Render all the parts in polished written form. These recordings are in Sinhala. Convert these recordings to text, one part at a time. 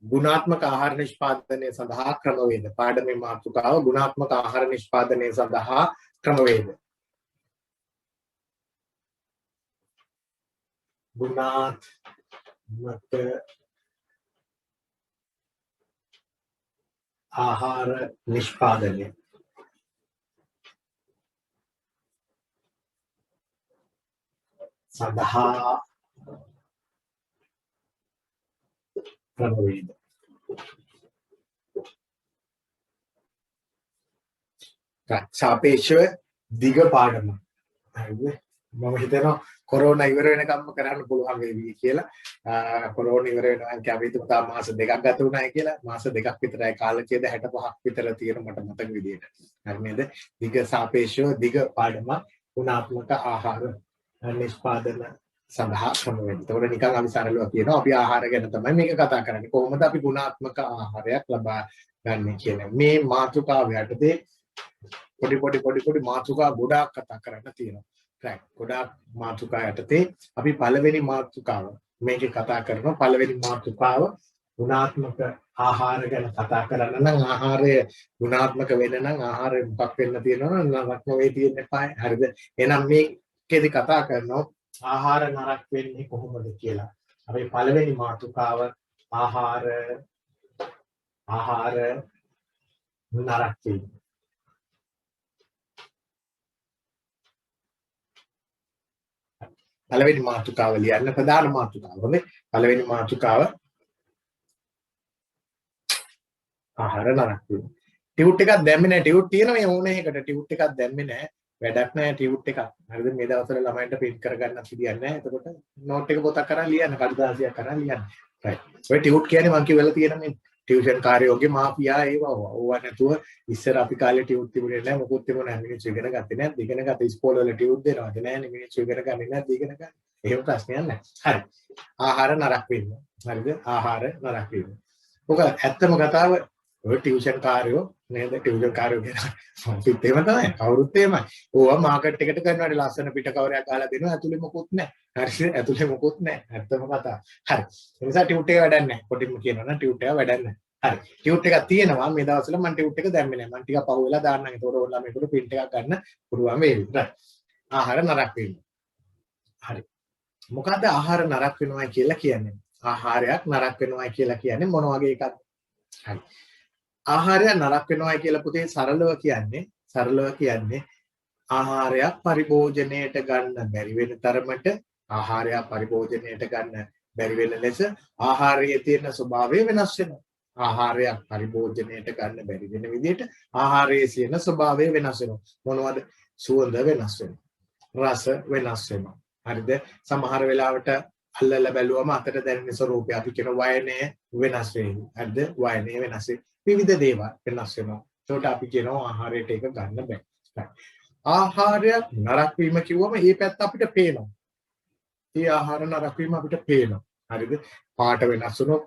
ගුණාත්මක ආහාර නිෂ්පාදනය සඳහා ක්‍රමවේද. පාඩමේ මාතෘකාව ගුණාත්මක ආහාර නිෂ්පාදනය සඳහා ක්‍රමවේද. ගුණාත්මක ආහාර නිෂ්පාදනය සඳහා ක්‍රමවේද. සාපේක්ෂව දිග පාඩම. හරිද? මම හිතනවා කොරෝනා ඉවර වෙනකම්ම කරන්න පුළුවන් වේවි කියලා. කොරෝනා ඉවර වෙනවා කියන්නේ අපි හිතමු තා මාස දෙකක් ගත වුණායි කියලා. මාස දෙකක් විතරයි කාලකයේද 65ක් විතර තියෙන මට මතක විදියට. හරි නේද? දිග සාපේක්ෂව දිග පාඩම ගුණාත්මක ආහාර නිෂ්පාදන සඳහා ක්‍රමවේද. ඒතකොට නිකන් අපි සරලව කියනවා අපි ආහාර ගැන තමයි මේක කතා කරන්නේ. කොහොමද අපි ගුණාත්මක ආහාරයක් ලබා ගන්න කියන මේ මාතෘකාව යටතේ පොඩි මාතෘකා ගොඩාක් කතා කරන්න තියෙනවා. right. ගොඩාක් මාතෘකා යටතේ අපි පළවෙනි මාතෘකාව මේකේ කතා කරනවා. පළවෙනි මාතෘකාව ගුණාත්මක ආහාර ගැන කතා කරන්න නම් ආහාරය ගුණාත්මක වෙන්න නම් ආහාරය මොකක් වෙන්න තියෙනවද? නරක වේ තියෙන්න එපා. හරිද? එහෙනම් මේකේදී කතා කරනවා ආහාර නරක වෙන්නේ කොහොමද කියලා. අපි පළවෙනි මාතෘකාව ආහාර නරක වෙන්නේ. පළවෙනි මාතෘකාව ලියන්න ප්‍රධාන මාතෘකාව. හොඳේ. පළවෙනි මාතෘකාව ආහාර නරක වීම. ටියුට් එකක් දැම්මේ නැහැ. ටියුට් තියෙන මේ ඕනේ එකට ටියුට් එකක් දැම්මේ නැහැ. වැඩක් නැහැ ටියුට් එකක්. හරිද? මේ දවස්වල ළමයින්ට print කරගන්න සිදියන්නේ නැහැ. එතකොට නෝට් එක පොතක් කරන් ලියන්න, කඩදාසියක් කරන් ලියන්න. right. ඔය ටියුට් කියන්නේ මං කියවලා තියෙන මේ ටියුෂන් කාර්යෝගේ මාෆියා ඒවා. ඕවා නැතුව ඉස්සර අපි කාලේ ටියුට් තිබුණේ නැහැ. මොකුත් තිබුණේ නැහැ. මිනිස්සු ඉගෙන ගත්තේ නැහැ. ඉගෙන ගත්ත ඉස්කෝල වල ටියුට් දෙනවද නැහැ. මිනිස්සු ඉගෙන ගන්නේ නැද්ද ඉගෙන ගන්න. එහෙම ප්‍රශ්නයක් නැහැ. හරි. ආහාර නරක වීම. හරිද? ආහාර නරක වීම. ඔක ඇත්තම කතාව ඔය ටියුෂන් කාර්යෝ නේද? ටියුෂන් කාර්යෝ කියන පිට එහෙම තමයි. කවුරුත් එහෙමයි. ඕවා මාකට් එකට කරනවාට ලස්සන පිට කවරයක් අහලා දෙනවා. ඇතුලේ මොකුත් නැහැ. හරිද? ඇතුලේ මොකුත් නැහැ. ඇත්තම කතාව. හරි. ඒ නිසා ටියුට් එක වැඩක් නැහැ. පොඩිම කියනවා නම් ටියුට් එක වැඩක් නැහැ. හරි. ටියුට් එකක් තියෙනවා. මේ දවස්වල මම ටියුට් එක දැම්මේ නැහැ. මම ටිකක් පහුවෙලා දාන්නම්. ඒතකොට ඕගොල්ලෝ මේකට print එකක් ගන්න පුළුවන් වේවි. right. ආහාර නරක වීම. හරි. මොකද්ද ආහාර නරක වෙනවා කියලා කියන්නේ? ආහාරයක් නරක වෙනවා කියලා කියන්නේ මොන වගේ එකක්ද? හරි. ආහාරය නරක වෙනවා කියලා පුතේ සරලව කියන්නේ ආහාරයක් පරිභෝජනයට ගන්න බැරි වෙන තරමට ආහාරයක් පරිභෝජනයට ගන්න බැරි වෙන ලෙස ආහාරයේ තියෙන ස්වභාවය වෙනස් වෙනවා. ආහාරයක් පරිභෝජනයට ගන්න බැරි වෙන විදිහට ආහාරයේ තියෙන ස්වභාවය වෙනස් වෙනවා. මොනවද? සුවඳ වෙනස් වෙනවා. රස වෙනස් වෙනවා. හරිද? සමහර වෙලාවට අල්ලලා බැලුවම අතට දැනෙන ස්වરૂපය අපි කියන වයනය වෙනස් වෙනවා. හරිද? වයනය වෙනස් වෙනවා. විවිධ දේවල් වෙනස් වෙනවා. ඒකට අපි කියනවා ආහාරයට ඒක ගන්න බෑ. ආහාරයක් නරක වීම කිව්වම මේ පැත්ත අපිට පේනවා. මේ ආහාර නරක වීම අපිට පේනවා. හරිද? පාට වෙනස් වුණොත්,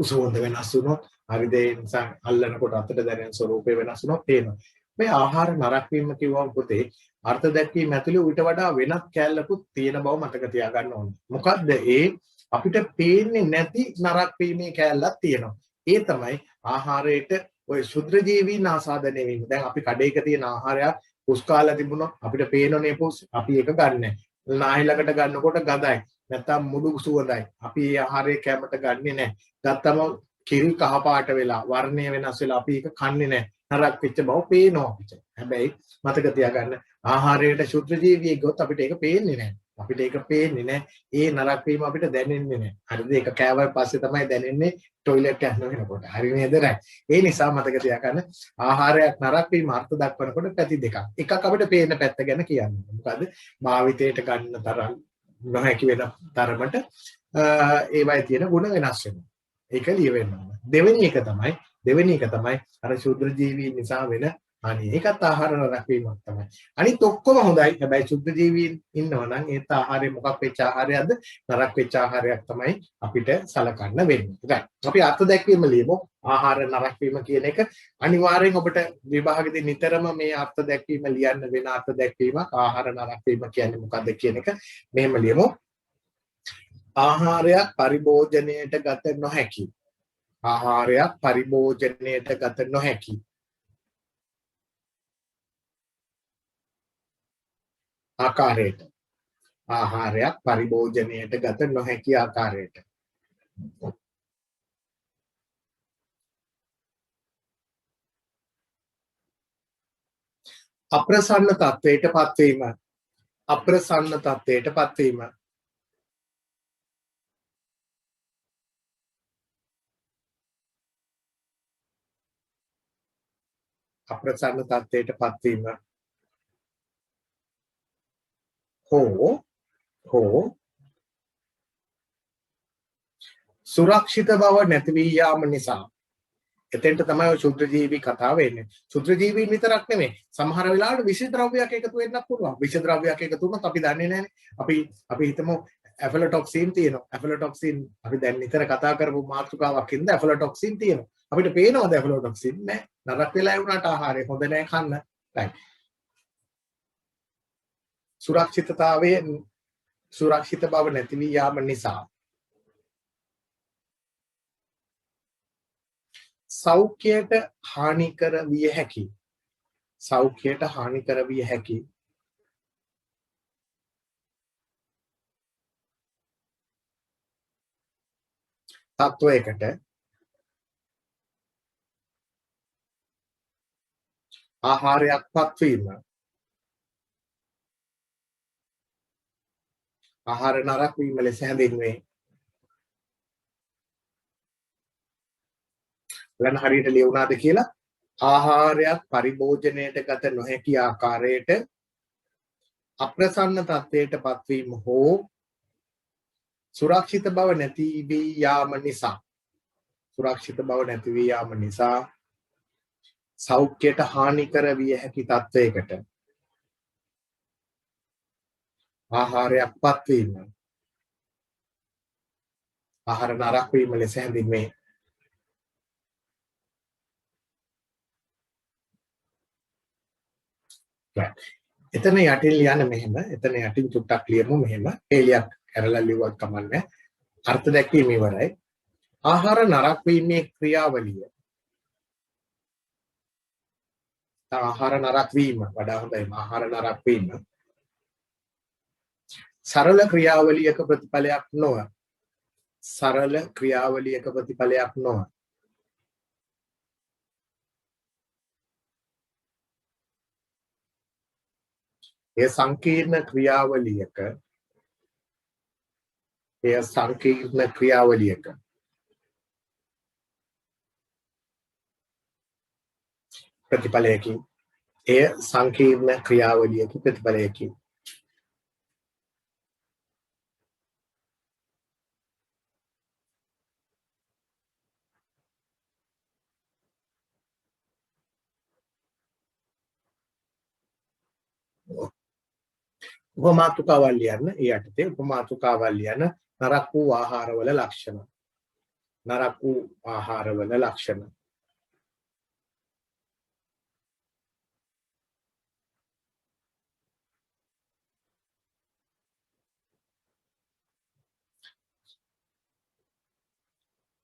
සුවඳ වෙනස් වුණොත්, හරිද? ඒ නිසා අල්ලනකොට අතට දැනෙන ස්වરૂපය වෙනස් වුණොත් පේනවා. මේ ආහාර නරක වීම කිව්වම පුතේ අර්ථ දැක්වීම ඇතුලේ ඊට වඩා වෙනත් කැලලකුත් තියෙන බව මතක තියාගන්න ඕනේ. මොකද්ද ඒ අපිට පේන්නේ නැති නරක වීමේ කැලලක් තියෙනවා. ඒ තමයි ආහාරයට ඔය ශුද්ධ ජීවීන් ආසාදනය වීම. දැන් අපි කඩේක තියෙන ආහාරයක් පුස් කාලා තිබුණොත් අපිට පේනෝනේ පුස් අපි ඒක ගන්නෑ. නාහි ළඟට ගන්නකොට ගඳයි. නැත්තම් මුඩු සුවඳයි. අපි ඒ ආහාරය කැමට ගන්නෙ නැහැ. ගත්තම කිරි කහ පාට වෙලා වර්ණය වෙනස් වෙලා අපි ඒක කන්නේ නැහැ. නරක වෙච්ච බව පේනවා අපිට. හැබැයි මතක තියාගන්න ආහාරයට ශුද්ධ ජීවියෙක් ගොත් අපිට ඒක පේන්නේ නැහැ. අපිට ඒක පේන්නේ නැහැ. ඒ නරක වීම අපිට දැනෙන්නේ නැහැ. හරිද? ඒක කෑවට පස්සේ තමයි දැනෙන්නේ টয়ලට් යන්න වෙනකොට. හරි නේද? ඒ නිසා මතක තියාගන්න ආහාරයක් නරක වීම අර්ථ දක්වනකොට පැති දෙකක්. එකක් අපිට පේන පැත්ත ගැන කියන්නේ. මොකද භාවිතයට ගන්න තරම් නොහැකි වෙන තරමට ඒවයි තියෙන ගුණ වෙනස් වෙනවා. ඒක ලියවෙන්න ඕන. දෙවෙනි එක තමයි අර ශුද්ධ ජීවීන් නිසා වෙන අනේ ඒකත් ආහාර නරක වීමක් තමයි. අනිත් ඔක්කොම හොඳයි. හැබැයි ශුද්ධ ජීවීන් ඉන්නවා නම් ඒත් ආහාරය මොකක් වෙච්ච ආහාරයක්ද? නරක වෙච්ච ආහාරයක් තමයි අපිට සලකන්න වෙන්නේ. right. අපි අර්ථ දැක්වීම ලියමු. ආහාර නරක වීම කියන එක අනිවාර්යෙන් ඔබට විභාගෙදී නිතරම මේ අර්ථ දැක්වීම ලියන්න වෙන අර්ථ දැක්වීමක්. ආහාර නරක වීම කියන්නේ මොකද්ද කියන එක මෙහෙම ලියමු. ආහාරයක් පරිභෝජනයට ගත නොහැකි. ආහාරයක් පරිභෝජනයට ගත නොහැකි. ආකාරයට. ආහාරයක් පරිභෝජනයට ගත නොහැකි ආකාරයට. අප්‍රසන්න තත්වයට පත්වීම. අප්‍රසන්න තත්වයට පත්වීම. අප්‍රසන්න තත්වයට පත්වීම. හෝ සුරක්ෂිත බව නැති වී යාම නිසා. එතෙන්ට තමයි ඔය ශුද්ධජීවී කතාව එන්නේ. ශුද්ධජීවීන් විතරක් නෙමෙයි. සමහර වෙලාවට විෂ ද්‍රව්‍යයක් එකතු වෙන්නත් පුළුවන්. විෂ ද්‍රව්‍යයක් එකතු වුණොත් අපි දන්නේ නැහැනේ. අපි හිතමු ඇෆලටොක්සින් තියෙනවා. ඇෆලටොක්සින් අපි දැන් නිතර කතා කරපු මාතෘකාවක් ඉඳලා ඇෆලටොක්සින් තියෙනවා. අපිට පේනවද ඇෆලටොක්සින් නැහැ. නරක වෙලා වුණාට ආහාරය හොඳ නැහැ කන්න. right. සුරක්ෂිත බව නැති වී යාම නිසා සෞඛ්‍යයට හානිකර විය හැකි. සෞඛ්‍යයට හානිකර විය හැකි. තත්වයකට ආහාරයක් පත්වීම. ආහාර නරක වීම ලෙස හැඳින්වේ. ගන්න හරියට ලියුණාද කියලා ආහාරයක් පරිභෝජනයට ගත නොහැකි ආකාරයට අප්‍රසන්න තත්ත්වයට පත්වීම හෝ සුරක්ෂිත බව නැති වී යාම නිසා සුරක්ෂිත බව නැති වී යාම නිසා සෞඛ්‍යයට හානිකර විය හැකි තත්ත්වයකට ආහාරයක් පත්වීම. ආහාර නරක වීම ලෙස හැඳින්වේ. එතන යටින් ලියන්න මෙහෙම. එතන යටින් චුට්ටක් ලියමු මෙහෙම. එළියක් ඇරලා ලියුවත් කමන්නේ. අර්ථ දැක්වීම ඉවරයි. ආහාර නරක වීමේ ක්‍රියාවලිය. ආහාර නරක වීම වඩා හොඳයි. ආහාර නරක වීම සරල ක්‍රියාවලියක ප්‍රතිඵලයක් නොව. සරල ක්‍රියාවලියක ප්‍රතිඵලයක් නොව. ඒ සංකීර්ණ ක්‍රියාවලියක ප්‍රතිඵලයකින් එය සංකීර්ණ ක්‍රියාවලියක ප්‍රතිඵලයකින් උපමාතුකාවල් ලියන්න. ඒ යටතේ උපමාතුකාවල් ලියන්න. නරක වූ ආහාරවල ලක්ෂණ. නරක වූ ආහාරවල ලක්ෂණ.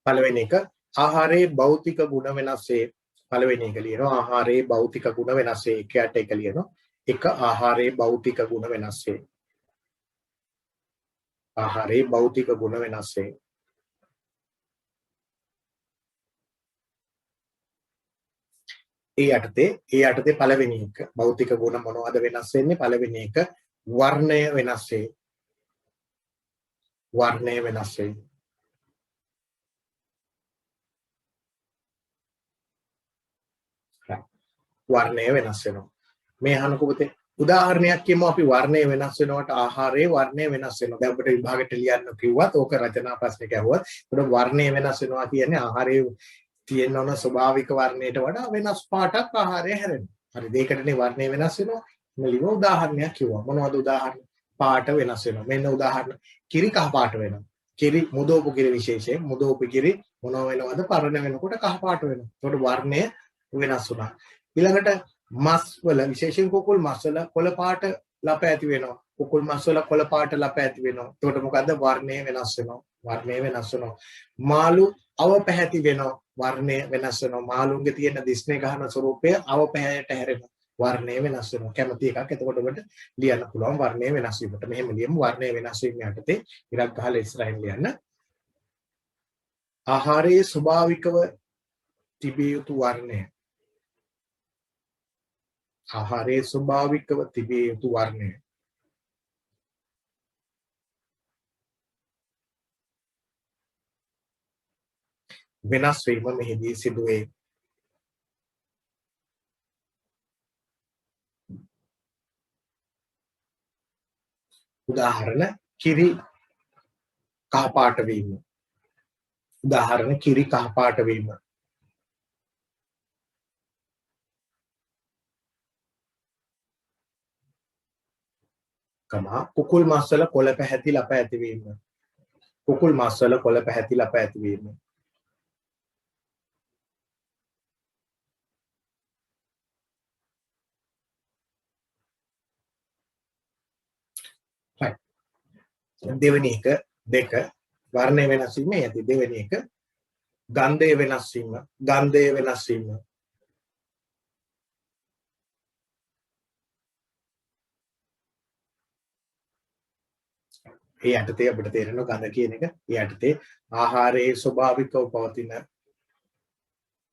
පළවෙනි එක ආහාරයේ භෞතික ගුණ වෙනස් වේ. පළවෙනි එක ලියනවා ආහාරයේ භෞතික ගුණ වෙනස් වේ. එකයට එක ලියනවා. එක ආහාරයේ භෞතික ගුණ වෙනස් වේ. ආහාරයේ භෞතික ගුණ වෙනස් වේ. ඒ යටතේ පළවෙනි එක භෞතික ගුණ මොනවද වෙනස් වෙන්නේ? පළවෙනි එක වර්ණය වෙනස් වේ. වර්ණය වෙනස් වේ. වර්ණය වෙනස් වෙනවා. මේ අහනකො පුතේ උදාහරණයක් කියමු. අපි වර්ණය වෙනස් වෙනවට ආහාරයේ වර්ණය වෙනස් වෙනවා. දැන් ඔබට විභාගයට ලියන්න කිව්වත් ඕක රචනා ප්‍රශ්නයක් ඇහුවත් උඩ වර්ණය වෙනස් වෙනවා කියන්නේ ආහාරයේ තියෙන ඕන ස්වභාවික වර්ණයට වඩා වෙනස් පාටක් ආහාරය හැරෙනවා. හරි දෙයකටනේ වර්ණය වෙනස් වෙනවා. මෙලිව උදාහරණයක් කිව්වා. මොනවද උදාහරණ? පාට වෙනස් වෙනවා. මෙන්න උදාහරණ. කිරි කහ පාට වෙනවා. කිරි මුදෝපු කිරි විශේෂයෙන් මුදෝපු කිරි මොනව වෙනවද? පරණ වෙනකොට කහ පාට වෙනවා. ඒකට වර්ණය වෙනස් වුණා. ඊළඟට මස් වල විශේෂයෙන් කුකුල් මස් වල කොළ පාට ලප ඇති වෙනවා. කුකුල් මස් වල කොළ පාට ලප ඇති වෙනවා. එතකොට මොකද්ද? වර්ණය වෙනස් වෙනවා. වර්ණය වෙනස් වෙනවා. මාළු අව පැහැති වෙනවා වර්ණය වෙනස් වෙනවා මාළුන්ගේ තියෙන දිස්නේ ගහන ස්වරූපය අව පැහැයට හැරෙනවා වර්ණය වෙනස් වෙනවා කැමති එකක් එතකොට ඔබට ලියන්න පුළුවන් වර්ණය වෙනස් වීමට මෙහෙම ලියමු වර්ණය වෙනස් වීම යටතේ ඉරක් ගහලා ඉස්සරහින් ලියන්න ආහාරයේ ස්වභාවිකව තිබිය යුතු වර්ණය ආහාරයේ ස්වභාවිකව තිබිය යුතු වර්ණය වෙනස් වීම මෙහිදී සිදුවේ උදාහරණ කිරි කහ පාට වීම උදාහරණ කිරි කහ පාට වීම කමා කුකුල් මස් වල කොළ පැහැති ලප ඇතිවීම කුකුල් මස් වල කොළ පැහැති ලප ඇතිවීම දෙවෙනි එක දෙක වර්ණය වෙනස් වීම යටි දෙවෙනි එක ගන්ධය වෙනස් වීම ගන්ධය වෙනස් වීම ඒ යටතේ අපිට තේරෙනවා ගඳ කියන එක ඒ යටතේ ආහාරයේ ස්වභාවිකව පවතින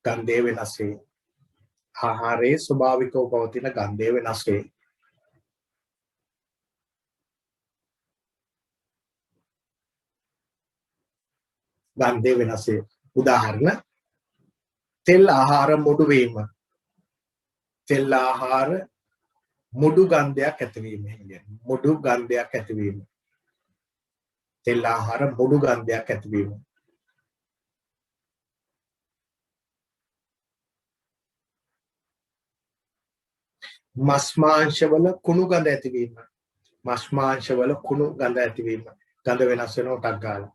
ගන්ධය වෙනස් වේ ආහාරයේ ස්වභාවිකව පවතින ගන්ධය වෙනස් වේ ගන්ධය වෙනස් වේ උදාහරණ තෙල් ආහාර මුඩු වීම තෙල් ආහාර මුඩු ගන්ධයක් ඇතිවීම මුඩු ගන්ධයක් ඇතිවීම තෙල් ආහාර මුඩු ගන්ධයක් ඇතිවීම මස් මාංශවල කුණු ගඳ ඇතිවීම මස් මාංශවල කුණු ගඳ ඇතිවීම ගඳ වෙනස් වෙනවා ටක් ගාලා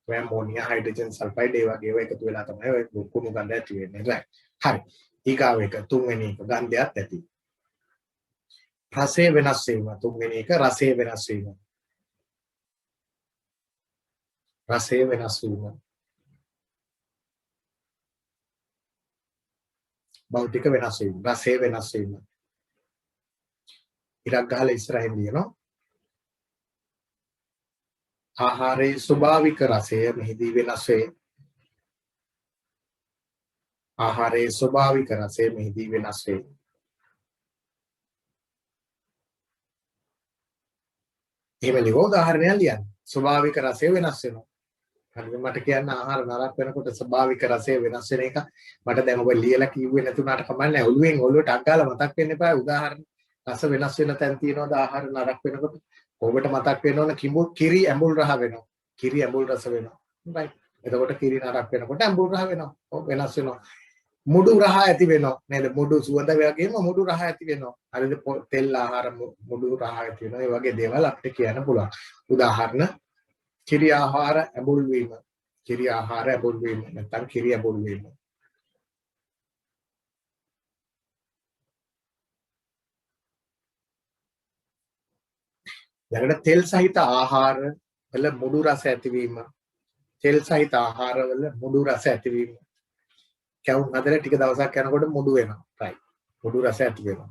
ඇමෝනියා හයිඩ්‍රජන් සල්ෆයිඩ් ඒ වගේ ඒවා එකතු වෙලා තමයි ඔය කුණු ගඳ ඇති වෙන්නේ right හරි ඊගාව එක තුන්වෙනි එක ගන්ධයත් ඇති රසය වෙනස් වීම තුන්වෙනි එක රසය වෙනස් වීම රසය වෙනස් වීම භෞතික වෙනස් වීම රසය වෙනස් වීම ඉරක් ගහලා ඉස්සරහින් ලියනවා ආහාරයේ ස්වභාවික රසය මෙහිදී වෙනස් වේ ආහාරයේ ස්වභාවික රසය මෙහිදී වෙනස් වේ එහෙම ලියව උදාහරණයක් ලියන්න ස්වභාවික රසය වෙනස් වෙනවා හරිද මට කියන්න ආහාර නරක වෙනකොට ස්වභාවික රසය වෙනස් වෙන එක මට දැන් ඔබ ලියලා කිව්වේ නැතුණාට කමන්නේ ඔළුවෙන් ඔළුවට අග්ගාලා මතක් වෙන්න එපා උදාහරණ රස වෙනස් වෙන තැන් තියෙනවද ආහාර නරක වෙනකොට ඔබට මතක් වෙන්න ඕන කිරි ඇඹුල් රහ වෙනවා කිරි ඇඹුල් රස වෙනවා right එතකොට කිරි නරක වෙනකොට ඇඹුල් රහ වෙනවා ඔව් වෙනස් වෙනවා මුඩු රහ ඇති වෙනවා නේද මුඩු සුවඳ වගේම මුඩු රහ ඇති වෙනවා හරිද තෙල් ආහාර මුඩු රහ ඇති වෙනවා ඒ වගේ දේවල් අපිට කියන්න පුළුවන් උදාහරණ කිරි ආහාර ඇඹුල් වීම කිරි ආහාර ඇඹුල් වීම නැත්නම් කිරි ඇඹුල් වීම ඊළඟට තෙල් සහිත ආහාර වල මුඩු රස ඇතිවීම තෙල් සහිත ආහාර වල මුඩු රස ඇතිවීම කැවුම් හදලා ටික දවසක් යනකොට මුඩු වෙනවා right මුඩු රස ඇති වෙනවා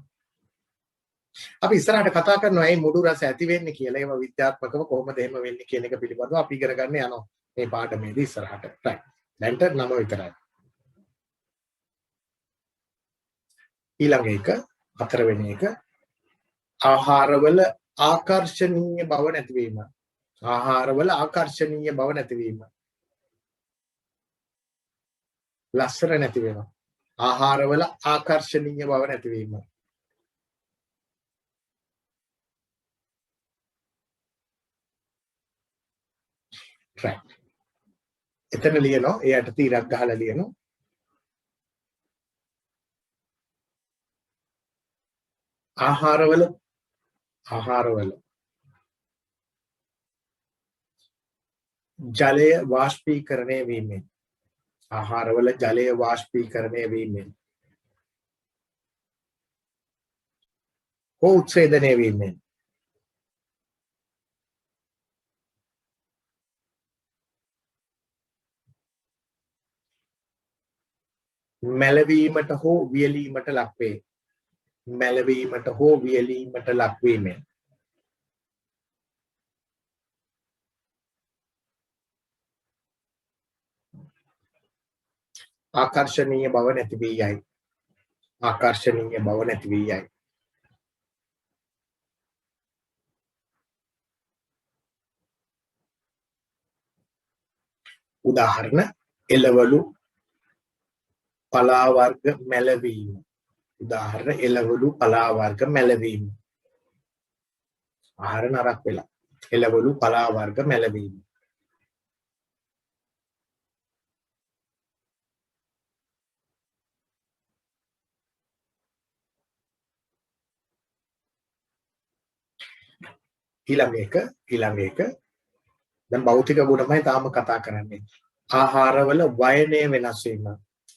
අපි ඉස්සරහට කතා කරනවා මේ මුඩු රස ඇති වෙන්නේ කියලා ඒව විද්‍යාත්මකව කොහොමද එහෙම වෙන්නේ කියන එක පිළිබඳව අපි ඉගෙන ගන්න යනවා මේ පාඩමේදී ඉස්සරහට right දැන්ට 9 විතරයි ඊළඟ එක හතරවෙනි එක ආහාරවල ආකර්ෂණීය බව නැතිවීම ආහාරවල ආකර්ෂණීය බව නැතිවීම ලස්සන නැති වෙනවා ආහාරවල ආකර්ෂණීය බව නැතිවීම right එතන ලියනවා එයාට තීරක් ගහලා ලියනවා ආහාරවල ජලය වාෂ්පීකරණය වීමෙන් ආහාරවල ජලය වාෂ්පීකරණය වීමෙන් හෝ උත්සේදනය වීමෙන් මැලවීමට හෝ වියලීමට ලක් වේ. මැලවීමට හෝ වියලීමට ලක් වීමෙන්. ආකර්ෂණීය බව නැති වී යයි. ආකර්ෂණීය බව නැති වී යයි. උදාහරණ එළවලු පලා වර්ග මැලවීම. උදාහරණ එළවලු පලා වර්ග මැලවීම. ආහාර නරක් වෙලා. එළවලු පලා වර්ග මැලවීම. ඊළඟ එක දැන් භෞතික ගුණමයි තාම කතා කරන්නේ. ආහාරවල වයනය වෙනස් වීම.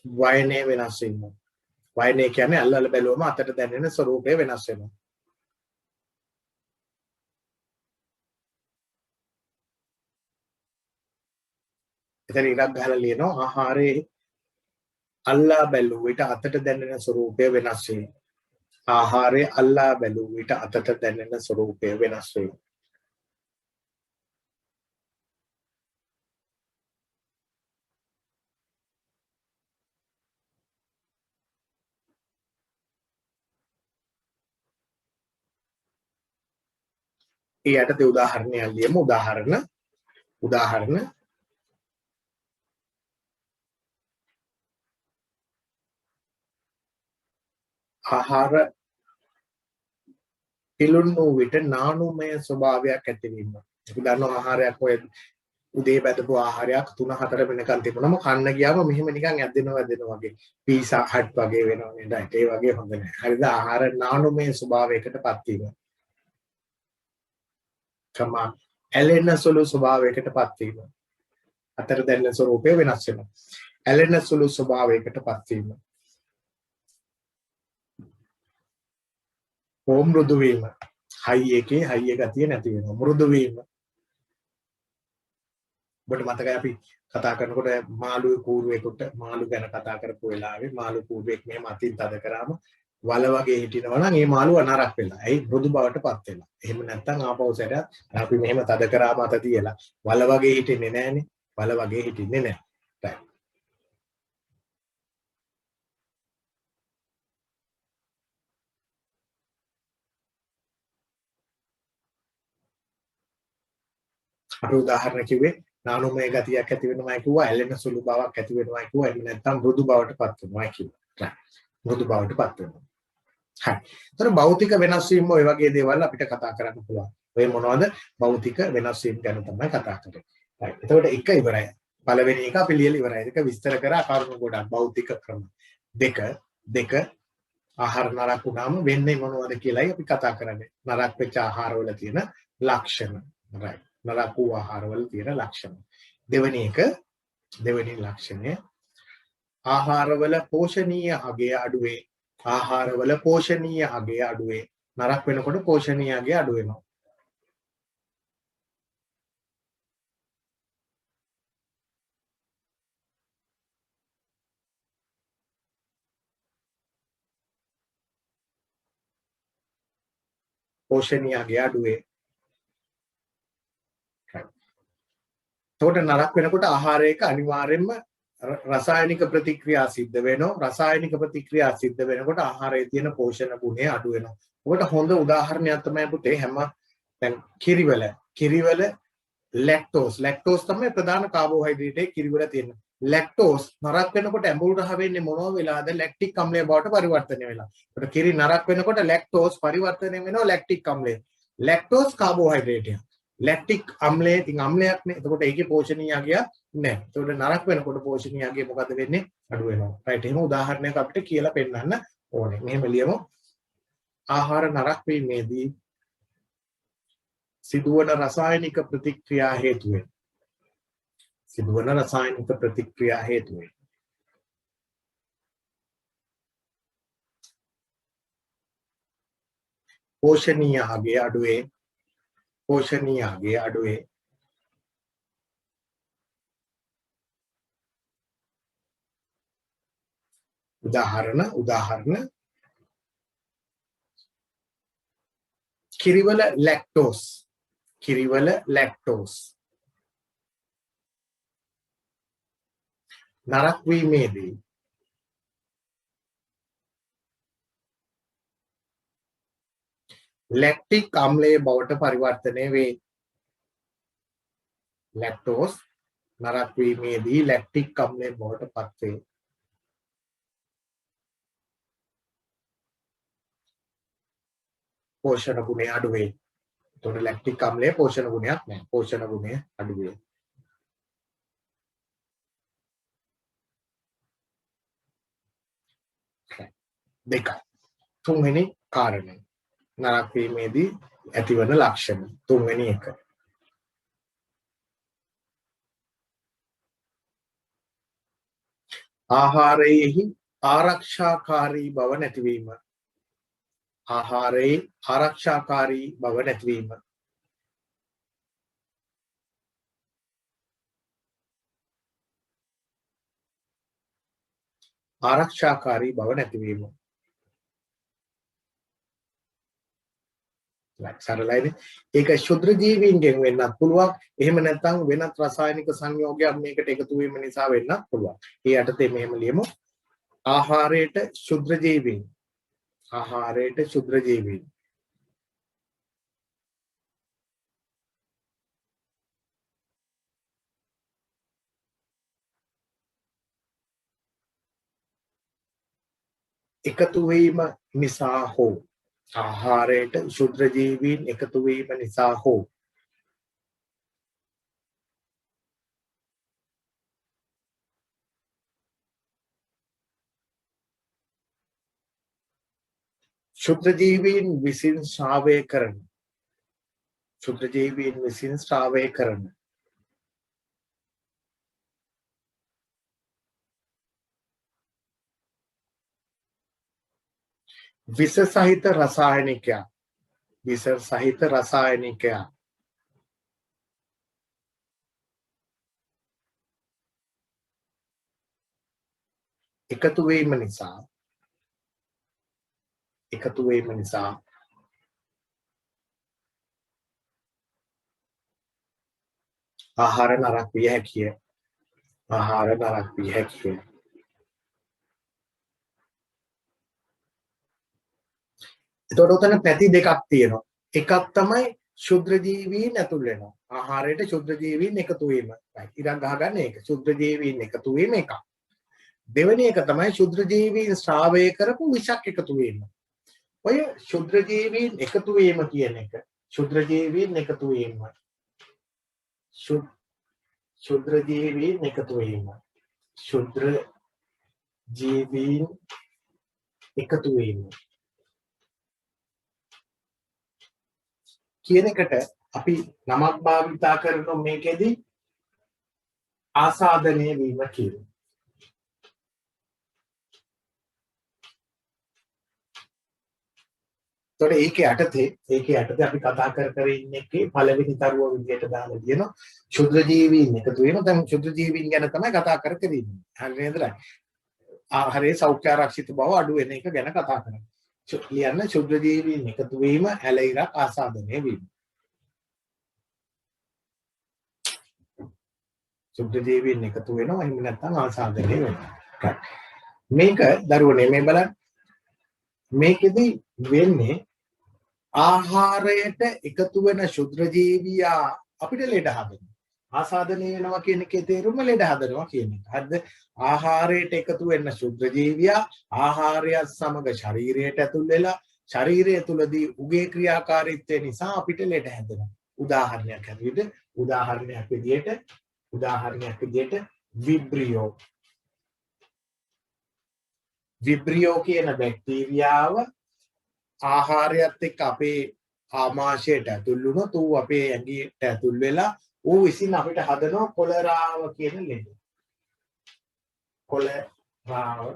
වයනය වෙනස් වීම. වයනය කියන්නේ අල්ලල බැලුවම අතට දැනෙන ස්වરૂපය වෙනස් වෙනවා. එතන ඉරක් ගහලා ලියනවා ආහාරයේ අල්ලා බැලුව විට අතට දැනෙන ස්වરૂපය වෙනස් වේ. ආහාරයේ අල්ලා බැලුව විට අතට දැනෙන ස්වરૂපය වෙනස් වේ. ඒ යටතේ උදාහරණයක් ලියමු. උදාහරණ ආහාර පිළුණු වූ විට නානුමය ස්වභාවයක් ඇතිවීම. අපි දන්නවා ආහාරයක් ඔය උදේ බැදපු ආහාරයක් 3-4 වෙනකන් තිබුණම කන්න ගියාම මෙහෙම නිකන් ඇද්දෙනවා වගේ. පීසා හට් වගේ වෙනවා නේද? ඒ වගේ හොඳ නැහැ. හරිද? ආහාර නානුමය ස්වභාවයකටපත් වීම. කමා ඇලෙන සුළු ස්වභාවයකටපත් වීම. අතර දැනෙන ස්වરૂපය වෙනස් වෙනවා. ඇලෙන සුළු ස්වභාවයකටපත් වීම. මෘදු වීම. හයියකේ හයිය ගතිය නැති වෙනවා. මෘදු වීම. ඔබට මතකයි අපි කතා කරනකොට මාළු කූරුවෙකුට මාළු ගැන කතා කරපු වෙලාවේ මාළු කූරුවෙක් මෙහෙම අතින් තද කරාම වල වගේ හිටිනවා නම් ඒ මාළුව නරක් වෙලා. ඇයි මෘදු බවටපත් වෙලා. එහෙම නැත්නම් ආපහු සැරයක් අපි මෙහෙම තද කරාම අත තියලා වල වගේ හිටින්නේ නැහනේ. වල වගේ හිටින්නේ නැහැ. right. අපි උදාහරණ කිව්වේ නානුමය ගතියක් ඇති වෙනවා කිව්වා, ඇලෙන සුළු බවක් ඇති වෙනවා කිව්වා. එහෙම නැත්නම් මෘදු බවටපත් වෙනවා කිව්වා. මෘදු බවටපත් වෙනවා. හරි. ඒතර භෞතික වෙනස් වීම ඔය වගේ දේවල් අපිට කතා කරන්න පුළුවන්. ඔය මොනවද? භෞතික වෙනස් වීම ගැන තමයි කතා කරන්නේ. හරි. එතකොට එක ඉවරයි. පළවෙනි එක අපි ලියලා ඉවරයි. ඒක විස්තර කරා කරුණු ගොඩක් භෞතික ක්‍රම. දෙක ආහාර නරක වුණාම වෙන්නේ මොනවද කියලායි අපි කතා කරන්නේ. නරක වෙච්ච ආහාරවල තියෙන ලක්ෂණ. right. නරක වූ ආහාරවල තියෙන ලක්ෂණ. දෙවෙනි ලක්ෂණය ආහාරවල පෝෂණීය අගය අඩුවේ. ආහාරවල පෝෂණීය අගය අඩුවේ. නරක වෙනකොට පෝෂණීය අගය අඩු වෙනවා. පෝෂණීය අගය අඩුවේ. එතකොට නරක වෙනකොට ආහාරයක අනිවාර්යෙන්ම රසායනික ප්‍රතික්‍රියා සිද්ධ වෙනවා. රසායනික ප්‍රතික්‍රියා සිද්ධ වෙනකොට ආහාරයේ තියෙන පෝෂණ ගුණය අඩු වෙනවා. ඔකට හොඳ උදාහරණයක් තමයි පුතේ හැම දැන් කිරිවල ලැක්ටෝස් තමයි ප්‍රධාන කාබෝහයිඩ්‍රේට් එක කිරිවල තියෙන. ලැක්ටෝස් නරක වෙනකොට ඇඹුල් රහ වෙන්නේ මොනව වෙලාද? ලැක්ටික් අම්ලය බවට පරිවර්තනය වෙලා. ඒකට කිරි නරක වෙනකොට ලැක්ටෝස් පරිවර්තනය වෙනවා ලැක්ටික් අම්ලය. ලැක්ටෝස් කාබෝහයිඩ්‍රේට් එකක්. ලැක්ටික් අම්ලය ඉතින් අම්ලයක්නේ. එතකොට ඒකේ පෝෂණීය අගය නැහැ. ඒතකොට නරක වෙනකොට පෝෂණීය අගය මොකද වෙන්නේ? අඩු වෙනවා. රයිට්. එහෙම උදාහරණයක් අපිට කියලා පෙන්නන්න ඕනේ. මෙහෙම ලියමු. ආහාර නරක වීමේදී සිදුවන රසායනික ප්‍රතික්‍රියා හේතුවෙන් පෝෂණීය අගය අඩුවේ. උදාහරණ කිරිවල ලැක්ටෝස් නරක් වීමේදී ලැක්ටික් අම්ලයේ බවට පරිවර්තනය වේ. ලැක්ටෝස් නරක් වීමේදී ලැක්ටික් අම්ලයේ බවට පත් වේ. පෝෂණ ගුණය අඩු වේ. එතකොට ලැක්ටික් අම්ලයේ පෝෂණ ගුණයක් නැහැ. පෝෂණ ගුණය අඩු වේ. දෙකයි. තුන්වෙනි කාරණය. නරක වීමේදී ඇතිවන ලක්ෂණ. තුන්වෙනි එක. ආහාරයේහි ආරක්ෂාකාරී බව නැතිවීම. ආහාරයේ ආරක්ෂාකාරී බව නැතිවීම. ආරක්ෂාකාරී බව නැතිවීම. සරලයිනේ. ඒක ශුද්‍ර ජීවීන්ගෙන් වෙන්නත් පුළුවන්. එහෙම නැත්නම් වෙනත් රසායනික සංයෝගයක් මේකට එකතු වීම නිසා වෙන්නත් පුළුවන්. ඒ යටතේ මෙහෙම ලියමු. ආහාරයට ශුද්‍ර ජීවීන්. ආහාරයට ශුද්‍ර ජීවීන්. එකතු වීම නිසා හෝ ආහාරයට ශුද්‍ර ජීවීන් එකතු වීම නිසා හෝ ශුද්‍ර ජීවීන් විසින් ශ්‍රාවය කරන ශුද්‍ර ජීවීන් විසින් ශ්‍රාවය කරන විස සහිත රසායනිකයක් එකතු වීම නිසා ආහාර නරක විය හැකිය. එතකොට උතන පැති දෙකක් තියෙනවා. එකක් තමයි ශුද්‍ර ජීවීන් ඇතුල් වෙනවා. ආහාරයට ශුද්‍ර ජීවීන් එකතු වීම. ඉතින් ගහගන්න ඒක. ශුද්‍ර ජීවීන් එකතු වීම එකක්. දෙවෙනි එක තමයි ශුද්‍ර ජීවීන් ශ්‍රාවය කරපු විෂක් එකතු වීම. ඔය ශුද්‍ර ජීවීන් එකතු වීම කියන එක. ශුද්‍ර ජීවීන් එකතු වීම. ශුද්‍ර ජීවීන් එකතු වීම. ශුද්‍ර ජීවීන් එකතු වීම. කියන එකට අපි නමක් භාවිතා කරන මේකෙදි ආසාදනය වීම කියනවා. එතකොට ඒකේ යටතේ අපි කතා කර ඉන්නේ පළවෙනි තරුව විදියට දාලා තියෙනවා ශුද්‍ර ජීවීන් එකතු වීම. දැන් ශුද්‍ර ජීවීන් ගැන තමයි කතා කර ඉන්නේ. හරි නේද? ආහාරයේ සෞඛ්‍ය ආරක්ෂිත බව අඩු වෙන එක ගැන කතා කරන්නේ. ලියන්න ශුද්‍ර ජීවීන් එකතු වීම ඇලයිරක් ආසාදනය වීම. ශුද්‍ර ජීවීන් එකතු වෙනවා එහෙම නැත්නම් ආසාදනය වෙනවා. මේක දරුවනේ මේ බලන්න. මේකෙදි වෙන්නේ ආහාරයට එකතු වෙන ශුද්‍ර ජීවියා අපිට ලෙඩ හදනවා. ආසාදනය වෙනවා කියන එකේ තේරුම ලෙඩ හදනවා කියන එක. හරිද? ආහාරයට එකතු වෙන ශුද්‍ර ජීවියා ආහාරයත් සමග ශරීරයට ඇතුල් වෙලා ශරීරය තුලදී උගේ ක්‍රියාකාරීත්වය නිසා අපිට ලෙඩ හැදෙනවා. උදාහරණයක් විදියට විබ්‍රියෝ කියන බැක්ටීරියාව ආහාරයත් එක්ක අපේ ආමාශයට ඇතුල් වුණොත් ඌ අපේ ඇඟට ඇතුල් වෙලා ඌ විසින් අපිට හදනවා කොලරාව කියන ලෙඩ. කොලරාව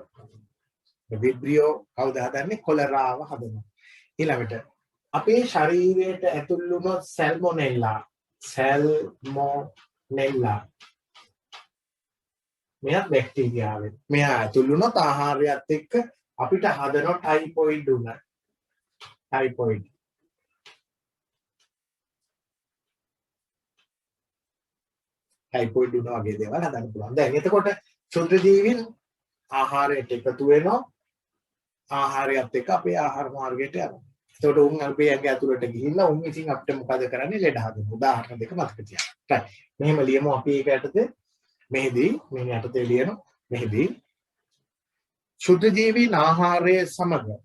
විබ්‍රියෝ කවුද හදන්නේ? කොලරාව හදනවා. ඊළඟට අපේ ශරීරයට ඇතුල් වුණොත් සැල්මොනෙල්ලා මෙයා බැක්ටීරියාවෙන්. මෙයා ඇතුළු වුණොත් ආහාරයත් එක්ක අපිට හදන ටයිෆොයිඩ් උන. ටයිෆොයිඩ්. ටයිෆොයිඩ් උන වගේ දේවල් හදන්න පුළුවන්. දැන් එතකොට ක්ෂුද්‍ර ජීවීන් ආහාරයට එකතු වෙනවා. ආහාරයත් එක්ක අපේ ආහාර මාර්ගයට යනවා. එතකොට උන් අපේ ඇඟ ඇතුළට ගිහිල්ලා උන් ඉතින් අපිට මොකද කරන්නේ? ලෙඩ හදනවා. උදාහරණ දෙක මතක තියාගන්න. right. මෙහෙම ලියමු අපි ඒක යටතේ මෙහිදී මේ යටතේ ලියන මෙහිදී ක්ෂුද්‍ර ජීවීන් ආහාරයේ සමග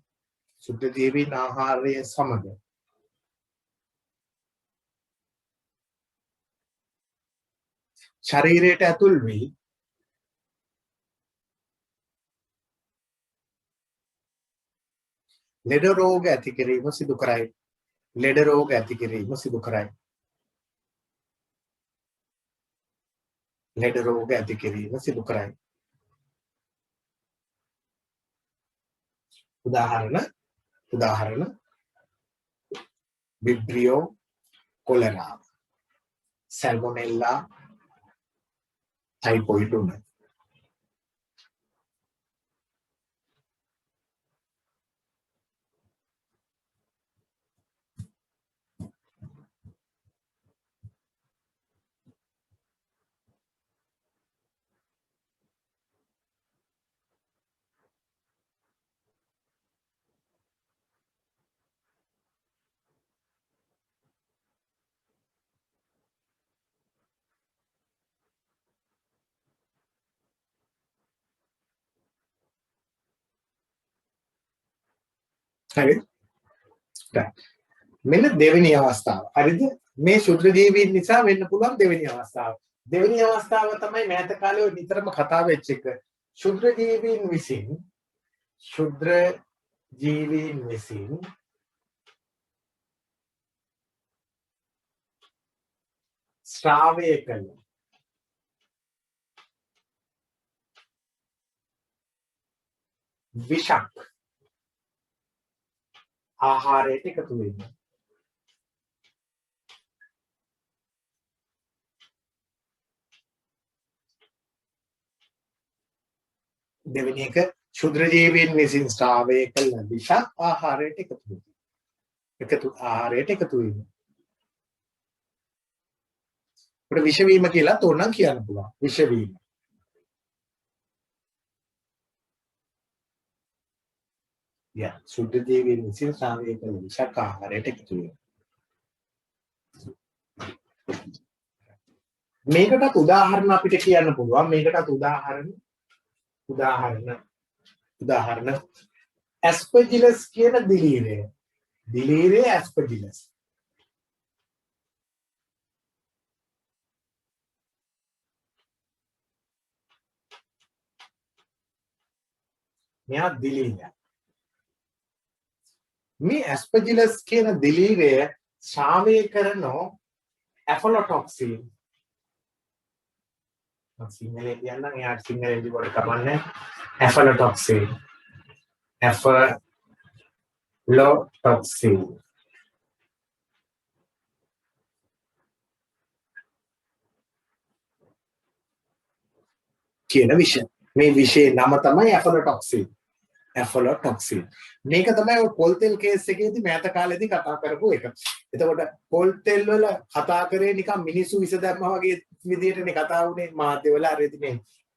ක්ෂුද්‍ර ජීවීන් ආහාරයේ සමග ශරීරයට ඇතුල් වී ලෙඩ රෝග ඇති කිරීම සිදු කරයි. ලෙඩ රෝග ඇති කිරීම සිදු කරයි. ලෙඩ රෝග ඇති කිරීම සිදු කරයි. උදාහරණ විබ්‍රියෝ කොලෙරා සැල්මොනෙල්ලා ටයිෆොයිඩ් උන. හරි. මෙන්න දෙවෙනි අවස්ථාව. හරිද? මේ ක්ෂුද්‍ර ජීවීන් නිසා වෙන්න පුළුවන් දෙවෙනි අවස්ථාව. දෙවෙනි අවස්ථාව තමයි මෑත කාලේ නිතරම කතා වෙච්ච එක. ක්ෂුද්‍ර ජීවීන් විසින් ශ්‍රාවය කරන විෂක් ආහාරයට එකතු වෙනවා. දෙවෙනි එක ක්ෂුද්‍ර ජීවීන් විසින් ශ්‍රාවය කළ විෂ ආහාරයට එකතු වෙනවා. ආහාරයට එකතු වෙනවා. අපිට විෂ වීම කියලා තෝරනම් කියන්න පුළුවන්. විෂ වීම. ක්ෂුද්‍ර ජීවීන් විසින් ශ්‍රාවය කළ විෂ ආහාරයට එකතු වෙනවා. මේකටත් උදාහරණ අපිට කියන්න පුළුවන්. මේකටත් උදාහරණ ඇස්පර්ජිලස් කියන දිලීරය ඇස්පර්ජිලස්. මෙයා දිලීරය. මේ ඇස්පර්ජිලස් කියන දිලීරය ශ්‍රාවය කරන ඇෆලොටොක්සින්. සිංහලෙන් කියන්නම් එයාට සිංහලෙන් ලියන්න කමන්නේ. ඇෆලොටොක්සින් කියන විෂය. මේ විෂයේ නම තමයි ඇෆලොටොක්සින්. මේක තමයි ඔය පොල් තෙල් කේස් එකේදී මෑත කාලේදී කතා කරපු එක. එතකොට පොල් තෙල් වල කතා කරේ නිකන් මිනිස්සු විස දැම්මා වගේ විදිහටනේ කතා වුනේ මාධ්‍යවල අරදී මේ.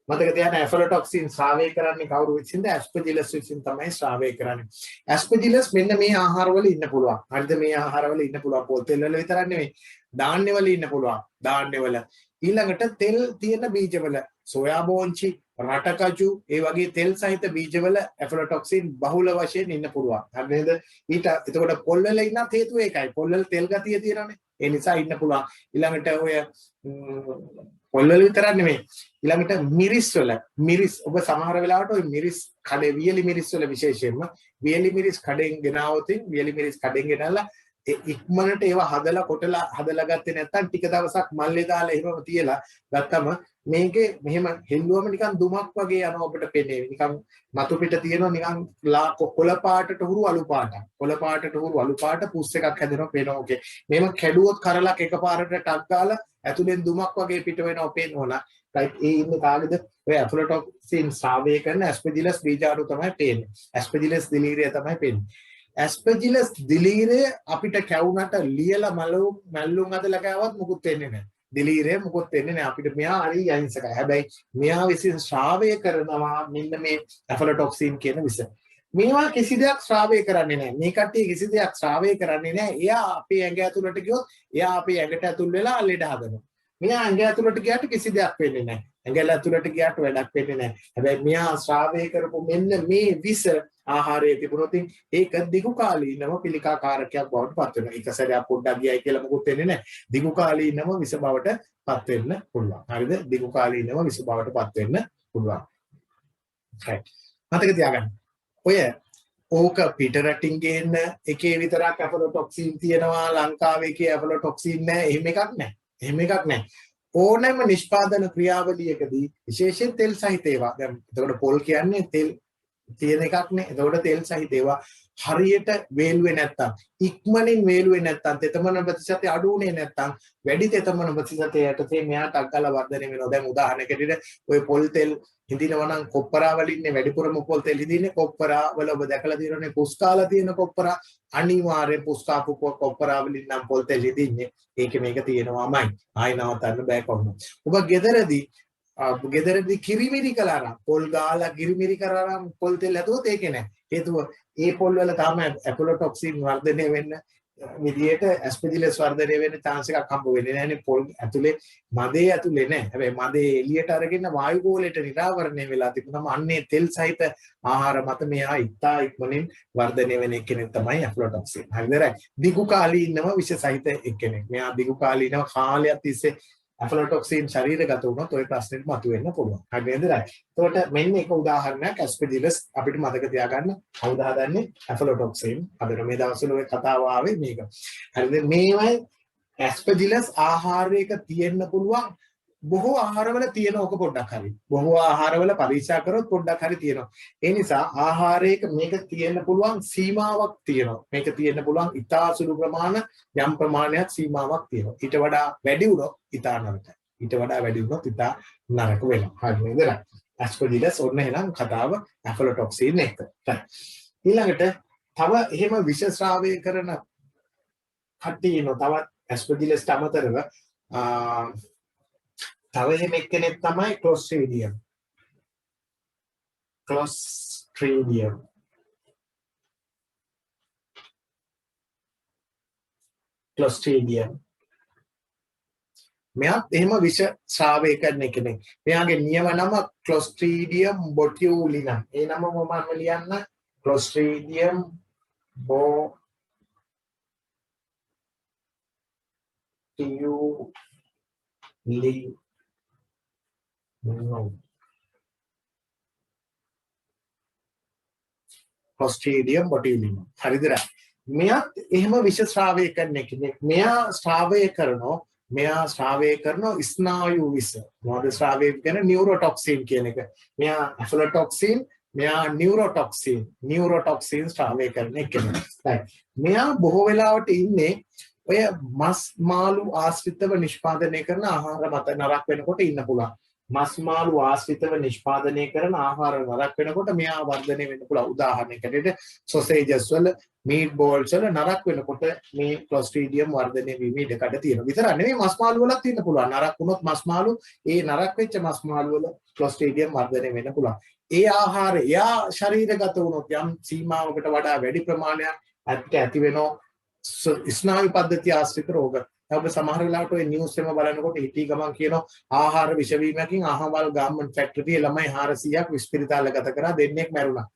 මතක තියාගන්න ඇෆලොටොක්සින් ශ්‍රාවය කරන්නේ කවුරු විසින්ද? ඇස්පර්ජිලස් විසින් තමයි ශ්‍රාවය කරන්නේ. ඇස්පර්ජිලස් මෙන්න මේ ආහාරවල ඉන්න පුළුවන්. හරිද? මේ ආහාරවල ඉන්න පුළුවන්. පොල් තෙල් වල විතරක් නෙමෙයි. ධාන්‍ය වල ඉන්න පුළුවන්. ධාන්‍ය වල ඊළඟට තෙල් තියෙන බීජවල සෝයා බෝංචි රටකජු ඒ වගේ තෙල් සහිත බීජවල ඇෆලොටොක්සින් බහුල වශයෙන් ඉන්න පුළුවන්. හරි නේද? එතකොට පොල් වල ඉන්නත් හේතුව ඒකයි. පොල් වල තෙල් ගතිය තියෙනනේ. ඒ නිසා ඉන්න පුළුවන්. ඊළඟට ඔය පොල් වල විතරක් නෙමෙයි. ඊළඟට මිරිස් ඔබ සමහර වෙලාවට ඔය මිරිස් කඩේ වියලි මිරිස් වල විශේෂයෙන්ම වියලි මිරිස් කඩෙන් ගෙනාවොත් වියලි මිරිස් කඩෙන් ගෙනල්ලා ඉක්මනට ඒවා හදලා කොටලා හදලා ගත්තේ නැත්නම් ටික දවසක් මල්ලේ දාලා එහෙමම තියලා ගත්තම මේකේ මෙහෙම හෙල්ලුවම නිකන් දුමක් වගේ යනවා අපිට පේන්නේ. නිකන් මතු පිට තියෙනවා නිකන් කොළ පාටට හුරු අලු පාටක්. කොළ පාටට හුරු අලු පාට පුස් එකක් හැදෙනවා පේනවා. ඕකේ. මේව කැඩුවොත් කරලක් එකපාරට ටක් ගාලා ඇතුලෙන් දුමක් වගේ පිට වෙනවා පේනවා. රයිට් ඒ ඉන්නේ කාගේද ඔය ඇෆ්ලටොක්සින් ස්‍රාවය කරන ඇස්පර්ජිලස් බීජාණු තමයි පේන්නේ ඇස්පර්ජිලස් දිලීරය තමයි පේන්නේ ඇස්පර්ජිලස් දිලීරය අපිට කැවුනට ලියලා මැල්ලුම් අදලා කෑවත් මුකුත් වෙන්නේ නැහැ දිලීරය මුකුත් වෙන්නේ නැහැ අපිට මෙයා හරි අහිංසකයි හැබැයි මෙයා විසින් ශ්‍රාවය කරනවා මෙන්න මේ ඇෆ්ලටොක්සින් කියන විස මේවා කිසි දෙයක් ශ්‍රාවය කරන්නේ නැහැ මේ කට්ටිය කිසි දෙයක් ශ්‍රාවය කරන්නේ නැහැ එයා අපේ ඇඟ ඇතුළට ගියොත් එයා අපේ ඇඟට ඇතුල් වෙලා ලෙඩ හදනවා මෙයා ඇඟ ඇතුළට ගියාට කිසි දෙයක් වෙන්නේ නැහැ ඇඟ ඇතුළට ගියාට වැඩක් වෙන්නේ නැහැ හැබැයි මෙයා ශ්‍රාවය කරපු මෙන්න මේ විස ආහාරයේ තිබුණොත් ඒක දිගු කාලීනව පිළිකාකාරකයක් බවට පත් වෙනවා. එක සැරයක් පොඩ්ඩක් ගියයි කියලා මොකුත් වෙන්නේ නැහැ. දිගු කාලීනව විස බවට පත් වෙන්න පුළුවන්. හරිද? දිගු කාලීනව විස බවට පත් වෙන්න පුළුවන්. right. මතක තියාගන්න. ඔය ඕක පිටරටින් ගේන්න එකේ විතරක් ඇෆලොටොක්සින් තියෙනවා ලංකාවේ එකේ ඇෆලොටොක්සින් නැහැ. එහෙම එකක් නැහැ. එහෙම එකක් නැහැ. ඕනෑම නිෂ්පාදන ක්‍රියාවලියකදී විශේෂයෙන් තෙල් සහිත ඒවා දැන් එතකොට පොල් කියන්නේ තෙල් තියෙන එකක් නේ. එතකොට තෙල් සහිත ඒවා හරියට වේලුවේ නැත්තම් ඉක්මනින් වේලුවේ නැත්තම් තෙතමන ප්‍රතිශතය අඩු වුණේ නැත්තම් වැඩි තෙතමන ප්‍රතිශතයට මෙයාට අක්කලා වර්ධනය වෙනවා. දැන් උදාහරණයකට ඔය පොල් තෙල් හිඳිනවා නම් කොප්පරා වලින්නේ වැඩිපුරම පොල් තෙල් හිඳින්නේ කොප්පරා වල ඔබ දැකලා තියෙනනේ පුස්කාලා තියෙන කොප්පරා අනිවාර්යෙන් පුස්කාපු කොප්පරා වලින් නම් පොල් තෙල් හිඳින්නේ. ඒකේ මේක තියෙනවාමයි. ආයි නවත්තන්න බෑ කොහොමද. ඔබ ගෙදරදී කිරිමිරි කළා නම් පොල් ගාලා කිරිමිරි කරා නම් පොල් තෙල් හැදුවොත් ඒකේ නෑ. හේතුව ඒ පොල් වල තාම ඇෆලොටොක්සින් වර්ධනය වෙන්න විදියට ඇස්පර්ජිලස් වර්ධනය වෙන්න chance එකක් හම්බ වෙන්නේ නැහැනේ පොල් ඇතුලේ මදේ ඇතුලේ නෑ. හැබැයි මදේ එළියට අරගෙන වායු ගෝලයට නිරාවරණය වෙලා තිබුණාම අන්නේ තෙල් සහිත ආහාර මත මෙයා ඉතා ඉක්මනින් වර්ධනය වෙන එක්කෙනෙක් තමයි ඇෆලොටොක්සින්. හරිද? දිගු කාලීනව විෂ සහිත එක්කෙනෙක්. මෙයා දිගු කාලීනව කාලයක් තිස්සේ ඇෆලොටොක්සින් ශරීරගත වුණොත් ওই ප්‍රශ්නෙට මතුවෙන්න පුළුවන්. හරි නේද? එතකොට මෙන්න එක උදාහරණයක් ඇස්පර්ජිලස් අපිට මතක තියාගන්න කවුද හදන්නේ ඇෆලොටොක්සින්. අද මේ දවස්වල ඔය කතාව ආවේ මේක. හරිද? මේවයි ඇස්පර්ජිලස් ආහාරයක තියෙන්න පුළුවන් බොහෝ ආහාරවල තියෙන ඕක පොඩ්ඩක් හරි. බොහෝ ආහාරවල පරීක්ෂා කරොත් පොඩ්ඩක් හරි තියෙනවා. ඒ නිසා ආහාරයක මේක තියෙන්න පුළුවන් සීමාවක් තියෙනවා. මේක තියෙන්න පුළුවන් ඉතා සුළු ප්‍රමාණ යම් ප්‍රමාණයක් සීමාවක් තියෙනවා. ඊට වඩා වැඩි වුණොත් ඉතා නරකයි. ඊට වඩා වැඩි වුණොත් ඉතා නරක වෙනවා. හරි නේද? ඇස්පර්ජිලස් ඔන්න එහෙනම් කතාව ඇෆලොටොක්සින් එක. ඊළඟට තව එහෙම විෂ ශ්‍රාවය කරන කට්ටිය ඉන්නවා. තවත් ඇස්පර්ජිලස්ට අමතරව තව එහෙම එක්කෙනෙක් තමයි ක්ලොස්ට්‍රීඩියම්. ක්ලොස්ට්‍රීඩියම් මෙයාත් එහෙම විෂ ශ්‍රාවය කරන කෙනෙක්. මෙයාගේ නියම නම ක්ලොස්ට්‍රීඩියම් බොටියුලිනම්. ඒ නම මම ලියන්න ක්ලොස්ට්‍රීඩියම් Clostridium botulinum. හරිද? මෙයාත් එහෙම විෂ ශ්‍රාවය කරන කෙනෙක්. මෙයා ශ්‍රාවය කරන ස්නායු විෂ. මොකද ශ්‍රාවය කරන නියුරෝටොක්සින් කියන එක. මෙයා ඇෆලොටොක්සින්, මෙයා නියුරෝටොක්සින් ශ්‍රාවය කරන කෙනෙක්. මෙයා බොහෝ වෙලාවට ඉන්නේ ඔය මස් මාළු ආශ්‍රිතව නිෂ්පාදනය කරන ආහාර මත නරක වෙනකොට ඉන්න පුළුවන්. මස් මාළු ආශ්‍රිතව නිෂ්පාදනය කරන ආහාර නරක වෙනකොට මෙයා වර්ධනය වෙන්න පුළුවන්. උදාහරණයකට සොසේජස් වල මීට් බෝල්ස් වල නරක වෙනකොට මේ ක්ලොස්ට්‍රීඩියම් වර්ධනය වීම ඉඩකඩ තියෙනවා. විතර නෙවෙයි මස් මාළු වලත් තියෙන්න පුළුවන්. නරක වුණොත් මස් මාළු ඒ නරක වෙච්ච මස් මාළු වල ක්ලොස්ට්‍රීඩියම් වර්ධනය වෙන්න පුළුවන්. ඒ ආහාරය යා ශරීරගත වුණොත් යම් සීමාවකට වඩා වැඩි ප්‍රමාණයක් ඇති වෙනවා. ස්නායු පද්ධතිය ආශ්‍රිත රෝග. ඔබ සමහර වෙලාවට ඔය නිවුස් එකම බලනකොට හිටි ගමන් කියනවා ආහාර විෂ වීමකින් අහවල් ගාම්මන්ට් ෆැක්ටරියේ ළමයි 400ක් විස්පිරිතාල ගත කරා දෙන්නෙක් මැරුණා.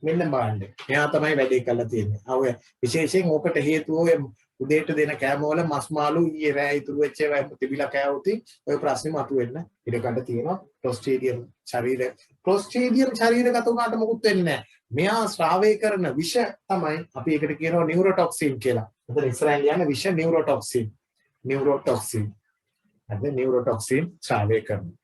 මෙන්න බලන්න. එයා තමයි වැඩේ කරලා තියෙන්නේ. ඔය විශේෂයෙන් ඕකට හේතුව ඔය උදේට දෙන කෑම වල මස් මාළු ඊයේ රෑ ඉතුරු වෙච්ච ඒවා තිබිලා කෑවොත් ඔය ප්‍රශ්නේ මතුවෙන්න ඉඩකඩ තියෙනවා. ක්ලොස්ට්‍රීඩියම් ශරීරගත වුණාට මොකුත් වෙන්නේ නැහැ. මෙයා ශ්‍රාවය කරන විෂ තමයි අපි ඒකට කියනවා නියුරෝටොක්සින් කියලා. එතන ඉස්සරහින් යන විෂ නියුරෝටොක්සින්. හරිද? නියුරෝටොක්සින් ශ්‍රාවය කරනවා.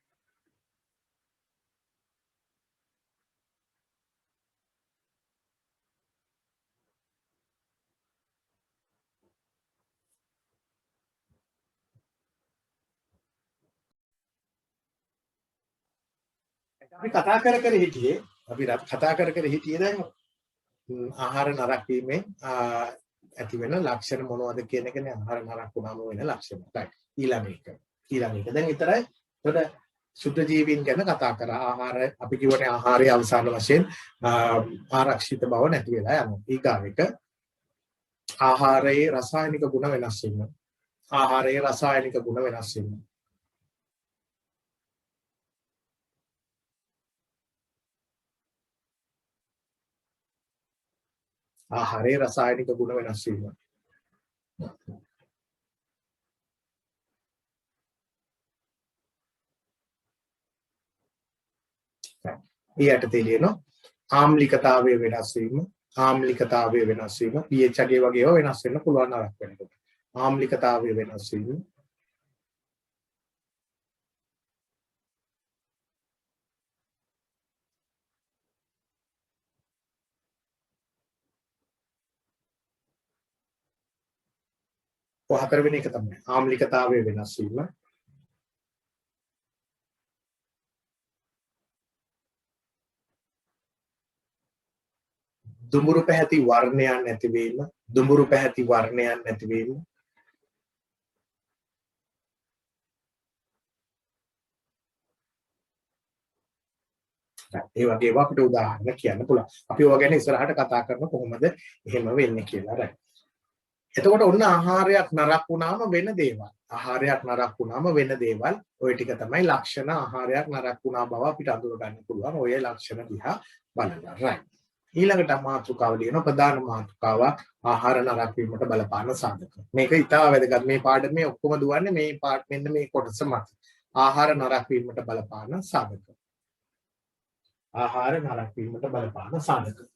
අපි කතා කර හිටියේ අපි කතා කර හිටියේ දැන් ආහාර නරක වීමෙන් ඇති වෙන ලක්ෂණ මොනවද කියන එකනේ ආහාර නරක වුණාම වෙන ලක්ෂණ. right. ඊළඟ එක. දැන් විතරයි එතකොට සුද්ධ ජීවීන් ගැන කතා කරා. ආහාර අපි කියවනේ ආහාරයේ අවසාන වශයෙන් ආරක්ෂිත බව නැති වෙලා යනවා. ඊගාව එක ආහාරයේ රසායනික ගුණ වෙනස් වීම. ආහාරයේ රසායනික ගුණ වෙනස් වීම. ආහාරයේ රසායනික ගුණ වෙනස් වීම. ඊට තේලියනවා ආම්ලිකතාවයේ වෙනස් වීම. ආම්ලිකතාවයේ වෙනස් වීම pH අගේ වගේ ඒවා වෙනස් වෙන්න පුළුවන් නරක වෙනකොට. ආම්ලිකතාවයේ වෙනස් වීම. හතරවෙනි එක තමයි ආම්ලිකතාවයේ වෙනස් වීම. දුඹුරු පැහැති වර්ණයන් නැතිවීම. දුඹුරු පැහැති වර්ණයන් නැතිවීම. ඒ වගේ ඒවා අපිට උදාහරණ කියන්න පුළුවන්. අපි ඔය ගැන ඉස්සරහට කතා කරන කොහොමද එහෙම වෙන්නේ කියලා. right. එතකොට ඔන්න ආහාරයක් නරක වුණාම වෙන දේවල්. ආහාරයක් නරක වුණාම වෙන දේවල්. ওই ටික තමයි ලක්ෂණ. ආහාරයක් නරක වුණා බව අපිට අඳුර ගන්න පුළුවන්. ඔය ලක්ෂණ දිහා බලලා. right. ඊළඟට මාතෘකාව ලියන ප්‍රධාන මාතෘකාව ආහාර නරක වීමට බලපාන සාධක. මේක ඉතාල වැදගත්. මේ පාඩමේ ඔක්කොම දුවන්නේ මේ මෙන්න මේ කොටස මත. ආහාර නරක වීමට බලපාන සාධක. ආහාර නරක වීමට බලපාන සාධක.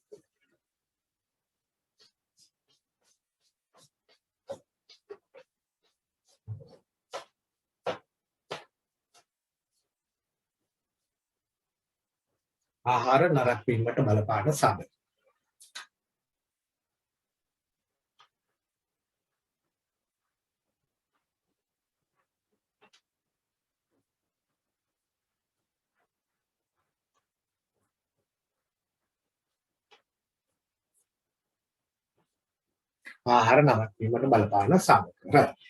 ආහාර නරක වීමට බලපාන සාධක. ආහාර නරක වීමට බලපාන සාධක. right.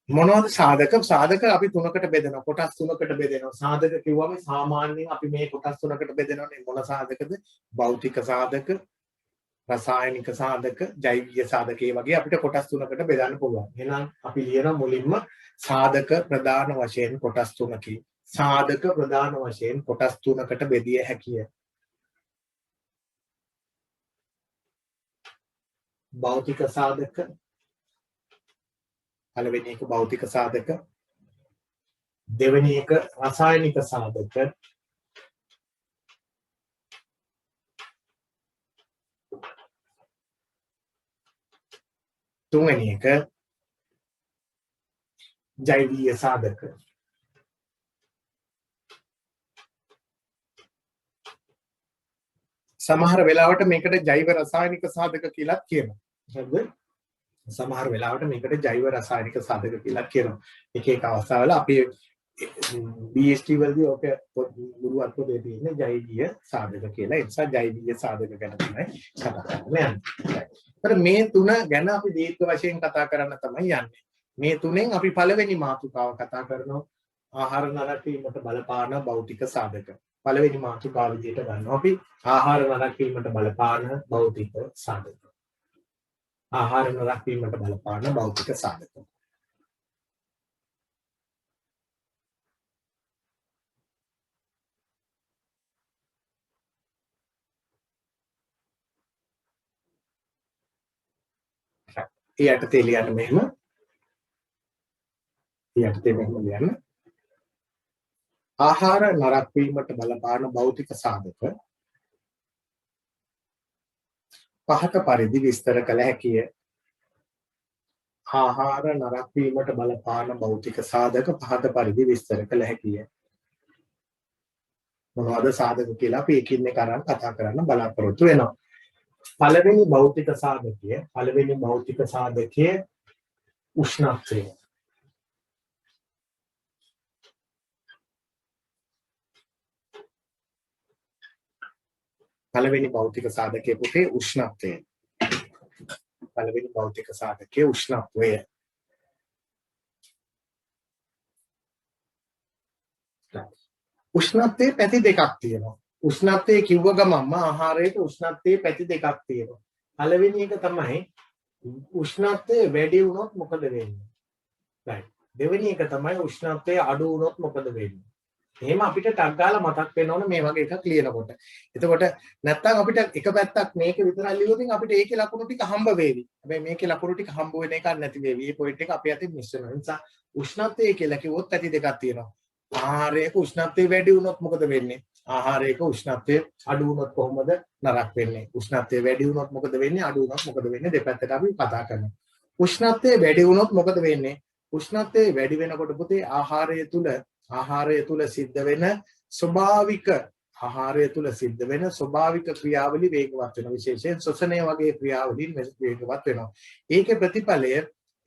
මොනවද සාධක? සාධක අපි තුනකට බෙදෙනවා. කොටස් තුනකට බෙදෙනවා. සාධක කිව්වම සාමාන්‍යයෙන් අපි මේ කොටස් තුනකට බෙදෙනවානේ. මොන සාධකද? භෞතික සාධක, රසායනික සාධක, ජෛවික සාධක වගේ අපිට කොටස් තුනකට බෙදන්න පුළුවන්. එහෙනම් අපි ලියන මුලින්ම සාධක ප්‍රධාන වශයෙන් කොටස් තුනකි. සාධක ප්‍රධාන වශයෙන් කොටස් තුනකට බෙදිය හැකිය. භෞතික සාධක, පළවෙනි එක භෞතික සාධක, දෙවෙනි එක රසායනික සාධක, තුන්වෙනි එක ජෛවීය සාධක. සමහර වෙලාවට මේකට ජෛව රසායනික සාධක කියලා කියනවා. හරිද? සමහර වෙලාවට මේකට ජෛව රසායනික සාධක කියලා කියනවා. එක එක අවස්ථාවල අපි BST වලදී ඔක ගුරුවත් පොතේ තියෙන ජෛවීය සාධක කියලා. ඒ නිසා ජෛවීය සාධක ගැන තමයි කතා කරන්නේ. මේ තුන ගැන අපි දීර්ඝ වශයෙන් කතා කරන්න තමයි යන්නේ. මේ තුනෙන් අපි පළවෙනි මාතෘකාව කතා කරනවා ආහාර නරක වීමට බලපාන භෞතික සාධක. පළවෙනි මාතෘකාව විදිහට ගන්නවා අපි ආහාර නරක වීමට බලපාන භෞතික සාධක. ආහාර නරක වීමට බලපාන භෞතික සාධක. ඊයටතේ ලියන්න මෙහෙම. ඊයටතේ මෙහෙම ලියන්න. ආහාර නරක වීමට බලපාන භෞතික සාධක පහත පරිදි විස්තර කළ හැකිය. ආහාර නරක වීමට බලපාන භෞතික සාධක පහත පරිදි විස්තර කළ හැකිය. මොනවද සාධක කියලා අපි එකින් එක අරන් කතා කරන්න බලාපොරොත්තු වෙනවා. පළවෙනි භෞතික සාධකයේ උෂ්ණත්වය. පළවෙනි භෞතික සාධකයේ පුතේ උෂ්ණත්වය. පළවෙනි භෞතික සාධකයේ උෂ්ණත්වය. උෂ්ණත්වයේ පැති දෙකක් තියෙනවා. උෂ්ණත්වයේ කිව්ව ගමන්ම ආහාරයේ උෂ්ණත්වයේ පැති දෙකක් තියෙනවා. පළවෙනි එක තමයි උෂ්ණත්වය වැඩි වුණොත් මොකද වෙන්නේ? right. දෙවෙනි එක තමයි උෂ්ණත්වය අඩු වුණොත් මොකද වෙන්නේ? එහෙම අපිට ටක් ගාලා මතක් වෙනවනේ මේ වගේ එකක් ලියනකොට. එතකොට නැත්තම් අපිට එක පැත්තක් මේක විතරක් ලියුවොත් අපිට ඒකේ ලකුණු ටික හම්බ වේවි. හැබැයි මේකේ ලකුණු ටික හම්බ වෙන එකක් නැති වේවි. මේ පොයින්ට් එක අපේ අතින් මිස් වෙනවා. ඒ නිසා උෂ්ණත්වය කියලා කිව්වොත් පැති දෙකක් තියෙනවා. ආහාරයක උෂ්ණත්වය වැඩි වුණොත් මොකද වෙන්නේ? ආහාරයක උෂ්ණත්වය අඩු වුණොත් කොහොමද නරක වෙන්නේ? උෂ්ණත්වය වැඩි වුණොත් මොකද වෙන්නේ? අඩු වුණොත් මොකද වෙන්නේ? දෙපැත්තට අපි කතා කරනවා. උෂ්ණත්වය වැඩි වුණොත් මොකද වෙන්නේ? උෂ්ණත්වය වැඩි වෙනකොට පුතේ ආහාරය තුල සිද්ධ වෙන ස්වභාවික ක්‍රියාවලි වේගවත් වෙනවා. විශේෂයෙන් ශ්වසනය වගේ ක්‍රියාවලින් වේගවත් වෙනවා.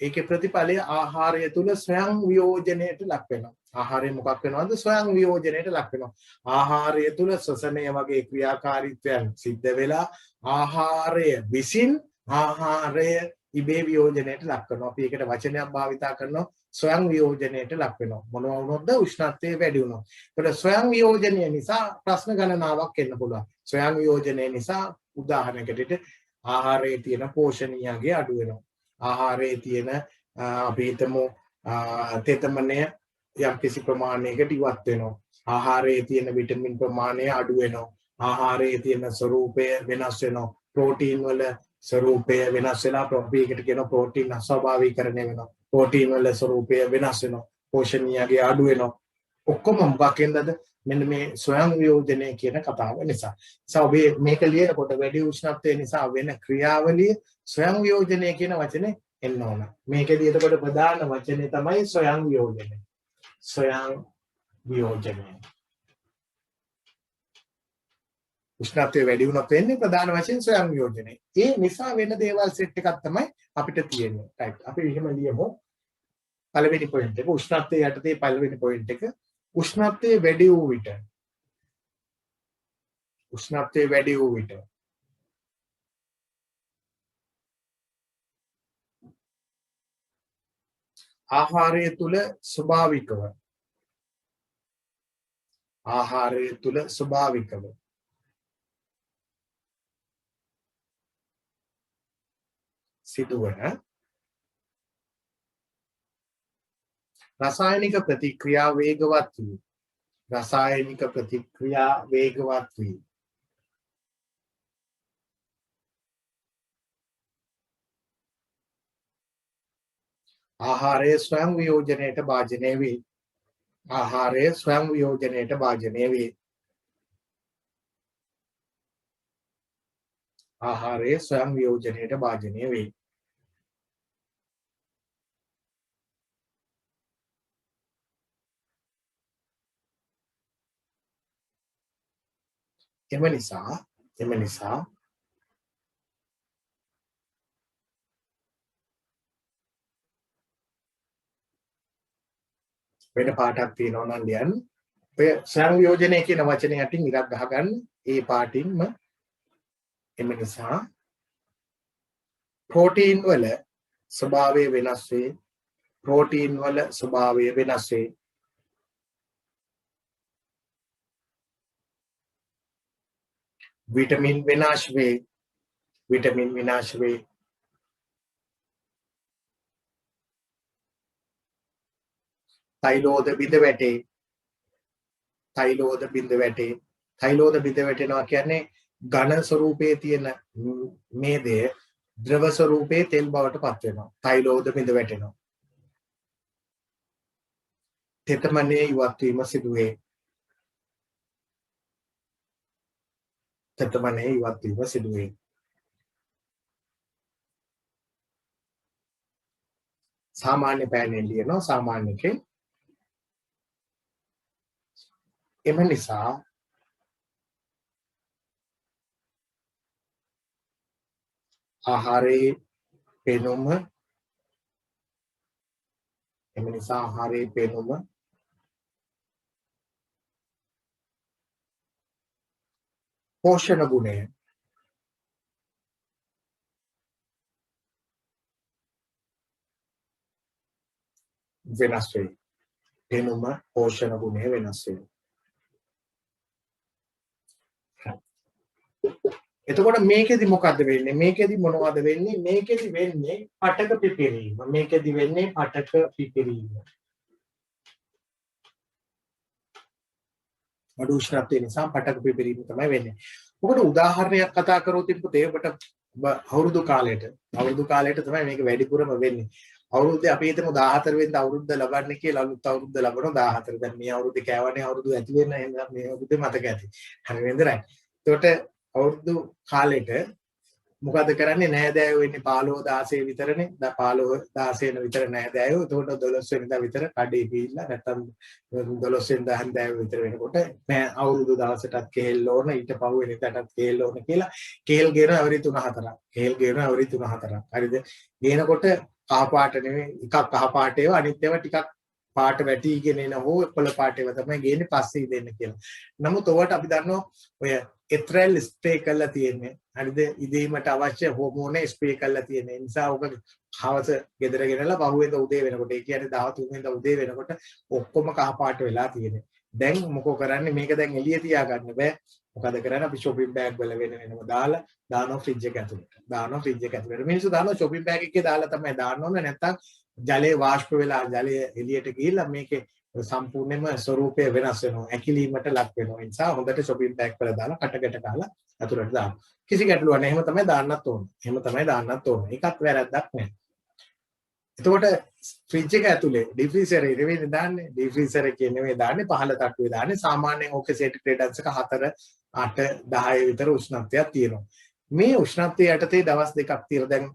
ඒකේ ප්‍රතිඵලය ආහාරය තුල ස්වයං වියෝජනයට ලක් වෙනවා. ආහාරය මොකක් වෙනවද? ස්වයං වියෝජනයට ලක් වෙනවා. ආහාරය තුල ශ්වසනය වගේ ක්‍රියාකාරීත්වයන් සිද්ධ වෙලා ආහාරය විසින් ආහාරය ඉබේ වියෝජනයට ලක් කරනවා. අපි ඒකට වචනයක් භාවිතා කරනවා ස්වයං වියෝජනයට ලක් වෙනවා. මොනවා වුණොත්ද? උෂ්ණත්වය වැඩි වුණොත්. ඒකට ස්වයං වියෝජනය නිසා ප්‍රශ්න ගණනාවක් එන්න පුළුවන්. ස්වයං වියෝජනය නිසා උදාහරණයකට ආහාරයේ තියෙන පෝෂණීයගේ අඩු වෙනවා. ආහාරයේ තියෙන අපි හිතමු තෙතමනය යම් කිසි ප්‍රමාණයකට ඉවත් වෙනවා. ආහාරයේ තියෙන විටමින් ප්‍රමාණය අඩු වෙනවා. ආහාරයේ තියෙන ස්වરૂපය වෙනස් වෙනවා. ප්‍රෝටීන් වල ස්වરૂපය වෙනස් වෙලා ප්‍රෝටීනකට කියන ප්‍රෝටීන් අස්වාභාවිකරණය වෙනවා. ප්‍රෝටීන් වල ස්වરૂපය වෙනස් වෙනවා. පෝෂණීයගේ අඩු වෙනවා. ඔක්කොම මොකක්ෙන්දද? මෙන්න මේ ස්වයං වියෝජනය කියන කතාව නිසා. ඔබේ මේක ලියනකොට වැඩි උෂ්ණත්වය නිසා වෙන ක්‍රියාවලිය ස්වයං වියෝජනය කියන වචනේ එන්න ඕන. මේකදී එතකොට ප්‍රධාන වචනේ තමයි ස්වයං වියෝජනය. ස්වයං වියෝජනය. උෂ්ණත්වය වැඩි වුණොත් වෙන්නේ ප්‍රධාන වශයෙන් ස්වයං වියෝජනය. ඒ නිසා වෙන දේවල් සෙට් එකක් තමයි අපිට තියෙන්නේ. right. අපි එහෙම ලියමු. පළවෙනි පොයින්ට් එක උෂ්ණත්වය යටතේ පළවෙනි පොයින්ට් එක උෂ්ණත්වය වැඩි වූ විට ආහාරය තුල ස්වභාවිකව සිදුවන රසායනික ප්‍රතික්‍රියා වේගවත් වී ආහාරය ස්වයං වියෝජනයට භාජනය වේ. ආහාරය ස්වයං වියෝජනයට භාජනය වේ. ආහාරය ස්වයං වියෝජනයට භාජනය වේ. එම නිසා වෙන පාඩක් තියෙනවා නම් ලියන්න. ඔය සංයෝජනය කියන වචනේ යටින් ඉරක් ගහගන්න. ඒ පාටින්ම එම නිසා ප්‍රෝටීන් වල ස්වභාවය වෙනස් වේ. විටමින් විනාශ වේ. තෛලෝද බිඳ වැටේ. තෛලෝද බිඳ වැටෙනවා කියන්නේ ඝන ස්වරූපයේ තියෙන මේ දේ ද්‍රව ස්වරූපයේ තෙල් බවට පත් වෙනවා. තෛලෝද බිඳ වැටෙනවා. තෙතමනේ ඉවත් වීම සිදුවේ. සාමාන්‍ය පෑනෙන් ලියනවා. සාමාන්‍යකේ එම නිසා ආහාරයේ පෙනුම පෝෂණ ගුණය වෙනස් වෙයි. පෙනුම පෝෂණ ගුණය වෙනස් වෙයි. එතකොට මේකෙදි මොකද්ද වෙන්නේ? මේකෙදි මොනවද වෙන්නේ? මේකෙදි වෙන්නේ පටක පිපිරීම. මේකෙදි වෙන්නේ පටක පිපිරීම. අඩු උෂ්ණත්වය නිසා පටක පිපිරීම තමයි වෙන්නේ. මොකද උදාහරණයක් කතා කරොත් පුතේ ඔබට අවුරුදු කාලයට තමයි මේක වැඩිපුරම වෙන්නේ. අවුරුද්දේ අපි හිතමු 14 වෙනිදා අවුරුද්ද ලබන්නේ කියලා අලුත් අවුරුද්ද ලබනවා 14. දැන් මේ අවුරුද්දේ කෑවනේ අවුරුදු ඇති වෙන්න එහෙනම් මේ අවුරුද්දේ මතක ඇති. හරි නේද රයි? එතකොට අවුරුදු කාලෙට මොකද කරන්නේ නෑදෑයෝ වෙන්නේ 15 16 විතරනේ. 15 16 විතර නෑදෑයෝ. එතකොට 12 වෙනිදා විතර කඩේ ගිහිල්ලා නැත්තම් 12 වෙනිදා හන්දෑයෝ විතර වෙනකොට නෑ අවුරුදු දවසටත් කෙහෙල් ඕන ඊට පහුවෙනිදාටත් කෙහෙල් ඕන කියලා කෙහෙල් ගේන අවුරුදු 3-4ක්. කෙහෙල් ගේන අවුරුදු 3-4ක්. හරිද? ගේනකොට කහ පාට නෙමෙයි එකක් කහ පාට ඒවා අනිත් ඒවා ටිකක් පාට වැටිගෙන එන හෝ පොළ පාට ඒවා තමයි ගේන්නේ පස්සේ දෙන්න කියලා. නමුත් ඔයාලට අපි දන්නවා ඔය එත්‍රල් ස්ප්‍රේ කරලා තියෙන්නේ. හරිද? ඉදීමට අවශ්‍ය හෝමෝන ස්ප්‍රේ කරලා තියෙන නිසා ඔක හවස ගෙදර ගෙනලා පහුවෙන්ද උදේ වෙනකොට ඒ කියන්නේ 13 වෙනිදා උදේ වෙනකොට ඔක්කොම කහ පාට වෙලා තියෙන්නේ. දැන් මොකෝ කරන්නේ මේක දැන් එළිය තියාගන්න බෑ. මොකද කරන්නේ අපි shopping bag වල වෙනම දාලා දානවා ෆ්‍රිජ් එක ඇතුළට. දානවා ෆ්‍රිජ් එක ඇතුළට. මිනිස්සු දානවා shopping bag එකේ දාලා තමයි දාන්න ඕන නැත්නම් ජලයේ වාෂ්ප වෙලා ජලය එළියට ගිහිල්ලා මේකේ සම්පූර්ණයෙන්ම ස්වරූපය වෙනස් වෙනවා. ඇකිලීමට ලක් වෙනවා. ඒ නිසා හොඳට shopping bag වල දාලා කටකට ගාලා ඇතුළට දාන්න. කිසි ගැටලුවක් නැහැ. එහෙම තමයි දාන්නත් ඕන. එහෙම තමයි දාන්නත් ඕන. ඒකත් වැරද්දක් නැහැ. එතකොට ෆ්‍රිජ් එක ඇතුලේ ඩිෆ්‍රීසර් එකේ නෙවෙයි දාන්නේ. ඩිෆ්‍රීසර් එකේ නෙවෙයි දාන්නේ පහළ තට්ටුවේ දාන්නේ. සාමාන්‍යයෙන් ඕකේ සෙන්ටිග්‍රේඩ්ස් එක 4 8 10 විතර උෂ්ණත්වයක් තියෙනවා. මේ උෂ්ණත්වය යටතේ දවස් දෙකක් තියෙනවා. දැන්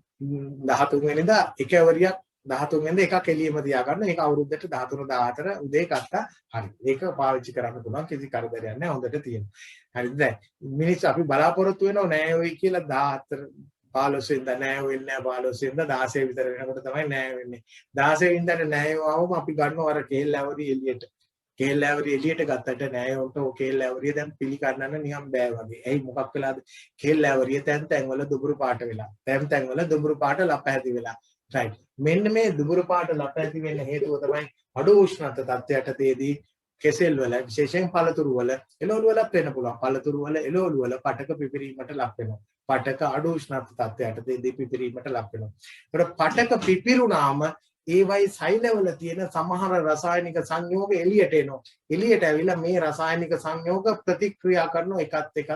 13 වෙනිදා එකවරියක් 13 වෙනිදා එකක් එළියම තියාගන්න. ඒක අවුරුද්දට 13 14 උදේ ගත්තා. හරි. ඒක පාවිච්චි කරන්න පුළුවන්. කිසි කරදරයක් නැහැ. හොඳට තියෙනවා. හරිද? දැන් මිනිස්සු අපි බලාපොරොත්තු වෙනව නෑ ඔයි කියලා 14 15 වෙනිදා නෑ වෙන්නේ නෑ 15 වෙනිදා 16 විතර වෙනකොට තමයි නෑ වෙන්නේ 16 වෙනිදාට නෑ වවම අපි ගන්නවා අර කේල් ඇවරි එළියට කේල් ඇවරි එළියට ගත්තට නෑ උන්ට ඔය කේල් ඇවරිය දැන් පිළිගන්නන්න නිකන් බෑ වගේ. ඇයි මොකක් වෙලාද කේල් ඇවරිය තැන් වල දුඹුරු පාට වෙලා තැන් වල දුඹුරු පාට ලපැහැති වෙලා රයිට්. මෙන්න මේ දුඹුරු පාට ලපැහැති වෙන්න හේතුව තමයි අඩු උෂ්ණත්ව තත්ත්වයටදී කෙසෙල් වල විශේෂයෙන් පළතුරු වල එළවලු වලත් වෙන්න පුළුවන්. පළතුරු වල එළවලු වල පටක පිපිරීමට ලක් වෙනවා. පටක අඩු උෂ්ණත්ව තත්ත්වයටදී පිපිරීමට ලක් වෙනවා. ඒකට පටක පිපිරුණාම ඒවයි සෛලවල තියෙන සමහර රසායනික සංයෝග එළියට එනවා. එළියට ඇවිල්ලා මේ රසායනික සංයෝග ප්‍රතික්‍රියා කරන එකත් එක්ක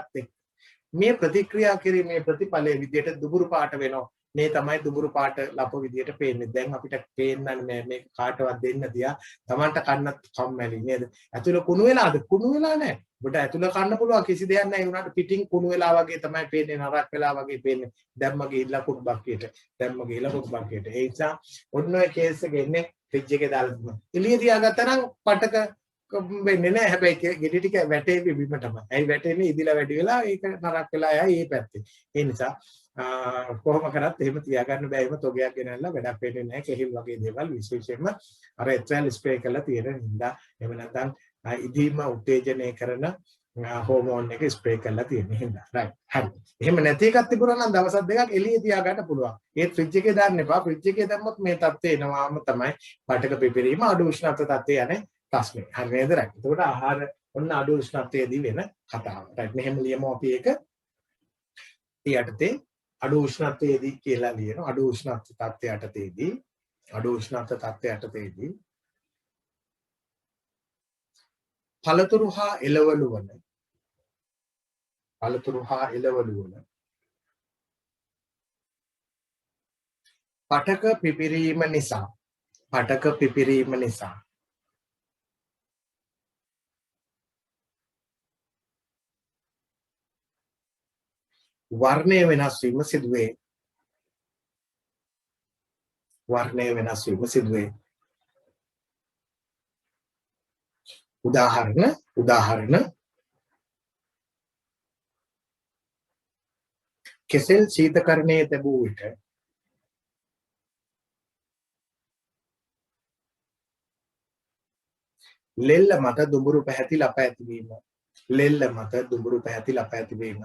මේ ප්‍රතික්‍රියා කිරීමේ ප්‍රතිඵලයේ විදිහට දුඹුරු පාට වෙනවා. මේ තමයි දුඹුරු පාට ලප විදියට පේන්නේ. දැන් අපිට පේන්නන්නේ මේක කාටවත් දෙන්න තියා. Tamanට කන්නත් කම්මැලි නේද? ඇතුළ කුණු වෙලාද? කුණු වෙලා නැහැ. ඔබට ඇතුළ කන්න පුළුවන් කිසි දෙයක් නැහැ. ඒ වුණාට පිටින් කුණු වෙලා වගේ තමයි පේන්නේ. නරක් වෙලා වගේ පේන්නේ. දැම්ම ගිහිල්ලා කුණු බක්කියට. දැම්ම ගිහිල්ලා කුණු බක්කියට. ඒ නිසා ඔන්න ඔය කේස් එක එන්නේ ෆ්‍රිජ් එකේ දාලා දුන්නා. එළිය තියාගත්තා නම් පටක වෙන්නේ නැහැ. හැබැයි ගෙඩි ටික වැටේවි බිමටම. ඇයි වැටෙන්නේ? ඉදිලා වැඩි වෙලා ඒක නරක් වෙලා යයි මේ පැත්තේ. ඒ නිසා කොහොම කරත් එහෙම තියාගන්න බෑ. එහෙම තොගයක් ගෙනල්ලා වැඩක් වෙන්නේ නැහැ. කෙහිල් වගේ දේවල් විශේෂයෙන්ම අර එත්‍රල් ස්ප්‍රේ කරලා තියෙන හින්දා එහෙම නැත්නම් ඉදීම උත්තේජනය කරන හෝමෝන් එක ස්ප්‍රේ කරලා තියෙන හින්දා. රයිට්. හරි. එහෙම නැති එකක් තිබුණා නම් දවස් දෙකක් එළියේ තියාගන්න පුළුවන්. ඒත් ෆ්‍රිජ් එකේ දාන්න එපා. ෆ්‍රිජ් එකේ දැම්මොත් මේ තත්ත්වය එනවාම තමයි පටක පිපිරීම අඩු උෂ්ණත්ව තත්ත්වය යන්නේ ප්‍රශ්නේ. හරි නේද? රයිට්. එතකොට ආහාර ඔන්න අඩු උෂ්ණත්වයේදී වෙන කතාව. රයිට්. මෙහෙම ලියමු අපි ඒක. යටතේ අඩු උෂ්ණත්වයේදී කියලා ලියනවා. අඩු උෂ්ණත්ව තත්ත්වයටදී පළතුරු හා එළවලු වල පටක පිපිරීම නිසා වර්ණය වෙනස් වීම සිදුවේ. උදාහරණ කෙසෙල් ශීතකරණයේ තැබූ විට ලෙල්ල මත දුඹුරු පැහැති ලප ඇතිවීම. ලෙල්ල මත දුඹුරු පැහැතිලා පැතිවීම.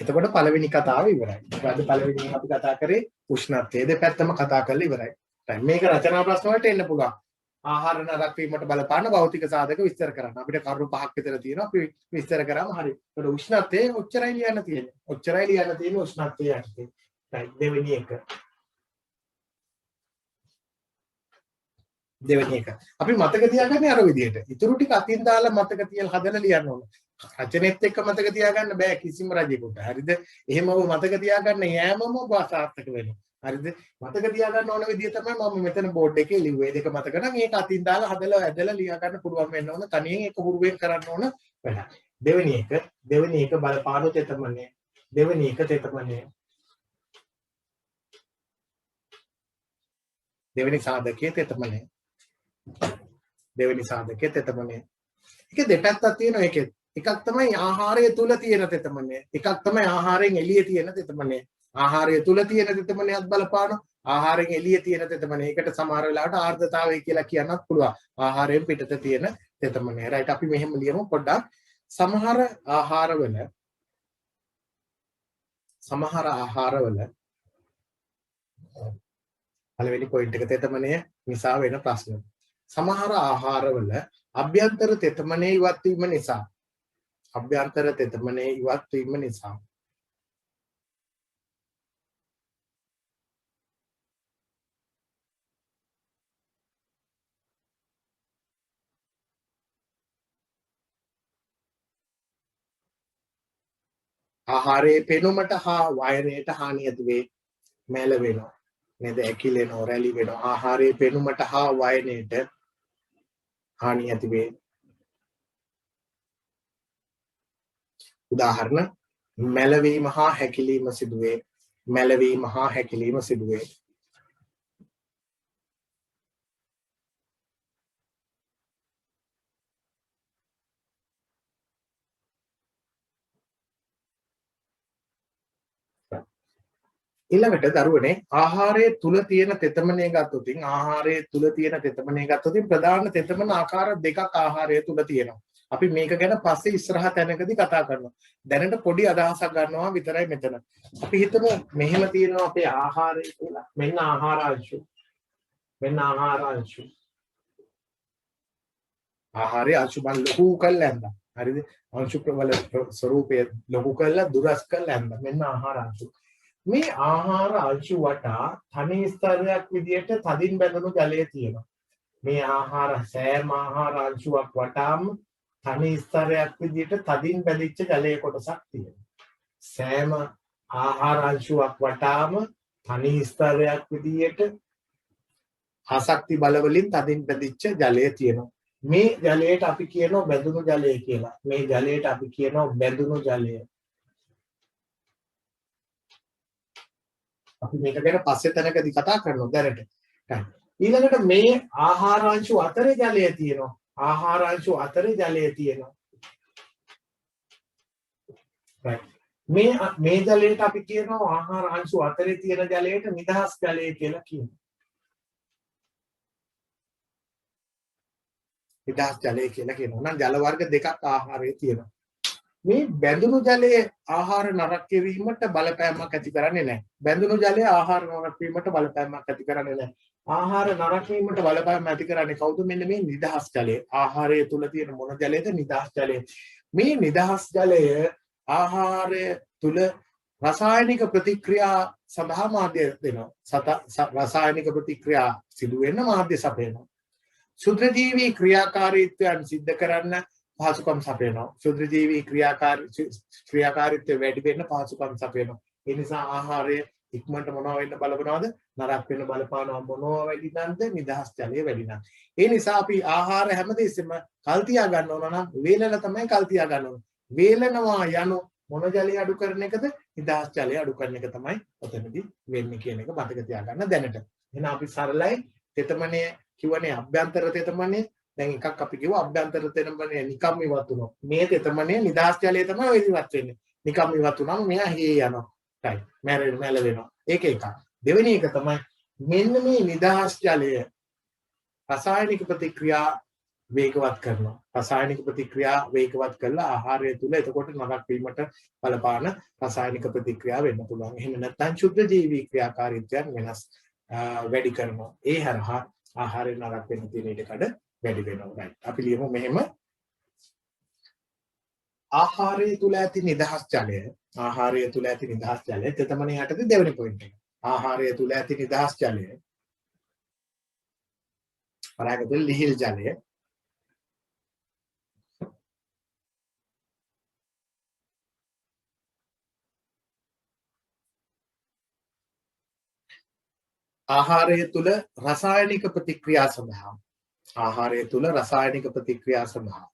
එතකොට පළවෙනි කතාව ඉවරයි. ඊට පළවෙනියෙන් අපි කතා කරේ උෂ්ණත්වය. දෙපැත්තම කතා කරලා ඉවරයි. මේක රචනා ප්‍රශ්න වලට එන්න පුළුවන්. ආහාර නරක වීමට බලපාන භෞතික සාධක විස්තර කරන්න. අපිට කරුණු පහක් විතර තියෙනවා. අපි විස්තර කරාම හරි. ඒකට උෂ්ණත්වය ඔච්චරයි ලියන්න තියෙන්නේ. ඔච්චරයි ලියන්න තියෙන්නේ උෂ්ණත්වය යටතේ. දෙවෙනි එක. දෙවෙනි එක. අපි මතක තියාගන්නේ අර විදිහට. ඊටු ටික අතින් දාලා මතක තියලා හදලා ලියන්න ඕන. රචනෙත් එක්ක මතක තියාගන්න බෑ කිසිම රජෙකුට. හරිද? එහෙම ඔබ මතක තියාගන්න යෑමම ඔබ අසාර්ථක වෙනවා. හරිද? මතක තියාගන්න ඕන විදිය තමයි මම මෙතන බෝඩ් එකේ ලිව්වේ. දෙක මතක නම් ඒක අතින් දාලා හදලා ඇදලා ලියා ගන්න පුළුවන් වෙන්න ඕන. තනියෙන් ඒක හුරුවෙන් කරන්න ඕන වැඩක්. දෙවෙනි එක බලපාන තෙතමනේ. දෙවෙනි එක තෙතමනේ. දෙවෙනි සාධකයේ තෙතමනේ. දෙවෙනි සාධකයේ තෙතමනේ. ඒක දෙපැත්තක් තියෙනවා ඒකේ. එකක් තමයි ආහාරය තුල තියෙන තෙතමනේ. එකක් තමයි ආහාරයෙන් එළියේ තියෙන තෙතමනේ. ආහාරය තුල තියෙන තෙතමනේත් බලපාන. ආහාරයෙන් එළියේ තියෙන තෙතමනේ. ඒකට සමහර වෙලාවට ආර්ද්‍රතාවය කියලා කියන්නත් පුළුවන්. ආහාරයෙන් පිටත තියෙන තෙතමනේ. රයිට් අපි මෙහෙම ලියමු පොඩ්ඩක්. සමහර ආහාරවල පළවෙනි පොයින්ට් එක තෙතමනය නිසා වෙන ප්‍රශ්න. සමහර ආහාරවල අභ්‍යන්තර තෙතමනේ ඉවත් වීම නිසා ආහාරය පෙනුමට හා වයරයට හානිය ඇති වේ. මැල වෙනවා. නේද? ඇකිලෙනවා, රැලි වෙනවා. ආහාරයේ පෙනුමට හා වයනයට හානිය ඇති වේ. උදාහරණ මැලවීම හා හැකිලීම සිදුවේ. මැලවීම හා හැකිලීම සිදුවේ. ඊළඟට දරුවනේ ආහාරයේ තුල තියෙන තෙතමනය ගත්තොත් ප්‍රධාන තෙතමන ආකාර දෙකක් ආහාරය තුල තියෙනවා. අපි මේක ගැන පස්සේ ඉස්සරහ තැනකදී කතා කරනවා. දැනට පොඩි අදහසක් ගන්නවා විතරයි මෙතන. අපි හිතමු මෙහෙම තියෙනවා අපේ ආහාරය කියලා. මෙන්න ආහාරාංශු. ආහාරයේ අංශු බල ලොකු කරලා ඇඳලා. හරිද? අංශු වල ස්වરૂපය ලොකු කරලා දුරස් කරලා ඇඳලා. මෙන්න ආහාරාංශු. මේ ආහාර අංශු වටා තනි ස්තරයක් විදියට තදින් බැඳුණු ජලය තියෙනවා. මේ සෑම ආහාර අංශුවක් වටාම තනි ස්තරයක් විදියට තදින් බැඳිච්ච ජලයේ කොටසක් තියෙනවා. සෑම ආහාර අංශුවක් වටාම තනි ස්තරයක් විදියට ආසක්ති බල වලින් තදින් බැඳිච්ච ජලය තියෙනවා. මේ ජලයට අපි කියනවා බැඳුණු ජලය කියලා. මේ ජලයට අපි කියනවා බැඳුණු ජලය. අපි මේක ගැන පස්සේ තැනකදී කතා කරනවා දැනට. ඊළඟට මේ ආහාරාංශු අතරේ ජලය තියෙනවා. මේ ජලයට අපි කියනවා ආහාරාංශු අතරේ තියෙන ජලයට නිදහස් ජලය කියලා කියනවා. නම් ජල වර්ග දෙකක් ආහාරයේ තියෙනවා. මේ බැඳුණු ජලයේ ආහාර නරක වීමට බලපෑමක් ඇති කරන්නේ නැහැ. බැඳුණු ජලය ආහාර නරක වීමට බලපෑමක් ඇති කරන්නේ නැහැ. ආහාර නරක වීමට බලපෑම ඇති කරන්නේ කවුද? මෙන්න මේ නිදහස් ජලය. ආහාරය තුල තියෙන මොන ජලයද? නිදහස් ජලය. මේ නිදහස් ජලය ආහාරය තුල රසායනික ප්‍රතික්‍රියා සඳහා මාධ්‍ය දෙනවා. රසායනික ප්‍රතික්‍රියා සිදු වෙන මාධ්‍ය සපයනවා. ශුද්‍රජීවී ක්‍රියාකාරීත්වයන් සිද්ධ කරන්න පහසුකම් සපයනවා. ශුද්‍රජීවී ක්‍රියාකාරීත්වය වැඩි වෙන්න පහසුකම් සපයනවා. ඒ නිසා ආහාරය ඉක්මනට මොනවා වෙන්න බලපනවද? නරක වෙන්න බලපානවා. මොනවා වැඩි නැන්ද? නිදහස් ජලය වැඩි නම්. ඒ නිසා අපි ආහාර හැමදෙස්සෙම කල් තියා ගන්න ඕන නම් වේලලා තමයි කල් තියා ගන්න ඕන. වේලනවා යනු මොන ජලය අඩු කරන එකද? නිදහස් ජලය අඩු කරන එක තමයි ඔතනදී වෙන්නේ කියන එක මතක තියාගන්න දැනට. එහෙනම් අපි සරලයි තෙතමනේ කිව්වනේ අභ්‍යන්තර තෙතමනේ. දැන් එකක් අපි කිව්වා අභ්‍යන්තර තෙතමනේ නිකම් ඉවත් වුණා. මේ තෙතමනේ නිදහස් ජලය තමයි ඔය ඉවත් වෙන්නේ. නිකම් ඉවත් වුණාම මෙයා හේ යනවා. right. මැල වෙනවා. ඒක එකක්. දෙවෙනි එක තමයි මෙන්න මේ නිදහස් ජලය රසායනික ප්‍රතික්‍රියා වේගවත් කරනවා. රසායනික ප්‍රතික්‍රියා වේගවත් කරලා ආහාරය තුල එතකොට නරක වීමට බලපාන රසායනික ප්‍රතික්‍රියා වෙන්න පුළුවන්. එහෙම නැත්නම් ශුද්ධ ජීවී ක්‍රියාකාරීත්වයන් වෙනස් වැඩි කරනවා. ඒ හරහා ආහාරය නරක වෙන්න තියෙන ඉඩකඩ වැඩි වෙනවා. right. අපි ලියමු මෙහෙම ආහාරය තුල ඇති නිදහස් ජලය ආහාරය තුල ඇති නිදහස් ජලය තෙතමනේ යටතේ දෙවෙනි පොයින්ට් එක. ආහාරය තුල ඇති නිදහස් ජලය පරාග තුල ලිහිල් ජලය ආහාරය තුල රසායනික ප්‍රතික්‍රියා සඳහා ආහාරය තුල රසායනික ප්‍රතික්‍රියා සඳහා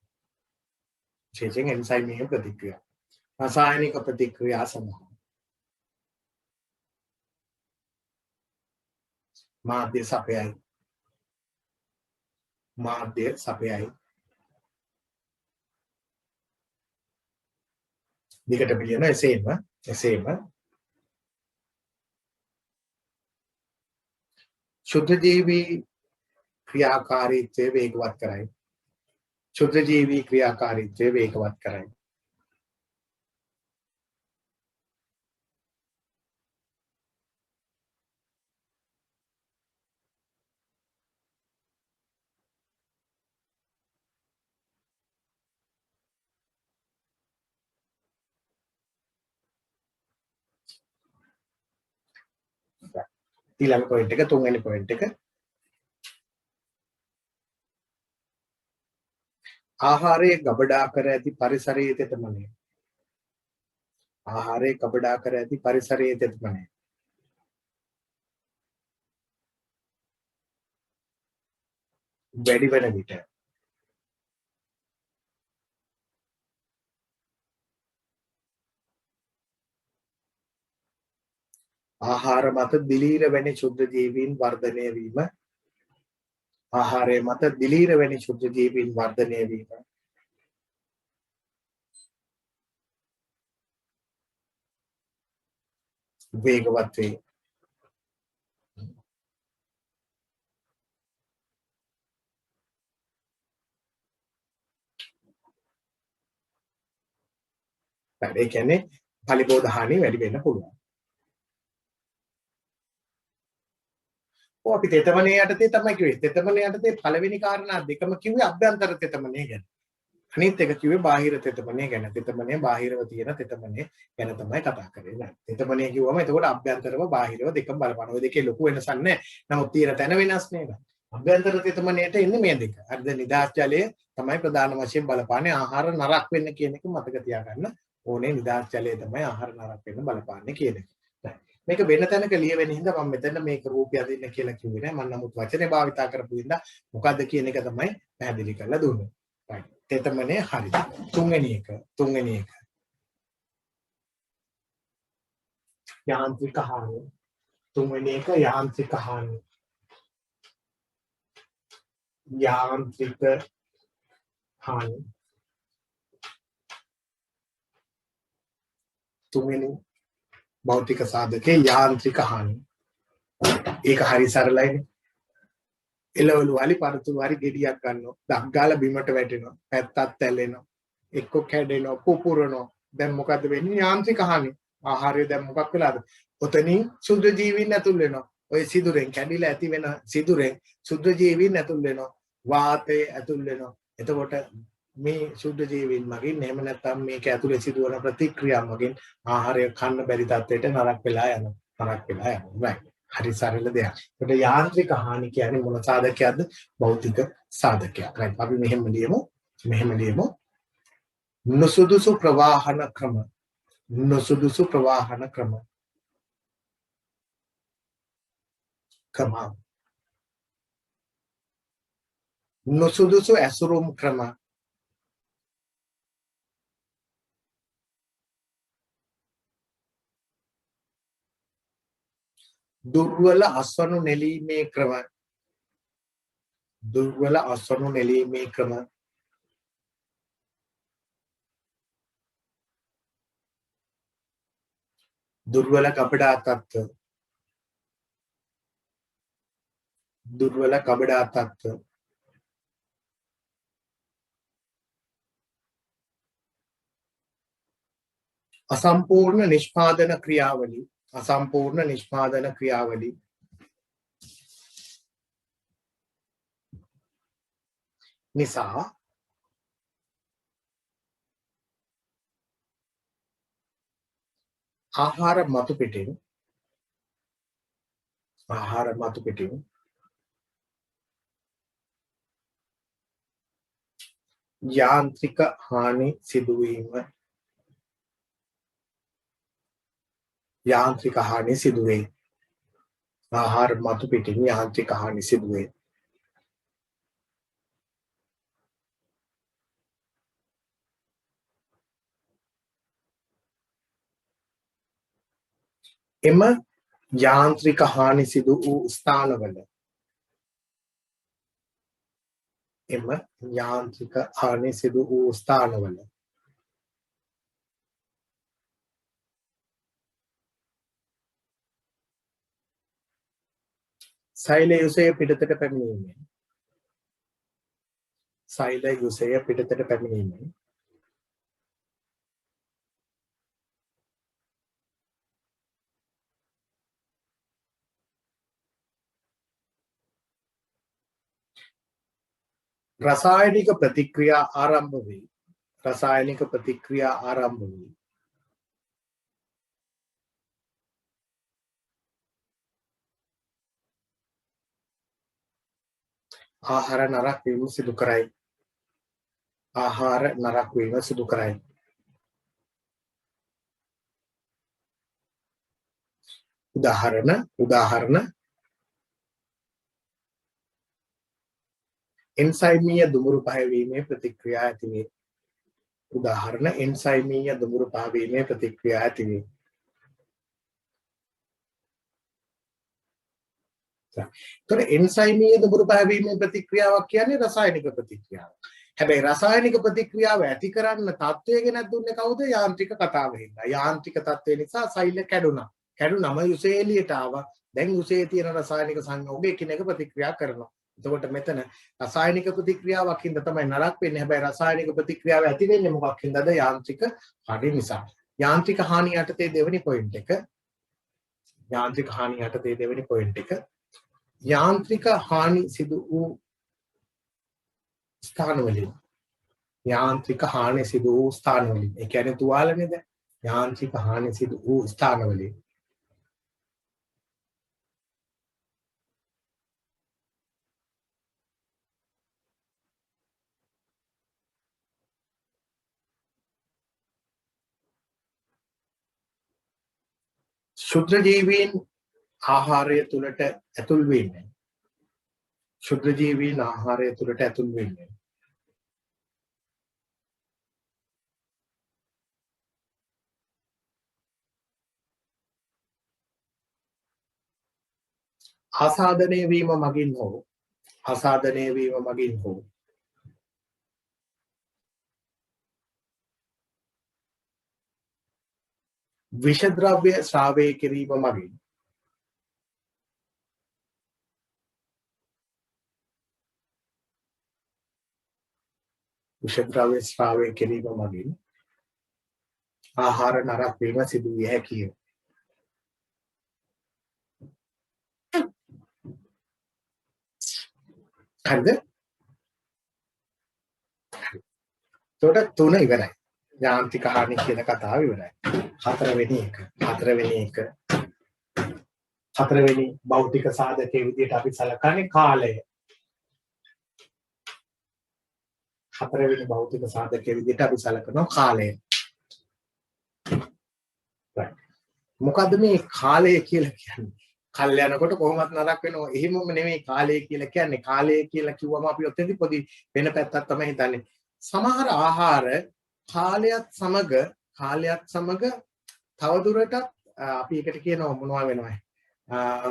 විශේෂයෙන් එන්සයිමීය ප්‍රතික්‍රියා රසායනික ප්‍රතික්‍රියා සඳහා මාධ්‍ය සපයයි දිගට පිළියන එසේම ශුද්ධ ජීවී ක්‍රියාකාරීත්වය වේගවත් කරයි ශුද්ධ ජීවී ක්‍රියාකාරීත්වය වේගවත් කරයි ඊළඟ පොයින්ට් එක තුන්වෙනි පොයින්ට් එක ආහාරයේ ගබඩා කර ඇති පරිසරයේ තෙතමනය ආහාරයේ ගබඩා කර ඇති පරිසරයේ තෙතමනය වැඩි වෙන විට ආහාර මත දිලීර වැනි ශුද්ධ ජීවීන් වර්ධනය වීම ආහාරය මත දිලීර වැනි ශුද්ධ ජීවීන් වර්ධනය වීම වේගවත් වේ ඒ කියන්නේ පලිබෝධ හානිය වැඩි වෙන්න පුළුවන්. ඔව් අපි තෙතමනේ යටතේ තමයි කිව්වේ. තෙතමනේ යටතේ පළවෙනි කාරණා දෙකම කිව්වේ අභ්‍යන්තර තෙතමනේ ගැන. අනිත් එක කිව්වේ බාහිර තෙතමනේ ගැන. තෙතමනේ බාහිරව තියෙන තෙතමනේ ගැන තමයි කතා කරන්නේ. තෙතමනේ කිව්වම එතකොට අභ්‍යන්තරව බාහිරව දෙකම බලපාන. ඔය දෙකේ ලොකු වෙනසක් නැහැ. නමුත් තියෙන තැන වෙනස් නේද? අභ්‍යන්තර තෙතමනේට එන්නේ මේ දෙක. හරිද? නිදහස් ජලය තමයි ප්‍රධාන වශයෙන් බලපාන්නේ ආහාර නරක වෙන්න කියන එක මතක තියාගන්න. ඕනේ නිදහස් ජලය තමයි ආහාර නරක වෙන්න බලපාන්නේ කියන එක. මේක වෙන තැනක ලියවෙන හින්දා මම මෙතන මේක රූපය අදින්න කියලා කිව්වේ නෑ. මම නමුත් වචනේ භාවිතා කරපු හින්දා මොකද්ද කියන එක තමයි පැහැදිලි කරලා දුන්නේ. right. තෙතමනේ හරි. තුන්වෙනි එක යාන්ත්‍රික හානිය. තුන්වෙනි එක යාන්ත්‍රික හානිය. යාන්ත්‍රික හානිය. තුන්වෙනි භෞතික සාධකයේ යාන්ත්‍රික හානිය. ඒක හරි සරලයිනේ. එළවලු වලි පරතුරු හරි ගෙඩියක් ගන්නවා. දක් ගාලා බිමට වැටෙනවා. පැත්තක් තැලෙනවා. එක්ක කැඩෙනවා, පුපුරනවා. දැන් මොකද වෙන්නේ? යාන්ත්‍රික හානිය. ආහාරය දැන් මොකක් වෙලාද? ඔතනින් සුද්ධ ජීවීන් ඇතුල් වෙනවා. ඔය සිදුරෙන් කැඩිලා ඇති වෙන සිදුරෙන් සුද්ධ ජීවීන් ඇතුල් වෙනවා. වාතය ඇතුල් වෙනවා. එතකොට මේ සුද්ධ ජීවීන් මගින් එහෙම නැත්නම් මේක ඇතුලේ සිදුවන ප්‍රතික්‍රියා මගින් ආහාරය කන්න බැරි තත්ත්වයට නරක වෙලා යනවා. right. හරි සරල දෙයක්. ඒකට යාන්ත්‍රික හානි කියන්නේ මොන සාධකයක්ද? භෞතික සාධකයක්. right. අපි මෙහෙම ලියමු. නුසුදුසු ප්‍රවාහන ක්‍රම. නුසුදුසු ඇසුරුම් ක්‍රම. දුර්වල අස්වනු නෙලීමේ ක්‍රම. දුර්වල ගබඩා තත්ත්ව. දුර්වල කබඩා තත්ත්ව අසම්පූර්ණ නිෂ්පාදන ක්‍රියාවලි නිසා ආහාර මතු පිටින් යාන්ත්‍රික හානි සිදුවීම සිදුවේ. ආහාර මතු පිටින් යාන්ත්‍රික හානි සිදුවේ. එම යාන්ත්‍රික හානි සිදු වූ ස්ථානවල සෛල යුසය පිටතට පැමිණීමෙන් රසායනික ප්‍රතික්‍රියා ආරම්භ වේ. ආහාර නරක වීම සිදු කරයි. උදාහරණ එන්සයිමීය දුමුරු පහවීමේ ප්‍රතික්‍රියා ඇතිවේ. තොර එන්සයිමීය දුමුරු පහවීමේ ප්‍රතික්‍රියාවක් කියන්නේ රසායනික ප්‍රතික්‍රියාවක්. හැබැයි රසායනික ප්‍රතික්‍රියාව ඇති කරන්න තත්ත්වය ගෙනත් දුන්නේ කවුද? යාන්ත්‍රික කතාවෙ හින්දා. යාන්ත්‍රික තත්ත්වය නිසා සෛල කැඩුනම යුසය එළියට ආවා. දැන් යුසයේ තියෙන රසායනික සංයෝග එකිනෙක ප්‍රතික්‍රියා කරනවා. එතකොට මෙතන රසායනික ප්‍රතික්‍රියාවක් හින්දා තමයි නරක වෙන්නේ. හැබැයි රසායනික ප්‍රතික්‍රියාව ඇති වෙන්නේ මොකක් හින්දාද? යාන්ත්‍රික හානි නිසා. යාන්ත්‍රික හානි යටතේ දෙවෙනි පොයින්ට් එක. යාන්ත්‍රික හානි සිදු වූ ස්ථානවලින්. ඒ කියන්නේ තුවාල නේද? යාන්ත්‍රික හානි සිදු වූ ස්ථානවලින් ශුද්‍රජීවීන් ආහාරය තුළට ඇතුල් වෙන්නේ ආසාදනය වීම මගින් හෝ විෂද්‍රව්‍ය ශ්‍රාවය කිරීම මගින් ආහාර නරක වීම සිදු විය හැකිය. හරිද? එතකොට තුන ඉවරයි. යාන්ත්‍රික හානි කියන කතාව ඉවරයි. හතරවෙනි භෞතික සාධකයේ විදිහට අපි සලකන්නේ කාලය. මොකද්ද මේ කාලය කියලා කියන්නේ? කල් යනකොට කොහොමත් නරක වෙනවා. එහෙමම නෙමෙයි කාලය කියලා කියන්නේ. කාලය කියලා කිව්වම අපි ඔතෙන්දි පොඩි වෙන පැත්තක් තමයි හිතන්නේ. සමහර ආහාර කාලයත් සමග තවදුරටත් අපි එකට කියනවා මොනවා වෙනවද?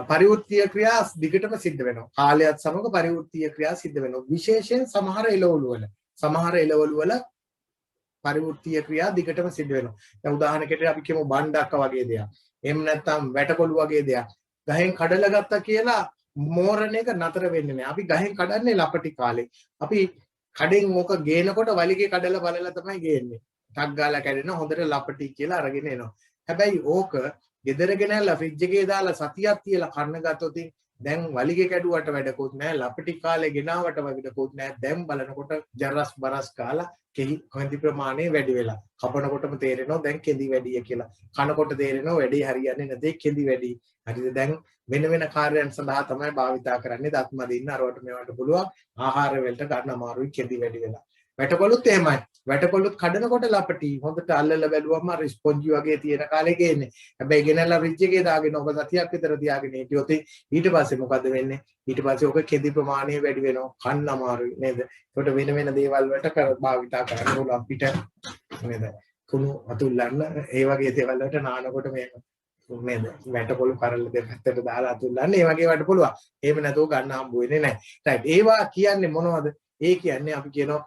පරිවෘත්තීය ක්‍රියා දිගටම සිද්ධ වෙනවා. කාලයත් සමග පරිවෘත්තීය ක්‍රියා සිද්ධ වෙනවා. විශේෂයෙන් සමහර එළවලු වල පරිවෘත්තීය ක්‍රියා දිගටම සිද්ධ වෙනවා. දැන් උදාහරණයකට අපි කියමු බණ්ඩක්ක වගේ දෙයක්. එහෙම නැත්නම් වැටකොළු වගේ දෙයක්. ගහෙන් කඩලා ගත්තා කියලා මෝරණ එක නතර වෙන්නේ නැහැ. අපි ගහෙන් කඩන්නේ ලපටි කාලේ. අපි කඩෙන් ඕක ගේනකොට වලිගේ කඩලා බලලා තමයි ගේන්නේ. ටක් ගාලා කැඩෙන හොඳට ලපටි කියලා අරගෙන එනවා. හැබැයි ඕක ගෙදර ගෙනල්ලා ෆ්‍රිජ් එකේ දාලා සතියක් තියලා කන්න ගත්තොත් දැන් වලිගේ කැඩුවට වැඩකුත් නැහැ. ලපටි කාලේ ගෙනාවට වැඩකුත් නැහැ. දැන් බලනකොට ජරස් බරස් කාලා කෙඳි ප්‍රමාණය වැඩි වෙලා. කපනකොටම තේරෙනවා දැන් කෙඳි වැඩිය කියලා. කනකොට තේරෙනවා වැඩි හරියන්නේ නැතේ කෙඳි වැඩි. හරිද? දැන් වෙන වෙන කාර්යයන් සඳහා තමයි භාවිතා කරන්නේ. දත් මදින්න අරවට මේවට පුළුවන්. ආහාර වලට ගන්න අමාරුයි කෙඳි වැඩි වෙලා. වැටකොළුත් එහෙමයි. වැටකොළුත් කඩනකොට ලපටි හොඳට අල්ලලා බැලුවම අර ස්පොන්ජි වගේ තියෙන කාලේ ගේන්නේ. හැබැයි ගෙනල්ලා ෆ්‍රිජ් එකේ දාගෙන ඔබ සතියක් විතර තියාගෙන හිටියොත් ඊට පස්සේ මොකද වෙන්නේ? ඊට පස්සේ ඔක කෙඳි ප්‍රමාණය වැඩි වෙනවා. කන්න අමාරුයි නේද? ඒකට වෙන වෙන දේවල් වලට භාවිතා කරන්න පුළුවන් අපිට නේද? කුණු අතුල්ලන්න ඒ වගේ දේවල් වලට නානකොට මේක නේද? වැටකොළු කරල දෙපැත්තට දාලා අතුල්ලන්න ඒ වගේ වට පුළුවන්. එහෙම නැතුව ගන්න හම්බ වෙන්නේ නැහැ. රයිට්. ඒවා කියන්නේ මොනවද? ඒ කියන්නේ අපි කියනවා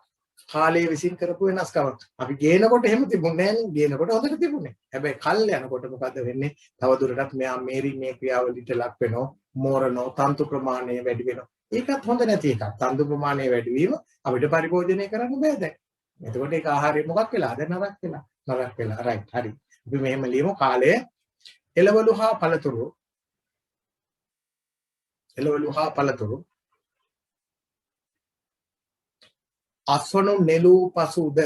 කාලයේ විසින් කරපු වෙනස්කම. අපි ගේනකොට එහෙම තිබුණේ නැහැ නේ. ගේනකොට හොඳට තිබුණේ. හැබැයි කල් යනකොට මොකද වෙන්නේ? තව දුරටත් මෙයා මේරි මේ ක්‍රියාවලියට ලක් වෙනවා. මෝරනවා. තන්තු ප්‍රමාණය වැඩි වෙනවා. ඒකත් හොඳ නැති එකක්. තන්තු ප්‍රමාණය වැඩි වීම අපිට පරිභෝජනය කරන්න බෑ දැන්. එතකොට ඒක ආහාරය මොකක් වෙලාද? නරක වෙලා. නරක වෙලා. රයිට්. හරි. අපි මෙහෙම ලියමු කාලය එළවලු හා පළතුරු අස්වනු නෙළූ පසුද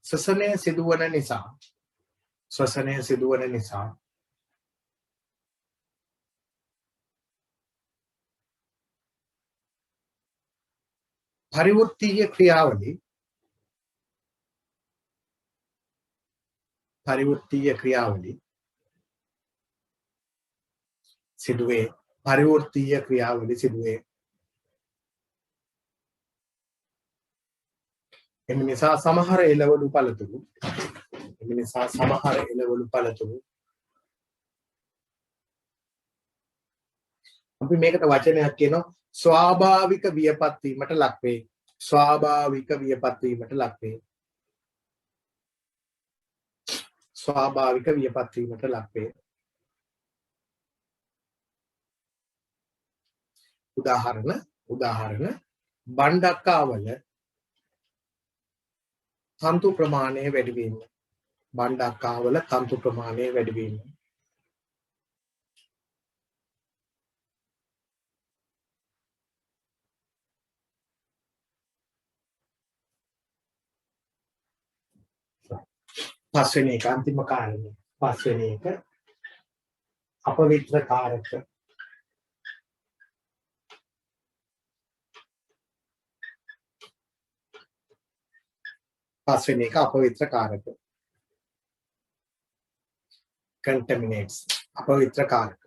ශ්වසනය සිදුවන නිසා පරිවෘත්තීය ක්‍රියාවලි සිදුවේ. එම නිසා සමහර එළවලු පළතුරු අපි මේකට වචනයක් කියනවා ස්වාභාවික වියපත් වීමට ලක් වේ. ස්වාභාවික වියපත් වීමට ලක් වේ. උදාහරණ බණ්ඩක්කාවල තන්තු ප්‍රමාණය වැඩි වීම. පස්වෙනි එක අන්තිම කාරණය. පස්වෙනි එක අපවිත්‍ර කාරක. contaminates. අපවිත්‍ර කාරක.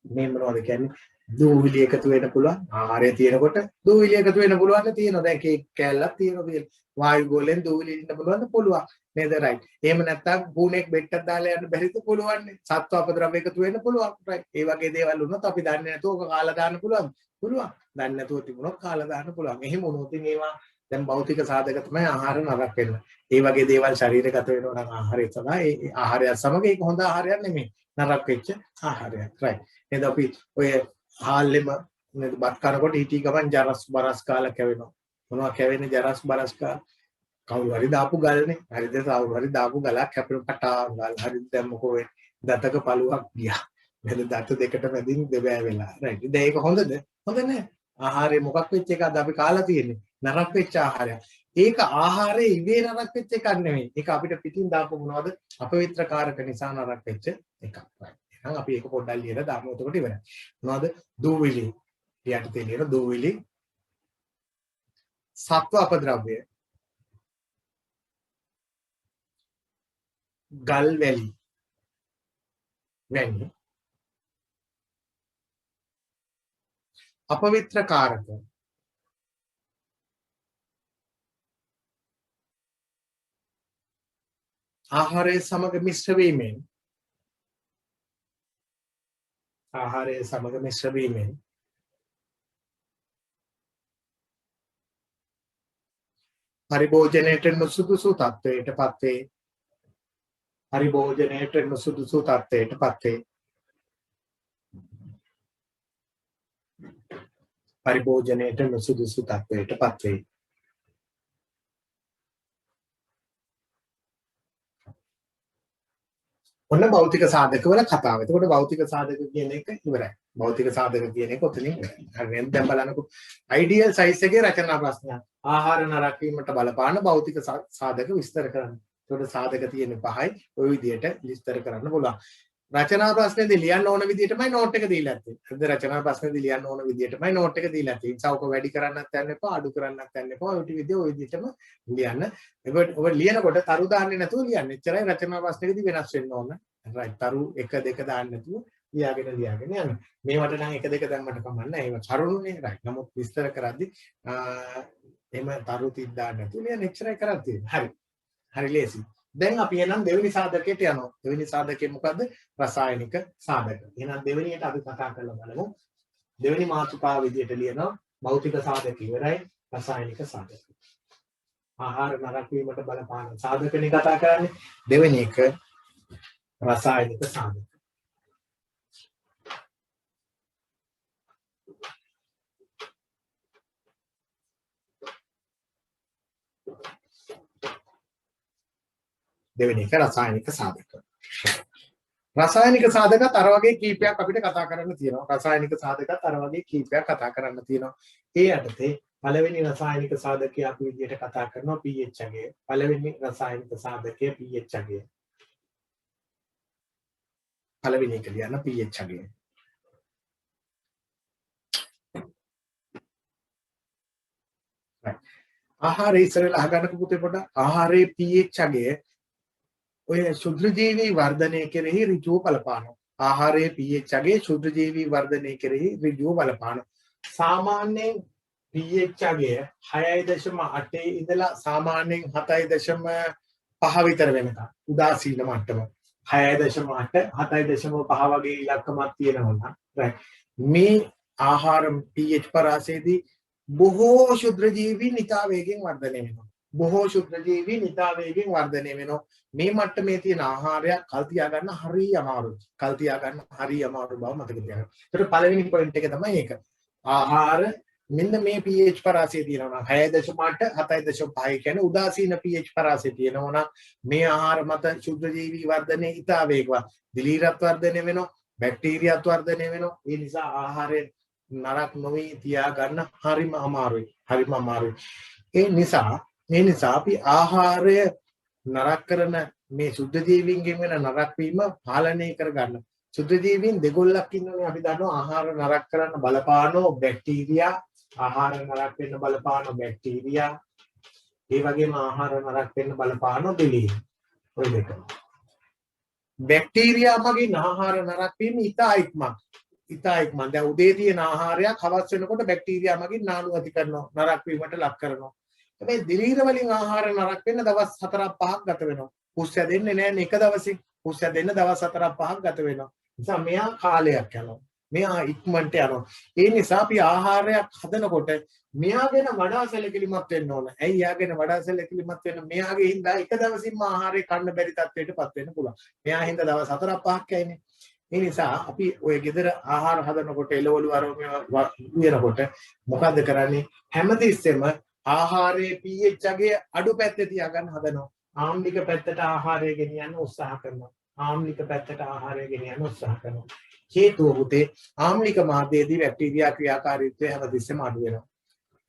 මේ මොනවද කියන්නේ? දූවිලි එකතු වෙන්න පුළුවන්. ආහාරය තියෙනකොට දූවිලි එකතු වෙන්න පුළුවන් නේ තියෙනවා. දැන් කේක් කෑල්ලක් තියෙනවා. වායු ගෝලෙන් දූවිලි ඉන්න පුළුවන් නේද? රයිට්. එහෙම නැත්නම් ගුණෙක් බෙට්ටක් දාලා යන්න බැරිද? පුළුවන් නේ. සත්ව අපද්‍රව්‍ය එකතු වෙන්න පුළුවන්. රයිට්. ඒ වගේ දේවල් වුණොත් අපි දන්නේ නැතුව ඔක කාලා දාන්න පුළුවන්. දන්නේ නැතුව තිබුණොත් කාලා දාන්න පුළුවන්. එහෙම වුණොත් ඒවා දැන් භෞතික සාධක තමයි ආහාර නරක වෙනවා. ඒ වගේ දේවල් ශරීරගත වෙනවා නම් ආහාරය සඳහා ඒ ආහාරය සමග ඒක හොඳ ආහාරයක් නෙමෙයි. නරක වෙච්ච ආහාරයක්. රයිට්. එහෙනම් අපි ඔය හාල්ලෙම නේද බත් කනකොට හිටි ගමන් ජරස් බරස් කාලා කැවෙනවා. මොනවා කැවෙන්නේ ජරස් බරස් කාලා? කවුරු හරි දාපු ගල්නේ. හරිද? කවුරු හරි දාපු ගලක් කැපෙන පටාන් ගල්. හරිද? දැන් මොකෝ වෙන්නේ? දතක පළුවක් ගියා. නේද? දත දෙකට මැදින් දෙබෑ වෙලා. රයිට්. දැන් ඒක හොඳද? හොඳ නෑ. ආහාරය මොකක් වෙච්ච එකක්ද අපි කාලා තියෙන්නේ? නරක වෙච්ච ආහාරයක්. ඒක ආහාරයේ ඉවේ නරක වෙච්ච එකක් නෙමෙයි. ඒක අපිට පිටින් දාපු මොනවද? අපවිත්‍ර කාරක නිසා නරක වෙච්ච එකක්. එහෙනම් අපි ඒක පොඩ්ඩක් ලියලා දාමු. එතකොට ඉවරයි. මොනවද? දූවිලි. යටතේ ලියන දූවිලි. සත්ව අපද්‍රව්‍ය. ගල් වැලි. වැනි. අපවිත්‍ර කාරක. ආහාරයේ සමග මිශ්‍ර වීමෙන් පරිභෝජනයට නුසුදුසු තත්වයට පත් වේ. පරිභෝජනයට නුසුදුසු තත්ත්වයටපත් වේ. පරිභෝජනයට නුසුදුසු තත්ත්වයටපත් වේ. ඔන්න භෞතික සාධක වල කතාව. එතකොට භෞතික සාධක කියන එක ඉවරයි. භෞතික සාධක කියන එක ඔතනින් ඉවරයි. හරි දැන් බලන්නකෝ. අයිඩියල් සයිස් එකේ රචනා ප්‍රශ්නය. ආහාර නරක වීමට බලපාන භෞතික සාධක විස්තර කරන්න. එතකොට සාධක තියෙන පහයි ওই විදිහට විස්තර කරන්න පුළුවන්. රචනා ප්‍රශ්නේදී ලියන්න ඕන විදිහටමයි නෝට් එක දීලා තියෙන්නේ. හරිද? රචනා ප්‍රශ්නේදී ලියන්න ඕන විදිහටමයි නෝට් එක දීලා තියෙන්නේ. සෞක වැඩි කරන්නත් යන්න එපා, අඩු කරන්නත් යන්න එපා. ඔය විදිහටම ලියන්න. ඔබ ලියනකොට තරු දාන්නේ නැතුව ලියන්න. එච්චරයි රචනා ප්‍රශ්නේදී වෙනස් වෙන්න ඕන. රයිට්. තරු 1 2 දාන්න නැතුව ලියාගෙන යන්න. මේවට නම් 1 2 දැම්මට කමක් නැහැ. ඒක කරුණුනේ. රයිට්. නමුත් විස්තර කරද්දී එහෙම තරු 30 දාන්න නැතුව ලියන්න එච්චරයි කරන් තියෙන්නේ. හරි. හරි ලේසි. දැන් අපි එනම් දෙවෙනි සාධකයට යනවා. දෙවෙනි සාධකය මොකද්ද? රසායනික සාධක. එහෙනම් දෙවෙනියට අපි කතා කරලා බලමු. දෙවෙනි මාතෘකාව විදිහට ලියනවා භෞතික සාධක ඉවරයි රසායනික සාධක. ආහාර නරක වීමට බලපාන සාධකනේ කතා කරන්නේ. දෙවෙනි එක රසායනික සාධක. දෙවෙනි එක රසායනික සාධක. රසායනික සාධකත් අර වගේ කීපයක් අපිට කතා කරන්න තියෙනවා. රසායනික සාධකත් අර වගේ කීපයක් කතා කරන්න තියෙනවා. ඒ යටතේ පළවෙනි රසායනික සාධකය අපි විදිහට කතා කරනවා pH අගය. පළවෙනි රසායනික සාධකය pH අගය. පළවෙනි එක ලියන්න pH අගය. ආහාරය ඉස්සරලා අහගන්නකො පුතේ පොඩ්ඩක්. ආහාරයේ pH අගය ඔය ශුද්ධජීවී වර්ධනය කෙරෙහි ඍජුව බලපානවා. ආහාරයේ pH අගයේ ශුද්ධජීවී වර්ධනය කෙරෙහි ඍජුව බලපානවා. සාමාන්‍යයෙන් pH අගය 6.8 ඉඳලා සාමාන්‍යයෙන් 7.5 විතර වෙනකම් උදාසීන මට්ටම 6.8 7.5 වගේ ඉලක්කමක් තියෙනවා නම් මේ ආහාර pH පරාසයේදී බොහෝ ශුද්ධජීවී නිතා වේගෙන් වර්ධනය වෙනවා. බොහෝ ශුද්ධජීවී නිතා වේගෙන් වර්ධනය වෙනවා. මේ මට්ටමේ තියෙන ආහාරයක් කල් තියා ගන්න හරිය අමාරුයි. කල් තියා ගන්න හරිය අමාරු බව මතක තියාගන්න. ඒකට පළවෙනි පොයින්ට් එක තමයි ඒක. ආහාර මෙන්න මේ pH පරාසය තියෙනවා නම් 6.8 7.5 කියන්නේ උදාසීන pH පරාසය තියෙනවා නම් මේ ආහාර මත ශුද්ධජීවී වර්ධනය ඉතා වේගවත්. දිලීරත් වර්ධනය වෙනවා, බැක්ටීරියාත් වර්ධනය වෙනවා. ඒ නිසා ආහාරය නරක නොවි තියා ගන්න හරිම අමාරුයි. හරිම අමාරුයි. ඒ නිසා අපි ආහාරය නරක කරන මේ ශුද්ධජීවීන්ගෙන් වෙන නරක වීම පාලනය කරගන්න. ශුද්ධජීවීන් දෙගොල්ලක් ඉන්නනේ අපි දන්නවා ආහාර නරක කරන්න බලපානෝ බැක්ටීරියා, ආහාර නරක වෙන්න බලපානෝ බැක්ටීරියා, ඒ වගේම ආහාර නරක වෙන්න බලපානෝ දිලීර. ඔය දෙකම. බැක්ටීරියා මගින් ආහාර නරක වීම ඉතා ඉක්මන්. දැන් උදේ තියෙන ආහාරයක් හවස් වෙනකොට බැක්ටීරියා මගින් නානු ඇති කරනවා, නරක වීමට ලක් කරනවා. හැබැයි දිලීර වලින් ආහාර නරක වෙන්න දවස් 4-5ක් ගත වෙනවා. හුස්ස දෙන්නේ නැහැ එක දවසින්. හුස්ස දෙන්න දවස් 4-5ක් ගත වෙනවා. නිසා මෙයා කාලයක් යනවා. මෙයා ඉක්මනට යනවා. ඒ නිසා අපි ආහාරයක් හදනකොට මෙයාගෙන වඩා සැලකිලිමත් වෙන්න ඕන. ඇයි යාගෙන වඩා සැලකිලිමත් වෙන්න? මෙයාගේ හින්දා එක දවසින්ම ආහාරය කන්න බැරි තත්ත්වයකටපත් වෙන්න පුළුවන්. මෙයා හින්දා දවස් 4-5ක් යයිනේ. ඒ නිසා අපි ඔය ගෙදර ආහාර හදනකොට එළවලු අරෝමය වියනකොට මොකද්ද කරන්නේ? හැමතිස්සෙම ආහාරයේ pH අගය අඩු පැත්තේ තියාගන්න හදනවා. ආම්ලික පැත්තට ආහාරය ගෙනියන්න උත්සාහ කරනවා. ආම්ලික පැත්තට ආහාරය ගෙනියන්න උත්සාහ කරනවා. හේතුව පුතේ ආම්ලික මාධ්‍යයේදී බැක්ටීරියා ක්‍රියාකාරීත්වය හැමතිස්සෙම අඩු වෙනවා.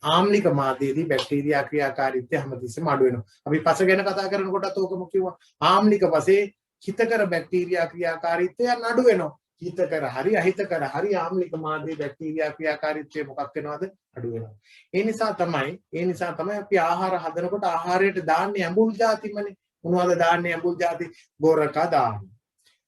ආම්ලික මාධ්‍යයේදී බැක්ටීරියා ක්‍රියාකාරීත්වය හැමතිස්සෙම අඩු වෙනවා. අපි පස ගැන කතා කරනකොටත් ඕකම කිව්වා. ආම්ලික පසේ හිතකර බැක්ටීරියා ක්‍රියාකාරීත්වය අඩු වෙනවා. හිතකර හරි අහිතකර හරි ආම්ලික මාධ්‍යයේ බැක්ටීරියා ක්‍රියාකාරීත්වය මොකක් වෙනවද? අඩු වෙනවා. ඒ නිසා තමයි අපි ආහාර හදනකොට ආහාරයට දාන්නේ ඇඹුල් ಜಾතිමනේ. මොනවද දාන්නේ ඇඹුල් ಜಾති? බොරක දානවා.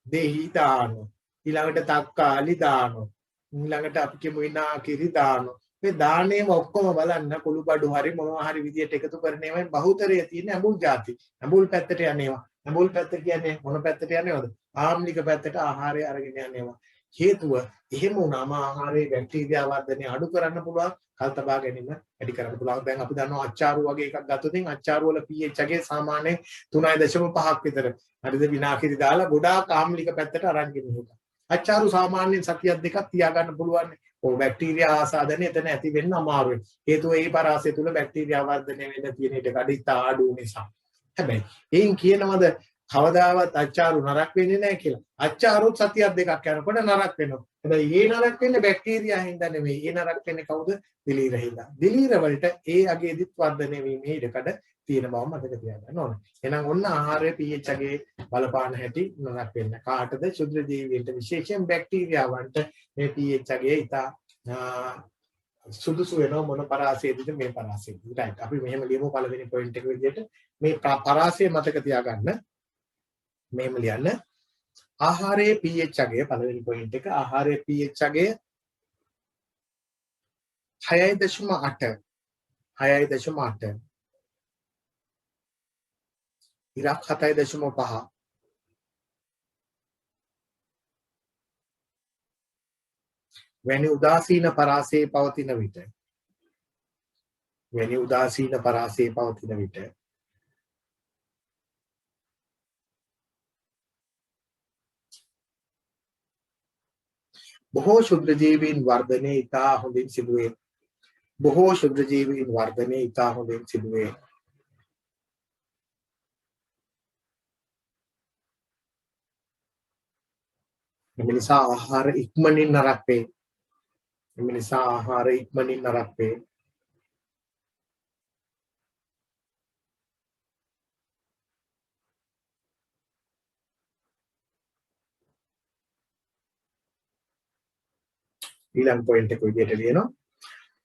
දෙහි දානවා. ඊළඟට තක්කාලි දානවා. ඊළඟට අපි කියමු විනාකිරි දානවා. මේ දාන්නේම ඔක්කොම බලන්න කුළුබඩු හරි මොනවා හරි විදියට එකතු කරන ඒවායින් බහුතරය තියෙන ඇඹුල් ಜಾති. ඇඹුල් පැත්තට යන්නේවා. ඇඹුල් පැත්ත කියන්නේ මොන පැත්තට යන්නේවද? ආම්ලික පැත්තට ආහාරය අරගෙන යන්නේවා. හේතුව එහෙම වුණාම ආහාරයේ බැක්ටීරියා වර්ධනය අඩු කරන්න පුළුවන්, කල් තබා ගැනීම වැඩි කරන්න පුළුවන්. දැන් අපි දන්නවා අච්චාරු වගේ එකක් ගත්තොත් අච්චාරු වල pH එකේ සාමාන්‍යයෙන් 3.5ක් විතර. හරිද? විනාකිරි දාලා ගොඩාක් ආම්ලික පැත්තට අරන් ගෙනියනවා. අච්චාරු සාමාන්‍යයෙන් සතියක් දෙකක් තියාගන්න පුළුවන්. ඔව් බැක්ටීරියා ආසාදනය එතන ඇති වෙන්න අමාරුයි. හේතුව ඒ පරාසය තුල බැක්ටීරියා වර්ධනය වෙන්න තියෙන ඊට කඩිත ආඩු නිසා. හැබැයි එයින් කියනවද කවදාවත් අච්චාරු නරක වෙන්නේ නැහැ කියලා. අච්චාරුත් සතියක් දෙකක් යනකොට නරක වෙනවා. හැබැයි ඒ නරක වෙන්නේ බැක්ටීරියා හින්දා නෙමෙයි. ඒ නරක වෙන්නේ කවුද? දිලීර හින්දා. දිලීර වලට ඒ අගේදිත් වර්ධනය වීමේ ඉඩකඩ තියෙන බව මතක තියාගන්න ඕනේ. එහෙනම් ඔන්න ආහාරයේ pH අගේ බලපාන හැටි නරක වෙන්න. කාටද? ශුද්ධ ජීවීන්ට විශේෂයෙන් බැක්ටීරියාවන්ට මේ pH අගේ ඉතා සුදුසු වෙනවා මොන පරාසයේදීද මේ පරාසයේදී. රයිට්. අපි මෙහෙම ලියමු පළවෙනි පොයින්ට් එක විදිහට මේ පරාසය මතක තියාගන්න. මෙහෙම ලියන්න. ආහාරයේ pH අගය පළවෙනි පොයින්ට් එක ආහාරයේ pH අගය 6.8 6.8 ඉරක් 7.5 වැනි උදාසීන පරාසයේ පවතින විට බොහෝ ශුද්ධ ජීවීන් වර්ධනයේ ඉතා හොඳින් සිදුවේ. එම නිසා ආහාර ඉක්මනින් නරක වේ. ඊළඟ පොයින්ට් එක විදිහට ලියනවා.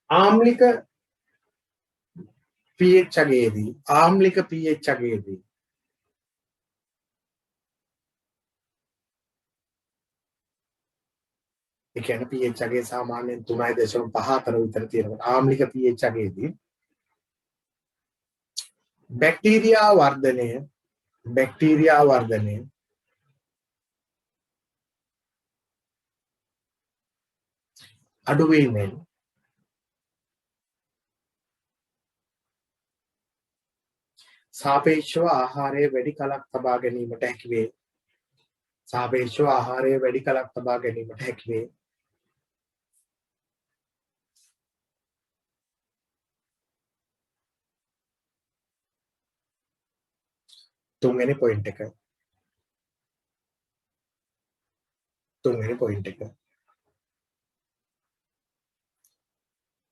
ආම්ලික pH අගයේදී ඒ කියන්නේ pH අගය සාමාන්‍යයෙන් 3.5 අතර විතර තියෙනවා. ආම්ලික pH අගයේදී බැක්ටීරියා වර්ධනය අඩුවීමෙන් සාපේක්ෂව ආහාරය වැඩි කලක් තබා ගැනීමට හැකි වේ. තුන්වෙනි පොයින්ට් එක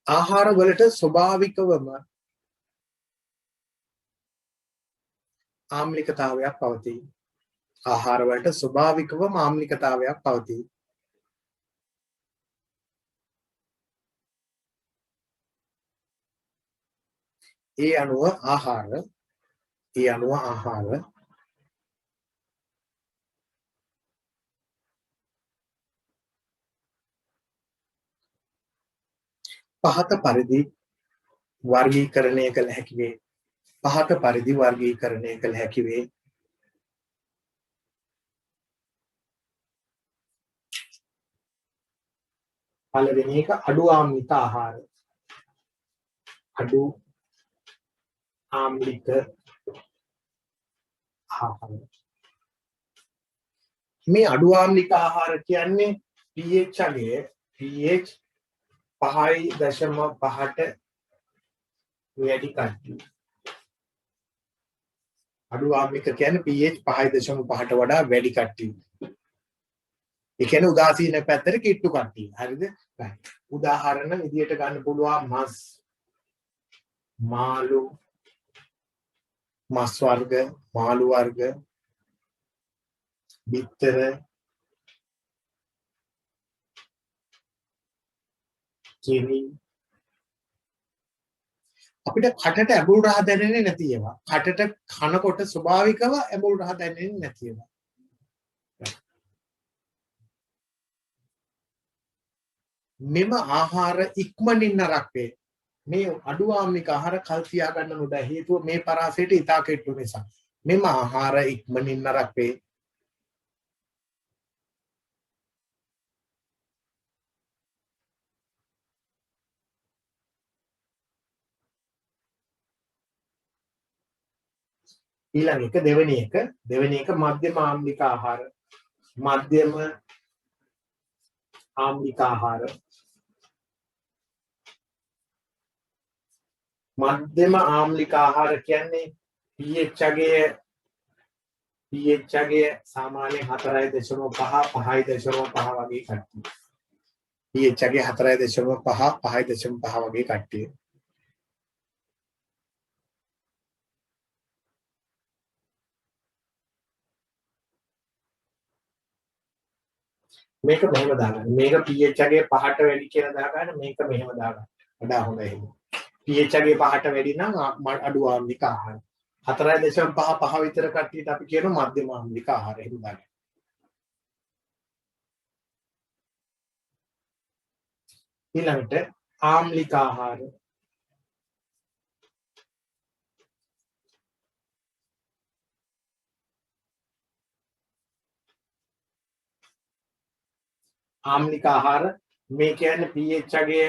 ආහාර වලට ස්වභාවිකවම ආම්ලිකතාවයක් පවතී. ඒ අනුව ආහාර පහත පරිදි වර්ගීකරණය කළ හැකි වේ. පළවෙනි එක අඩු ආම්ලික ආහාර. මේ අඩු ආම්ලික ආහාර කියන්නේ pH අගය pH 5.5ට වැඩි කට්ටිය. අඩු ආම්ලික කියන්නේ pH 5.5ට වඩා වැඩි කට්ටිය. ඒ කියන්නේ උදාසීන පැත්තට කිට්ටු කට්ටිය. හරිද? උදාහරණ විදියට ගන්න පුළුවන් මස්, මාළු වර්ග, බිත්තර, කිරි. අපිට කටට ඇඹුල් රහ දැනෙන්නේ නැති ඒවා. කටට කනකොට ස්වභාවිකව ඇඹුල් රහ දැනෙන්නේ නැති ඒවා. මෙම ආහාර ඉක්මනින් නරක වේ. මේ අඩු ආම්ලික ආහාර කල් තියා ගන්න නොදැ හේතුව මේ පරාසයට ඉතා කෙට්ටු නිසා. මෙම ආහාර ඉක්මනින් නරක වේ. ඊළඟ එක දෙවෙනි එක මධ්‍යම ආම්ලික ආහාර. මධ්‍යම ආම්ලික ආහාර. මධ්‍යම ආම්ලික ආහාර කියන්නේ pH අගය සාමාන්‍යයෙන් 4.5 5.5 වගේ කට්ටිය. pH අගය 4.5 5.5 වගේ කට්ටිය. මේක මෙහෙම දාගන්න. මේක pH අගය 5ට වැඩි කියලා දාගන්න. මේක මෙහෙම දාගන්න. වඩා හොඳයි. pH අගය 5ට වැඩි නම් අඩු ආම්ලික ආහාර. 4.5 විතර කට්ටියට අපි කියන මධ්‍යම ආම්ලික ආහාර එහෙම දාගන්න. ඊළඟට ආම්ලික ආහාර. ආම්ලික ආහාර මේ කියන්නේ pH අගය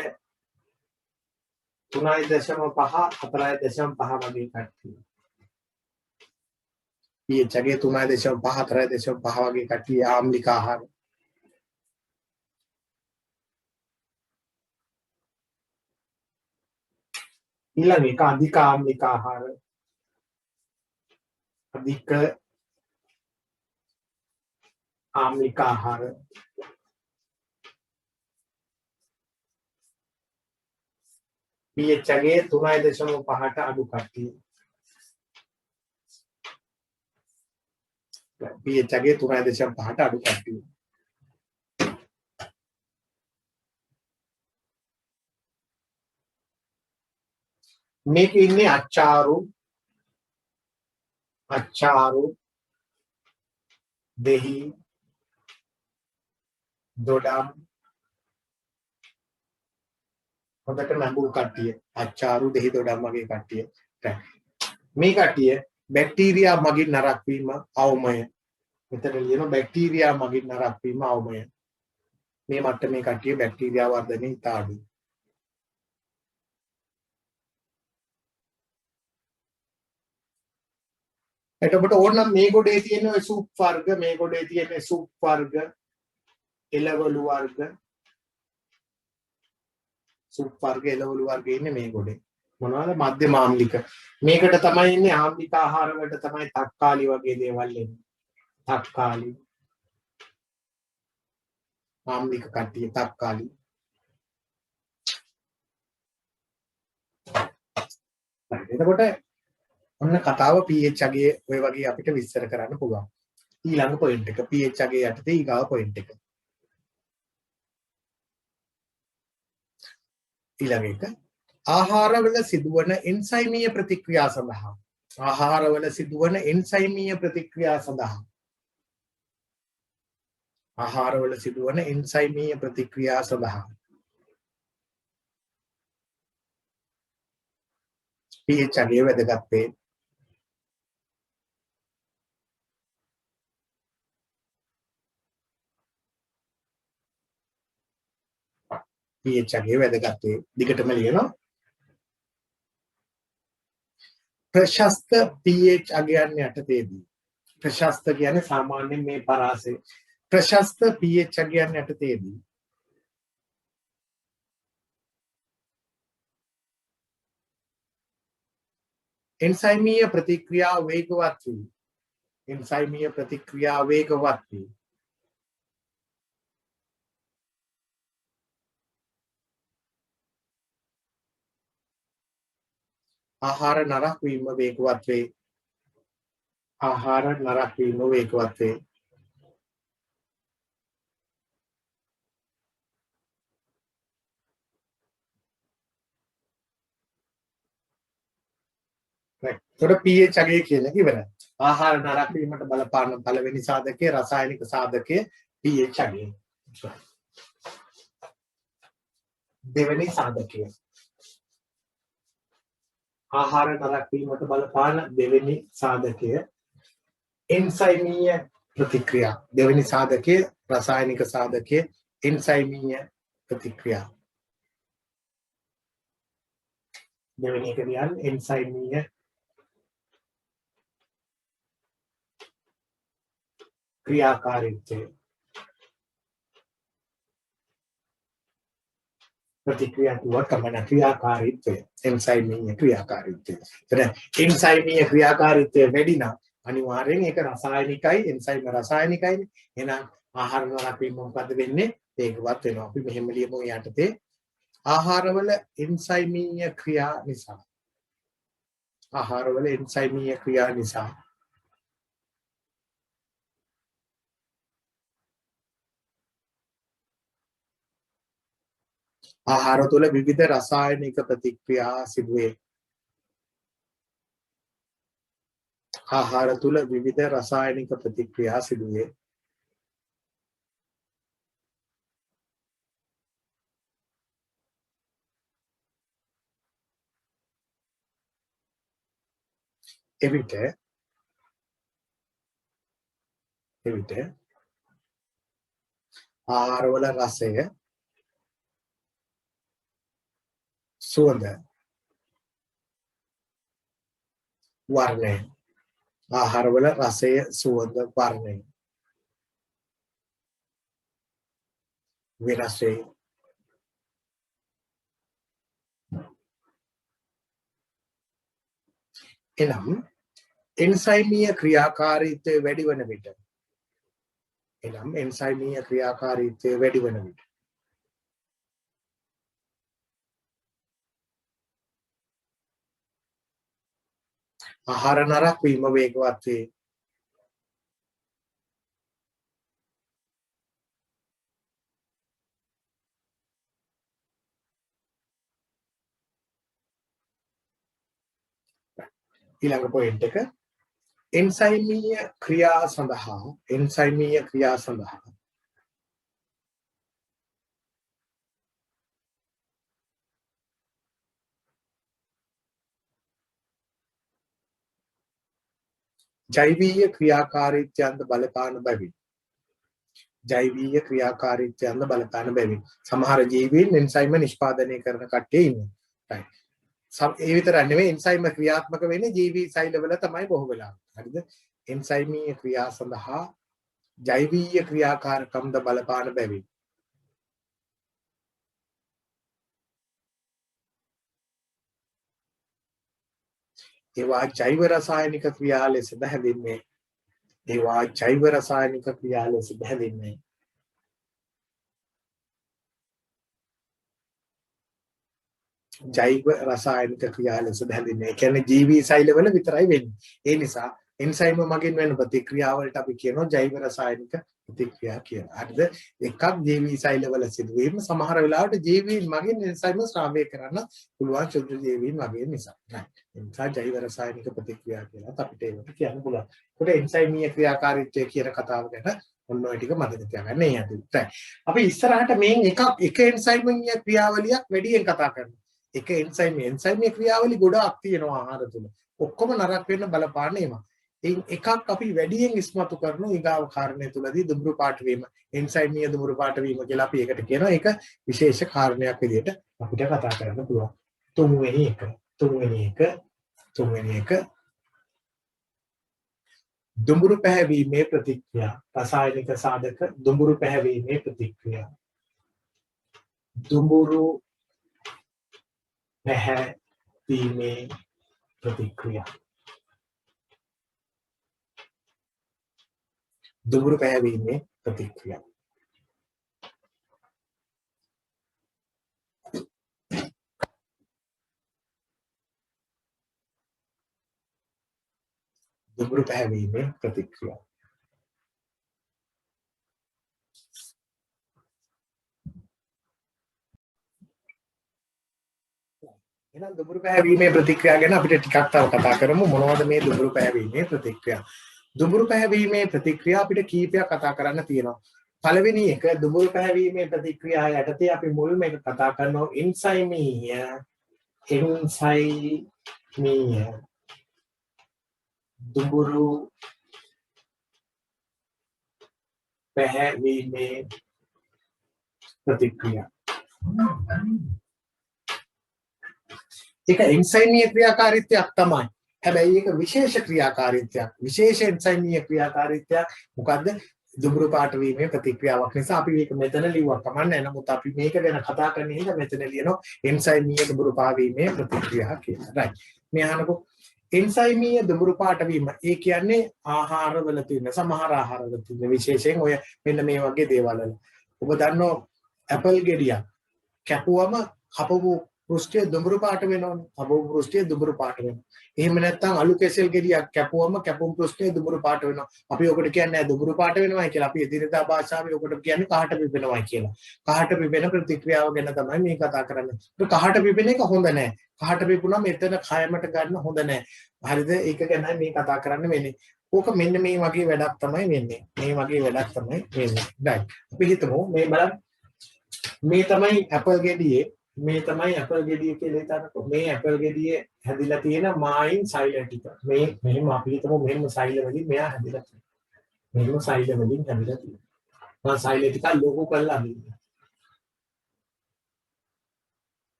3.5 4.5 වගේ කට්ටිය. pH අගය 3.5 4.5 වගේ කට්ටිය ආම්ලික ආහාර. ඊළඟ එක අධික ආම්ලික ආහාර. අධික ආම්ලික ආහාර. pH අගය 3.5ට අඩු කට්ටිය. pH අගය 3.5ට අඩු කට්ටිය. මේක ඉන්නේ අච්චාරු දෙහි දොඩම් හොඳට නැඹුරු කට්ටිය. අච්චාරු දෙහි දොඩම් වගේ කට්ටිය. මේ කට්ටිය බැක්ටීරියා මගින් නරක් වීම අවමය. මෙතන ලියන බැක්ටීරියා මගින් නරක් වීම අවමය. මේ මට්ටමේ කට්ටිය බැක්ටීරියා වර්ධනය ඉතා අඩුයි. එතකොට ඕනනම් මේ ගොඩේ තියෙන ඔය සූප් වර්ග, මේ ගොඩේ තියෙන සූප් වර්ග, එළවලු වර්ග, සූප් වර්ග එළවලු වර්ග ඉන්නේ මේ ගොඩේ. මොනවාද? මධ්‍යම ආම්ලික. මේකට තමයි ඉන්නේ ආම්ලික ආහාර වලට තමයි තක්කාලි වගේ දේවල් එන්නේ. තක්කාලි. ආම්ලික කට්ටිය තක්කාලි. එතකොට ඔන්න කතාව pH අගය ඔය වගේ අපිට විස්තර කරන්න පුළුවන්. ඊළඟ පොයින්ට් එක pH අගය යටතේ ඊගාව පොයින්ට් එක. ඊළඟ එක ආහාරවල සිදුවන එන්සයිමීය ප්‍රතික්‍රියා සඳහා ආහාරවල සිදුවන එන්සයිමීය ප්‍රතික්‍රියා සඳහා ආහාරවල සිදුවන එන්සයිමීය ප්‍රතික්‍රියා සඳහා pH අගය වැදගත් වේ. pH අගය වැදගත් වේ. දිගටම ලියනවා. ප්‍රශස්ත pH අගයන් යටතේදී ප්‍රශස්ත කියන්නේ සාමාන්‍යයෙන් මේ පරාසය. ප්‍රශස්ත pH අගයන් යටතේදී එන්සයිමීය ප්‍රතික්‍රියා වේගවත් වේ. එන්සයිමීය ප්‍රතික්‍රියා වේගවත් වේ. ආහාර නරක වීම වේගවත් වේ. ආහාර නරක වීම වේගවත් වේ. එතකොට pH අගය කියන එක ඉවරයි. ආහාර නරක වීමට බලපාන පළවෙනි සාධකයේ රසායනික සාධකයේ pH අගය. දෙවෙනි සාධකය ආහාර නරක වීමට බලපාන දෙවෙනි සාධකය එන්සයිමීය ප්‍රතික්‍රියා. දෙවෙනි සාධකයේ රසායනික සාධකයේ එන්සයිමීය ප්‍රතික්‍රියා. දෙවෙනි එක කියන්නේ එන්සයිමීය ක්‍රියාකාරීත්වය ප්‍රතික්‍රියාත්මක කමන ක්‍රියාකාරීත්වය එන්සයිමීය ක්‍රියාකාරීත්වය. එතන එන්සයිමීය ක්‍රියාකාරීත්වය වැඩි නම් අනිවාර්යෙන් ඒක රසායනිකයි එන්සයිම රසායනිකයිනේ. එහෙනම් ආහාර වලක් වීම මොකද වෙන්නේ? වේගවත් වෙනවා. අපි මෙහෙම ලියමු යටතේ ආහාරවල එන්සයිමීය ක්‍රියා නිසා ආහාරවල එන්සයිමීය ක්‍රියා නිසා ආහාර තුළ විවිධ රසායනික ප්‍රතික්‍රියා සිදුවේ. ආහාර තුළ විවිධ රසායනික ප්‍රතික්‍රියා සිදුවේ. එවිට ආහාරවල රසය සුවඳ වර්ණය ආහාරවල රසය සුවඳ වර්ණය වෙනස් වේ. එනම් එන්සයිමීය ක්‍රියාකාරීත්වය වැඩි වන විට ආහාර නරක වීම වේගවත් වේ. ඊළඟ පොයින්ට් එක එන්සයිමීය ක්‍රියා සඳහා ජෛවීය ක්‍රියාකාරීත්වයන්ද බලපාන බැවින් සමහර ජීවීන් එන්සයිම නිෂ්පාදනය කරන කට්ටිය ඉන්නවා. ඒ විතරක් නෙවෙයි එන්සයිම ක්‍රියාත්මක වෙන්නේ ජීවී සෛලවල තමයි බොහෝ වෙලාවට. හරිද? එන්සයිමීය ක්‍රියා සඳහා ජෛවීය ක්‍රියාකාරකම්ද බලපාන බැවින් ඒවා ජෛව රසායනික ක්‍රියා ලෙසද හැඳින්වේ. ජෛව රසායනික ක්‍රියා ලෙසද හැඳින්වේ. කියන්නේ ජීවී සෛලවල විතරයි වෙන්නේ. ඒ නිසා එන්සයිම මගින් වෙන ප්‍රතික්‍රියාවලට අපි කියනවා ජෛව රසායනික ප්‍රතික්‍රියා කියලා. හරිද? එකක් ජීවී සෛලවල සිදුවීම සමහර වෙලාවට ජීවීන් මගින් එන්සයිම ශ්‍රාවය කරන්න පුළුවන් ශුද්ධ ජීවීන් වගේ නිසා. ඒ නිසා ජෛව රසායනික ප්‍රතික්‍රියා කියලා අපිට ඒකට කියන්න පුළුවන්. ඒකට එන්සයිමීය ක්‍රියාකාරීත්වය කියන කතාව ගැන ඔන්න ඔය ටික මතක තියාගන්න. ඒ හැටි. අපි ඉස්සරහට මේන් එක එන්සයිමීය ක්‍රියාවලියක් වැඩියෙන් කතා කරනවා. එක එන්සයිමීය ක්‍රියාවලි ගොඩාක් තියෙනවා ආහාර තුල. ඔක්කොම නරක වෙන්න බලපාන ඒවා. එකක් අපි වැඩියෙන් ඉස්මතු කරන ඊගාව කාරණය තුලදී දුඹුරු පාට වීම එන්සයිමීය දුඹුරු පාට වීම කියලා අපි ඒකට කියනවා. ඒක විශේෂ කාරණයක් විදිහට අපිට කතා කරන්න පුළුවන්. තුන්වෙනි එක දුඹුරු පැහැවීමේ ප්‍රතික්‍රියා. රසායනික සාධක දුඹුරු පැහැවීමේ ප්‍රතික්‍රියා. දුඹුරු පැහැවීමේ ප්‍රතික්‍රියා. දුඹුරු පැහැවීමේ ප්‍රතික්‍රියා. දුඹුරු පැහැවීමේ ප්‍රතික්‍රියා. එහෙනම් දුඹුරු පැහැවීමේ ප්‍රතික්‍රියා ගැන අපිට ටිකක් තව කතා කරමු. මොනවද මේ දුඹුරු පැහැවීමේ ප්‍රතික්‍රියා? දුඹුරු පැහැවීමේ ප්‍රතික්‍රියා අපිට කීපයක් කතා කරන්න තියෙනවා. පළවෙනි එක දුඹුරු පැහැවීමේ ප්‍රතික්‍රියා යටතේ අපි මුල්ම එක කතා කරනවා එන්සයිමීය දුඹුරු පැහැවීමේ ප්‍රතික්‍රියා. ඒක එන්සයිමීය ක්‍රියාකාරීත්වයක් තමයි. හැබැයි ඒක විශේෂ ක්‍රියාකාරීත්වයක්. විශේෂ එන්සයිමීය ක්‍රියාකාරීත්වයක් මොකද්ද? දුඹුරු පාට වීමේ ප්‍රතික්‍රියාවක් නිසා අපි මේක මෙතන ලිව්වා කමන්නේ. නමුත් අපි මේක ගැන කතා කරන හින්දා මෙතන ලියනවා එන්සයිමීය දුඹුරු පාට වීමේ ප්‍රතික්‍රියාව කියලා. රයිට්. මේ අහනකො එන්සයිමීය දුඹුරු පාට වීම ඒ කියන්නේ ආහාරවල තියෙන සමහර ආහාරවල තියෙන විශේෂයෙන් ඔය මෙන්න මේ වගේ දේවල් වල. ඔබ දන්නෝ ඇපල් ගෙඩියක් කැපුවම කපපු පෘෂ්ඨය දුඹුරු පාට වෙනවනේ. කපපු පෘෂ්ඨය දුඹුරු පාට වෙනවා. එහෙම නැත්නම් අලු කෙසෙල් ගෙඩියක් කැපුවම කැපුම් පෘෂ්ඨය දුඹුරු පාට වෙනවා. අපි ඔකට කියන්නේ දුඹුරු පාට වෙනවායි කියලා. අපි එදිනෙදා භාෂාවේ ඔකට කියන්නේ කහට පිපෙනවායි කියලා. කහට පිපෙන ප්‍රතික්‍රියාව ගැන තමයි මේ කතා කරන්නේ. කහට පිපෙන එක හොඳ නැහැ. කහට පිපුණා මෙතන කයමට ගන්න හොඳ නැහැ. හරිද? ඒක ගැනයි මේ කතා කරන්න වෙන්නේ. ඕක මෙන්න මේ වගේ වැඩක් තමයි වෙන්නේ. මේ වගේ වැඩක් තමයි වෙන්නේ. right. අපි හිතමු මේ බලන්න. මේ තමයි ඇපල් ගෙඩියේ මේ තමයි ඇපල් ගෙඩිය කියලා හිතන්නකො. මේ ඇපල් ගෙඩියේ හැදිලා තියෙන මායින් සෛල ටික. මේ මෙහෙම අපි හිතමු මෙහෙම සෛල වලින් මෙයා හැදිලා තියෙනවා. මෙහෙම සෛල වලින් හැදිලා තියෙනවා. මම සෛල ටික ලොකු කරලා අදින්න.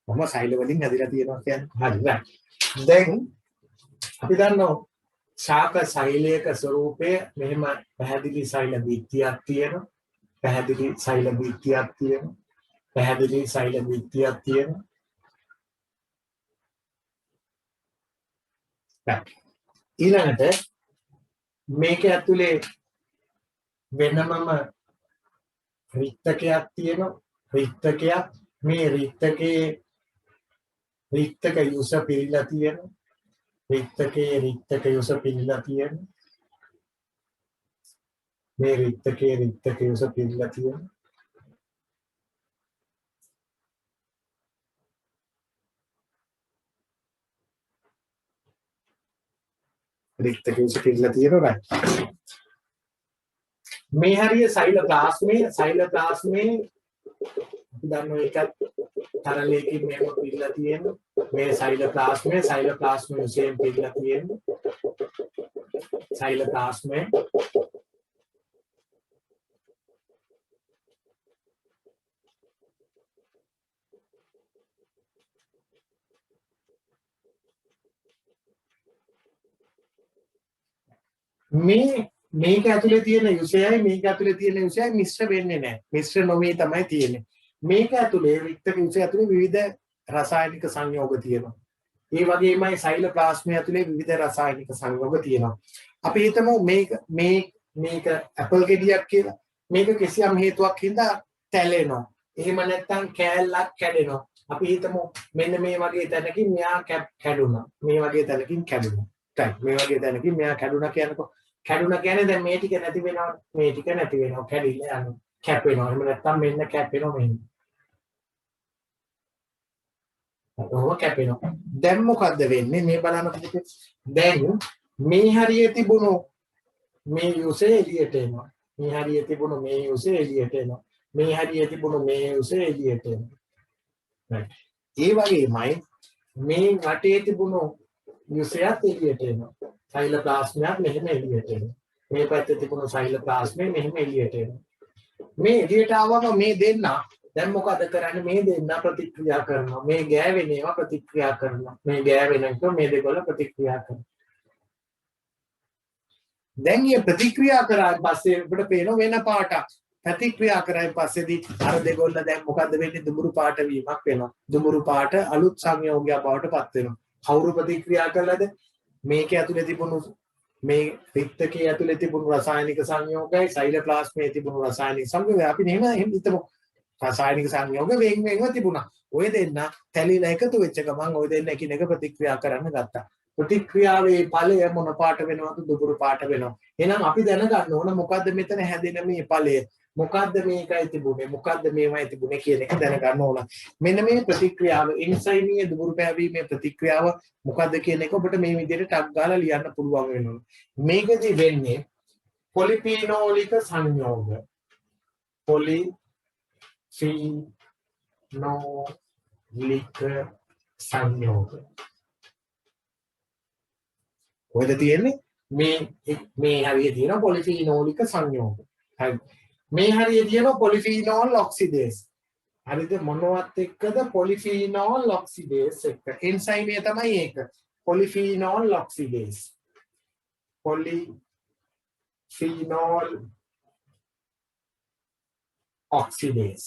මම සෛල වලින් හැදිලා තියෙනවා කියන්නේ හරි නෑ. දැන් අපි දන්නවා ශාක සෛලයක ස්වરૂපය මෙහෙම පැහැදිලි සෛල බිත්තියක් තියෙනවා. පැහැදිලි සෛල බිත්තියක් තියෙනවා. පැහැදිලි සෛල බිත්තියක් තියෙනවා. ඊළඟට මේක ඇතුලේ වෙනමම රික්තකයක් තියෙනවා. රික්තකයක් මේ රික්තකේ රික්තක යුස පිළිලා තියෙනවා. රික්තකේ රික්තක යුස පිළිලා තියෙනවා. මේ රික්තකේ රික්තක යුස පිළිලා තියෙනවා. රික්තක යුස පිළිලා තියෙනවා. මේ හරිය සෛලෝප්ලාස්මේ අපි දන්නවා ඒකත් තරලයකින් මෙහෙම පිළිලා තියෙනවා. මේ සෛලෝප්ලාස්මේ යුසයෙන් පිළිලා තියෙනවා. සෛලෝප්ලාස්මේ මේක ඇතුලේ තියෙන යුසයයි මේක ඇතුලේ තියෙන යුසයයි මිශ්‍ර වෙන්නේ නැහැ. මිශ්‍ර නොවී තමයි තියෙන්නේ. මේක ඇතුලේ රික්තක යුසය ඇතුලේ විවිධ රසායනික සංයෝග තියෙනවා. ඒ වගේමයි සෛලෝප්ලාස්මය ඇතුලේ විවිධ රසායනික සංයෝග තියෙනවා. අපි හිතමු මේක ඇපල් ගෙඩියක් කියලා. මේක කිසියම් හේතුවක් හින්දා තැලෙනවා. එහෙම නැත්නම් කෑල්ලක් කැඩෙනවා. අපි හිතමු මෙන්න මේ වගේ තැනකින් මෙයා කැඩුනා. මේ වගේ තැනකින් කැඩුනා. මේ වගේ තැනකින් මෙයා කැඩුනා කියනකො කැඩුනා කියන්නේ දැන් මේ ටික නැති වෙනවා. මේ ටික නැති වෙනවා. කැඩිලා යනවා. කැප් වෙනවා. එහෙම නැත්නම් මෙන්න කැප් වෙනවා මෙන්න. ඔහොම කැප් වෙනවා. දැන් මොකද්ද වෙන්නේ? මේ බලන්න දැන් මේ හරිය තිබුණු මේ යුසේ එළියට එනවා. මේ හරිය තිබුණු මේ යුසේ එළියට එනවා. මේ හරිය තිබුණු මේ යුසේ එළියට එනවා. ඒ වගේමයි මේ වටේ තිබුණු යුසයත් එළියට එනවා. සෛලෝප්ලාස්මයක් මෙහෙම එළියට එනවා. මේ පැත්තේ තිබුණු සෛලෝප්ලාස්මේ මෙහෙම එළියට එනවා. මේ එළියට ආවම මේ දෙන්න දැන් මොකද කරන්නේ? මේ දෙන්න ප්‍රතික්‍රියා කරනවා. මේ ගෑවෙන ඒවා ප්‍රතික්‍රියා කරනවා. මේ ගෑවෙන එක මේ දෙකවල ප්‍රතික්‍රියා කරනවා. දැන් මේ ප්‍රතික්‍රියා කරාන් පස්සේ අපිට පේන වෙන පාටක්. ප්‍රතික්‍රියා කරාන් පස්සේදී අර දෙගොල්ල දැන් මොකද්ද වෙන්නේ? දුඹුරු පාට වීමක් වෙනවා. දුඹුරු පාට අලුත් සංයෝගයක් බවට පත් වෙනවා. කවුරු ප්‍රතික්‍රියා කළාද? මේක ඇතුලේ තිබුණු මේ රික්තකයේ ඇතුලේ තිබුණු රසායනික සංයෝගයි සෛලෝප්ලාස්මයේ තිබුණු රසායනික සංයෝගය අපි එහෙම හිතමු. රසායනික සංයෝග වෙන්වෙන්ව තිබුණා. ඔය දෙන්න තැලිලා එකතු වෙච්ච ගමන් ඔය දෙන්න එකිනෙක ප්‍රතික්‍රියා කරන්න ගත්තා. ප්‍රතික්‍රියාවේ ඵලය මොන පාට වෙනවද? දුඹුරු පාට වෙනවා. එහෙනම් අපි දැනගන්න ඕන මොකද්ද මෙතන හැදෙන මේ ඵලය? මොකද්ද මේකයි තිබුණේ? මොකද්ද මේවයි තිබුණේ කියන එක දැනගන්න ඕන. මෙන්න මේ ප්‍රතික්‍රියාව එන්සයිමීය දුඹුරු පෑවීමේ ප්‍රතික්‍රියාව මොකද්ද කියන එක ඔබට මේ විදිහට ටක් ගාලා ලියන්න පුළුවන් වෙනවා. මේකදී වෙන්නේ පොලිෆිනෝලික සංයෝග. පොලිෆිනෝලික සංයෝග. කොහෙද තියෙන්නේ? මේ හරිය තියෙන පොලිෆිනෝලික සංයෝග. හරි. මේ හරිය තියෙන පොලිෆිනෝල් ඔක්සිඩේස්. හරිද? මොනවත් එක්කද? පොලිෆිනෝල් ඔක්සිඩේස් එක්ක. එන්සයිමය තමයි ඒක. පොලිෆිනෝල් ඔක්සිඩේස්. පොලිෆිනෝල් ෆීනෝල් ඔක්සිඩේස්.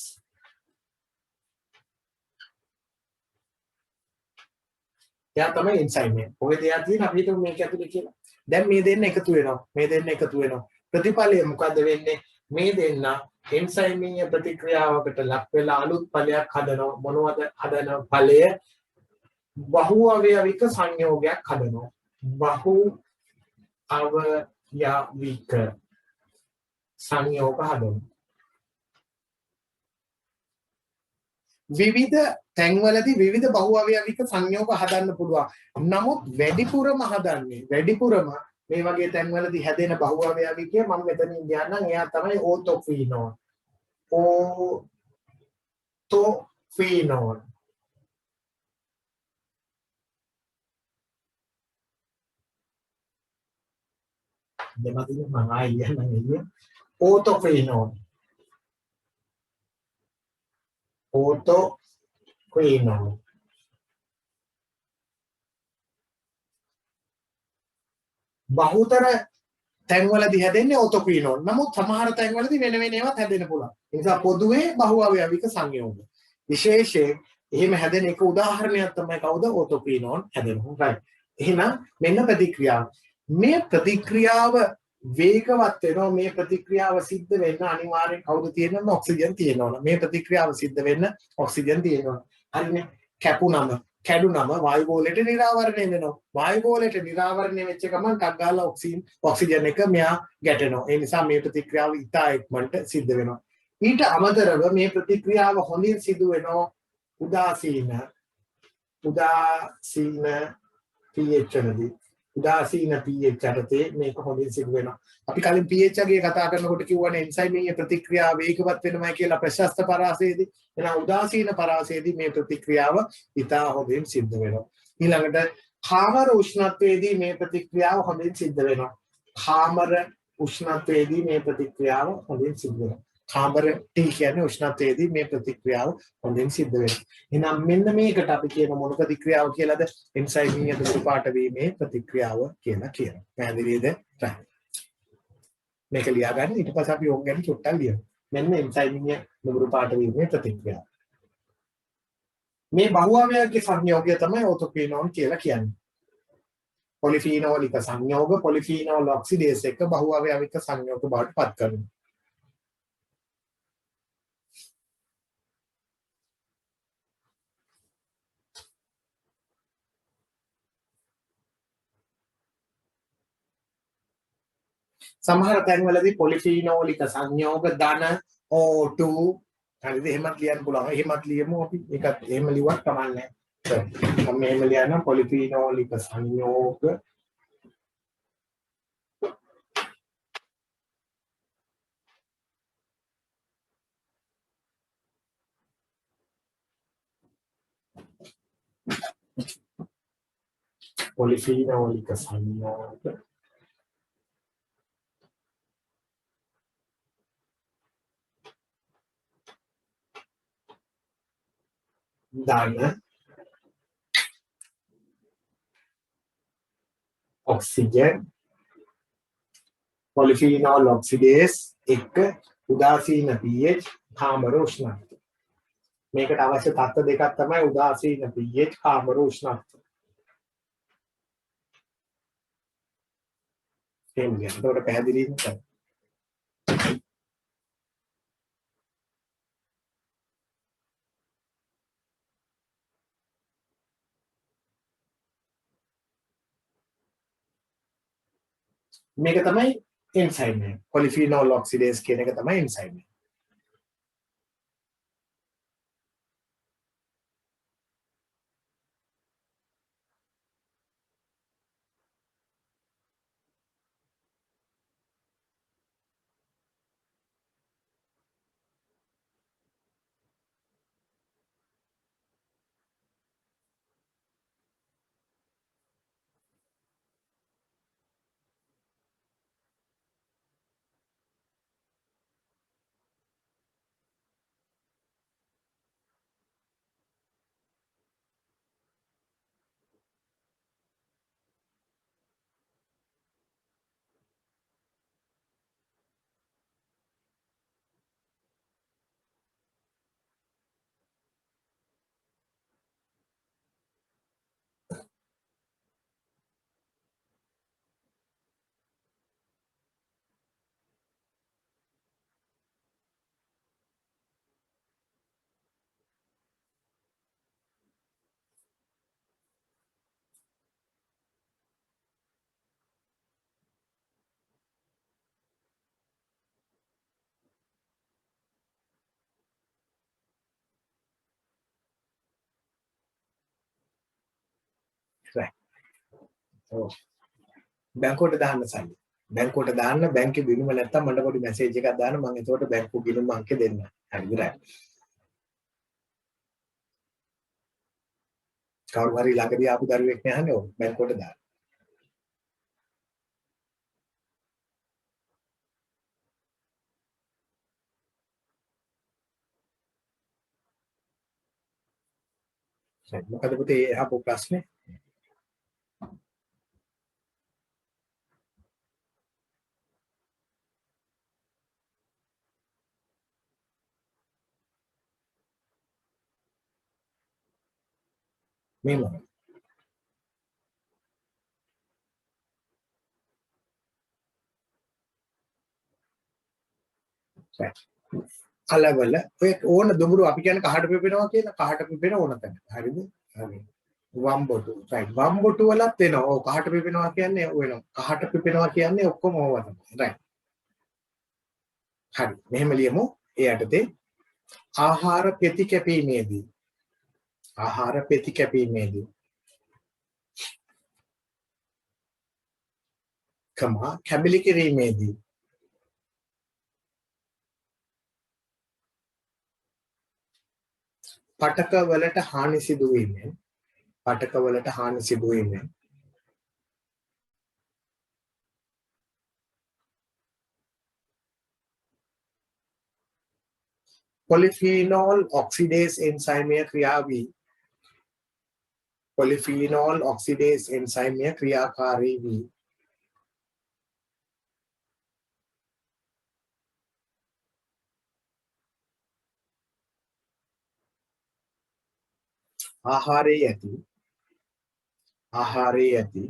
එයා තමයි එන්සයිම් එක. ඔය දෙයක් තියෙන අපි හිතමු මේක ඇතුලේ කියලා. දැන් මේ දෙන්න එකතු වෙනවා. මේ දෙන්න එකතු වෙනවා. ප්‍රතිඵලය මොකද්ද වෙන්නේ? මේ දෙන්න එන්සයිමීය ප්‍රතික්‍රියාවකට ලක් වෙලා අලුත් ඵලයක් හදනවා. මොනවද හදන ඵලය? බහු අවයවික සංයෝගයක් හදනවා. බහු අවයවික සංයෝග හදනවා. විවිධ තැන්වලදී විවිධ බහු අවයවික සංයෝග හදන්න පුළුවන්. නමුත් වැඩිපුරම මේ වගේ තැන්වලදී හැදෙන බහු අවයවිකය මම මෙතනින් කියන්නම්. එයා තමයි ඕතොෆීනෝල්. ඕතොෆීනෝල්. දෙමතින් මම ආයෙත් ඕතොෆීනෝල්. ඕතොෆීනෝල්. බහුතර තැන්වලදී හැදෙන්නේ ඕතොෆීනෝල්. නමුත් සමහර තැන්වලදී වෙන වෙන ඒවාත් හැදෙන්න පුළුවන්. ඒ නිසා පොදුවේ බහු අවයවික සංයෝග. විශේෂයෙන් එහෙම හැදෙන එක උදාහරණයක් තමයි කවුද? ඕතොෆීනෝල් හැදෙනවා. right. එහෙනම් මෙන්න ප්‍රතික්‍රියාව. මේ ප්‍රතික්‍රියාව වේගවත් වෙනවා. මේ ප්‍රතික්‍රියාව සිද්ධ වෙන්න අනිවාර්යෙන් කවුද තියෙනවද? ඔක්සිජන් තියෙනවනේ. මේ ප්‍රතික්‍රියාව සිද්ධ වෙන්න ඔක්සිජන් තියෙනවනේ. හරිනේ. කැඩුනම වායු ගෝලයට නිරාවරණය වෙනවා. වායු ගෝලයට නිරාවරණය වෙච්ච ගමන් ටක් ගාලා ඔක්සිජන් එක මෙයා ගැටෙනවා. ඒ නිසා මේ ප්‍රතික්‍රියාව ඉතා ඉක්මනට සිද්ධ වෙනවා. ඊට අමතරව මේ ප්‍රතික්‍රියාව හොඳින් සිදු වෙනවා උදාසීන pH වලදී. උදාසීන pH යටතේ මේක හොඳින් සිදු වෙනවා. අපි කලින් pH ගේ කතා කරනකොට කිව්වනේ එන්සයිමීය ප්‍රතික්‍රියාව වේගවත් වෙනවයි කියලා ප්‍රශස්ත පරාසයේදී. එහෙනම් උදාසීන පරාසයේදී මේ ප්‍රතික්‍රියාව ඉතා හොඳින් සිද්ධ වෙනවා. ඊළඟට කාමර උෂ්ණත්වයේදී මේ ප්‍රතික්‍රියාව හොඳින් සිද්ධ වෙනවා. කාමර උෂ්ණත්වයේදී මේ ප්‍රතික්‍රියාව හොඳින් සිද්ධ වෙනවා. කාමර T කියන්නේ උෂ්ණත්වයේදී මේ ප්‍රතික්‍රියාව හොඳින් සිද්ධ වෙනවා. එහෙනම් මෙන්න මේකට අපි කියන මොන ප්‍රතික්‍රියාව කියලාද? එන්සයිමීය දුරු පාට වීමේ ප්‍රතික්‍රියාව කියලා කියනවා. පැහැදිලිද? මේක ලියා ගන්න. ඊට පස්සේ අපි ඕක ගැන චුට්ටක් ලියමු. මෙන්න එන්සයිමීය දුරු පාට වීමේ ප්‍රතික්‍රියාව. මේ බහු අවයවික සංයෝගය තමයි ඕතොෆීනෝල් කියලා කියන්නේ. පොලිෆීනෝලික සංයෝග පොලිෆීනෝල් ඔක්සිඩේස් එක බහු අවයවික සංයෝග බවට පත් කරනවා. සමහර තැන්වලදී පොලිෆීනෝලික සංයෝග ධන O2 හරිද? එහෙමත් ලියන්න පුළුවන්. එහෙමත් ලියමු අපි. ඒකත් එහෙම ලිව්වත් කමක් නැහැ. මම එහෙම ලියනවා පොලිෆීනෝලික සංයෝග පොලිෆීනෝලික සංයෝග ධන ඔක්සිජන් පොලිෆීනෝල් ඔක්සිඩේස් එක උදාසීන pH කාමර උෂ්ණත්වය. මේකට අවශ්‍ය තත්ත්ව දෙකක් තමයි උදාසීන pH කාමර උෂ්ණත්වය. එන්නේ. ඒකට පැහැදිලි නේද? මේක තමයි එන්සයිම් එක. පොලිෆීනෝල් ඔක්සිඩේස් කියන එක තමයි එන්සයිම් එක. right. ඔව්. බැංකුවට දාන්න සල්ලි. බැංකුවට දාන්න බැංකුවේ ගිණුම නැත්තම් මට පොඩි මැසේජ් එකක් දාන්න මම එතකොට බැංකුවේ ගිණුම අංකේ දෙන්න. හරිද? right. කවුරු හරි ළඟදී ආපු දරුවෙක් නේ අහන්නේ ඔව් බැංකුවට දාන්න. right. මොකද පුතේ අහපු ප්‍රශ්නේ? මෙහෙම. right. කලවල ඔය ඕන දුඹුරු අපි කියන්නේ කහට පිපෙනවා කියලා කහට පිපෙන ඕන තැන. හරිද? හරි. වම්බොටු. right. වම්බොටු වලත් එනවා. ඔව් කහට පිපෙනවා කියන්නේ වෙනවා. කහට පිපෙනවා කියන්නේ ඔක්කොම ඕවා තමයි. right. හරි. මෙහෙම ලියමු. ඒ යටතේ ආහාර පෙති කැපීමේදී ආහාර පෙති කැපීමේදී කැබිලි කිරීමේදී පටක වලට හානි සිදුවීමෙන් පටක වලට හානි සිදුවීමෙන් පොලිෆීනෝල් ඔක්සිඩේස් එන්සයිමය ක්‍රියාවී පොලිෆීනෝල් ඔක්සිඩේස් එන්සයිමය ක්‍රියාකාරී වී ආහාරයේ ඇති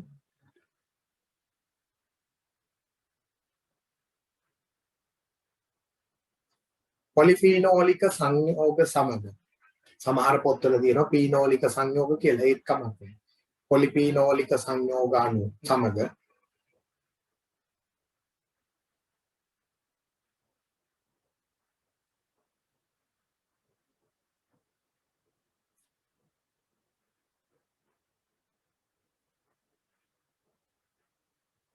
පොලිෆීනෝලික සංයෝග සමග සමහර පොත්වල තියෙනවා පීනෝලික සංයෝග කියලා ඒත් කමක් නැහැ. පොලිෆීනෝලික සංයෝගාණු සමග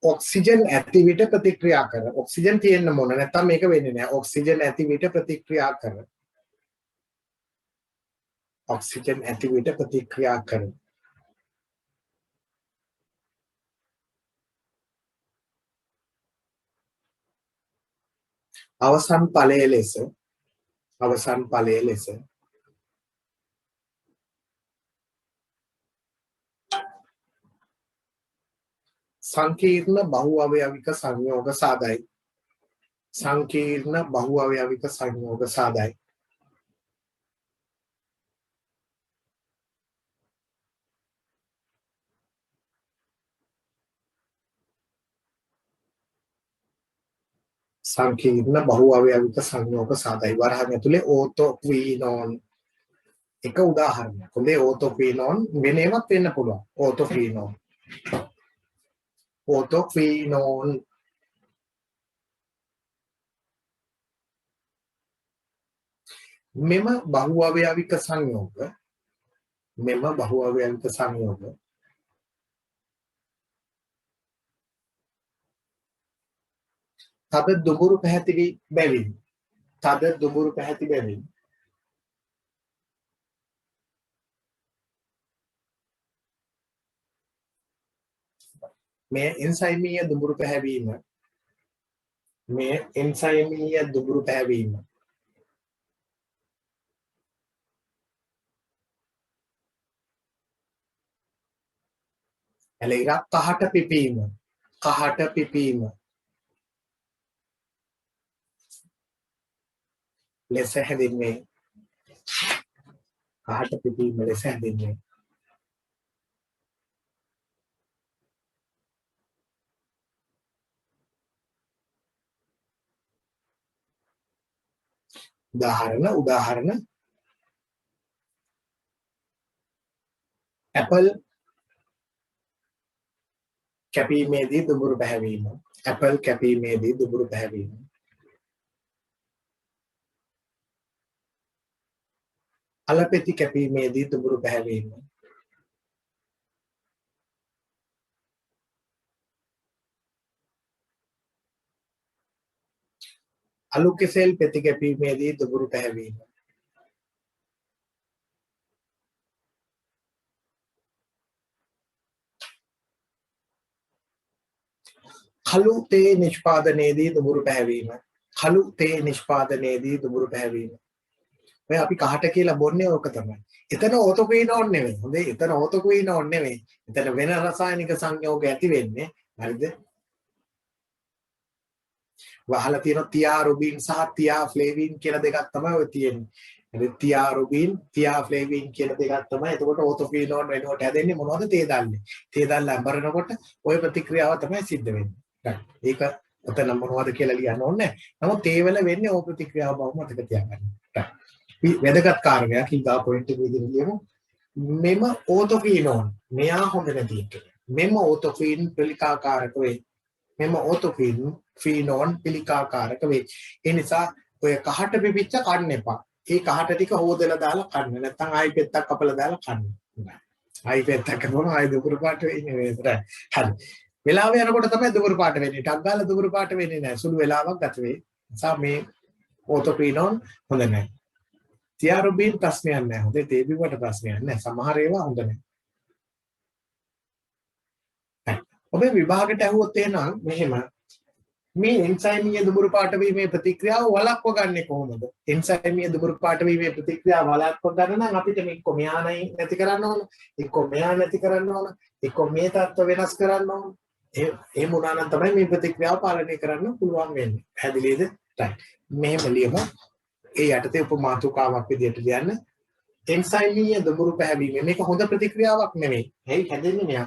ඔක්සිජන් ඇති විට ප්‍රතික්‍රියා කර. ඔක්සිජන් තියෙන්න ඕන නැත්නම් මේක වෙන්නේ නැහැ. ඔක්සිජන් ඇති විට ප්‍රතික්‍රියා කර. ඔක්සිජන් ඇති විට ප්‍රතික්‍රියා කර. අවසන් ඵලයේ ලෙස සංකීර්ණ බහු අවයවික සංයෝග සාදයි. සංකීර්ණ බහු අවයවික සංයෝග සාදයි. සංකීර්ණ බහු අවයවික සංයෝග සාදයි. වරහන් ඇතුලේ ඕතොක්විනෝන් එක උදාහරණයක්. හොඳේ ඕතොක්විනෝන් වෙනේවත් වෙන්න පුළුවන්. ඕතොක්විනෝන් මෙම බහු අවයවික සංයෝග තද දුඹුරු පැහැති බැවින් මේ එන්සයිමීය දුඹුරු පැහැවීම එලෙයිරා කහට පිපීම ලෙස හැඳින්වේ. කහට පිපීම ලෙස හැඳින්වේ. උදාහරණ ඇපල් කැපීමේදී දුඹුරු පැහැවීම. අලපෙති කැපීමේදී දුඹුරු පැහැවීම. අලු කෙසෙල් පෙති කැපීමේදී දුඹුරු පැහැවීම. කළු තේ නිෂ්පාදනයේදී දුඹුරු පැහැවීම. කළු තේ නිෂ්පාදනයේදී දුඹුරු පැහැවීම. ඔය අපි කහට කියලා බොන්නේ ඕක තමයි. එතන ඕතොක්විනෝන් නෙවෙයි. හොඳේ එතන ඕතොක්විනෝන් නෙවෙයි. එතන වෙන රසායනික සංයෝග ඇති වෙන්නේ. හරිද? වහලා තියෙන තියාරුබින් සහ තියාෆ්ලේවින් කියලා දෙකක් තමයි ඔය තියෙන්නේ. හරි තියාරුබින් තියාෆ්ලේවින් කියලා දෙකක් තමයි. එතකොට ඕතොක්විනෝන් වෙනකොට හැදෙන්නේ මොනවද? තේ දැල්ලේ. තේ දැල්ල අඹරනකොට ওই ප්‍රතික්‍රියාව තමයි සිද්ධ වෙන්නේ. ඒක ඔතන මොනවද කියලා ලියන්න ඕනේ නැහැ. නමුත් තේ වල වෙන්නේ ඕ ප්‍රතික්‍රියාව බව මතක තියාගන්න. වැදගත් කාරණයක් ඊගා පොයින්ට් එක විදිහට ලියමු. මෙම ඕතොක්විනෝන් මෙයා හොඳ නැති එක. මෙම ඕතොක්වින් පිළිකාකාරක වේ. මෙම ඕතොක්විනෝන් පිළිකාකාරක වේ. ඒ නිසා ඔය කහට පිපිච්ච කන්න එපා. ඒ කහට ටික හොදලා දාලා කන්න. නැත්නම් ආයි පෙත්තක් කපලා දාලා කන්න. ආයි පෙත්තක් කපනවා ආයි දුපුරු පාට වෙන්නේ නේද? හරි. වෙලාව යනකොට තමයි දුපුරු පාට වෙන්නේ. ටක් ගාලා දුපුරු පාට වෙන්නේ නැහැ. සුළු වෙලාවක් ගත වෙයි. නිසා මේ ඕතොක්විනෝන් හොඳ නැහැ. තියාරුබින් ප්‍රශ්නයක් නැහැ. හොඳේ තේ බිව්වට ප්‍රශ්නයක් නැහැ. සමහර ඒවා හොඳ නැහැ. ඔබේ විභාගයට ඇහුවොත් එහෙනම් මෙහෙම මේ එන්සයිමීය දුඹුරු පාට වීමේ ප්‍රතික්‍රියාව වළක්ව ගන්නෙ කොහොමද? එන්සයිමීය දුඹුරු පාට වීමේ ප්‍රතික්‍රියාව වළක්ව ගන්න නම් අපිට මේ එක්ක මෙයානයි නැති කරන්න ඕන, එක්ක මෙයා නැති කරන්න ඕන, එක්ක මේ තත්ත්ව වෙනස් කරන්න ඕන. එහෙම වුණා නම් තමයි මේ ප්‍රතික්‍රියාව පාලනය කරන්න පුළුවන් වෙන්නේ. පැහැදිලිද? රයිට්. මෙහෙම ලියමු. ඒ යටතේ උපමාතුකාවක් විදිහට ලියන්න. එන්සයිමීය දුඹුරු පැහැවීම මේක හොඳ ප්‍රතික්‍රියාවක් නෙමෙයි. ඇයි හැදෙන්නේ මෙයා?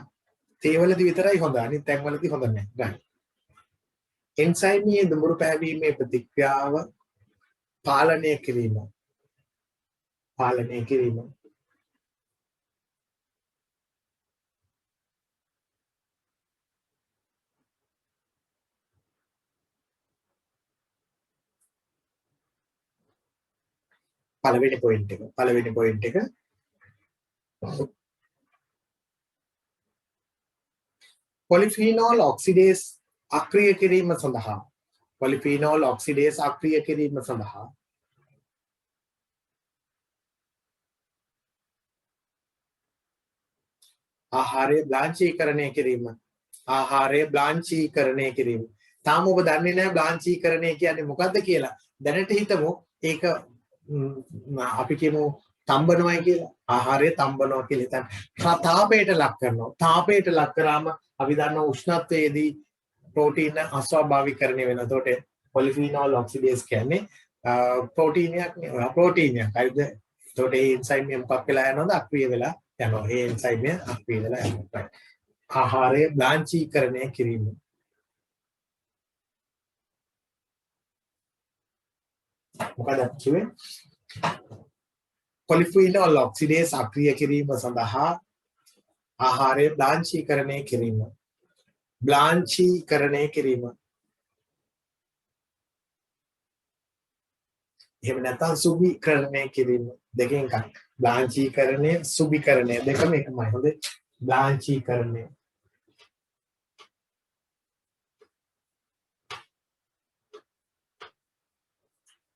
තේවලදී විතරයි හොඳ. අනිත් තැන්වලදී හොඳ නැහැ. right. එන්සයිමීය දුඹුරු පැහැවීමේ ප්‍රතික්‍රියාව පාලනය කිරීම. පාලනය කිරීම. පළවෙනි පොයින්ට් එක පොලිෆීනෝල් ඔක්සිඩේස් අක්‍රිය කිරීම සඳහා පොලිෆීනෝල් ඔක්සිඩේස් අක්‍රිය කිරීම සඳහා ආහාරය බ්ලාන්චීකරණය කිරීම. තාම ඔබ දන්නේ නැහැ බ්ලාන්චීකරණය කියන්නේ මොකද්ද කියලා. දැනට හිතමු ඒක අපි කියමු තම්බනවායි කියලා. ආහාරය තම්බනවා කියලා හිතන්න. තාපයට ලක් කරනවා. තාපයට ලක් කරාම අපි දන්නවා උෂ්ණත්වයේදී ප්‍රෝටීන අස්වාභාවිකරණය වෙනවා. එතකොට පොලිෆීනෝල් ඔක්සිඩේස් කියන්නේ ප්‍රෝටීනයක් නේ. ප්‍රෝටීනයක්. හරිද? එතකොට ඒ එන්සයිම් එක මොකක් වෙලා යනවද? අක්‍රිය වෙලා යනවා. ඒ එන්සයිම් එක අක්‍රිය වෙලා යනවා. ආහාරය බ්ලාන්චීකරණය කිරීම. මොකද කිව්වේ? පොලිෆීනෝල් ඔක්සිඩේස් අක්‍රිය කිරීම සඳහා ආහාරය බ්ලාන්චීකරණය කිරීම. එහෙම නැත්නම් සුභීකරණය කිරීම. දෙකෙන් එකක්. බ්ලාන්චීකරණය, සුභීකරණය දෙකම එකමයි. හොඳේ. බ්ලාන්චීකරණය.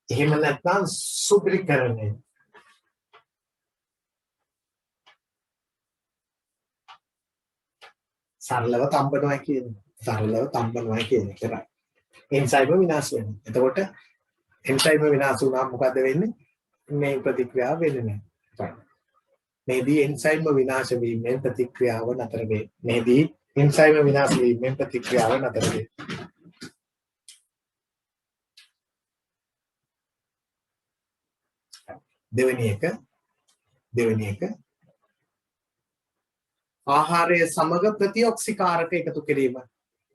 එහෙම නැත්නම් සුභීකරණය. සරලව තම්බනවා කියන එක. එන්සයිම විනාශ වෙනවා. එතකොට එන්සයිම විනාශ වුණාම මොකද වෙන්නේ? මේ ප්‍රතික්‍රියාව වෙන්නේ නැහැ. මේදී එන්සයිම විනාශ වීමෙන් ප්‍රතික්‍රියාව නතර වේ. දෙවෙනි එක ආහාරය සමග ප්‍රතිඔක්සිකාරක එකතු කිරීම.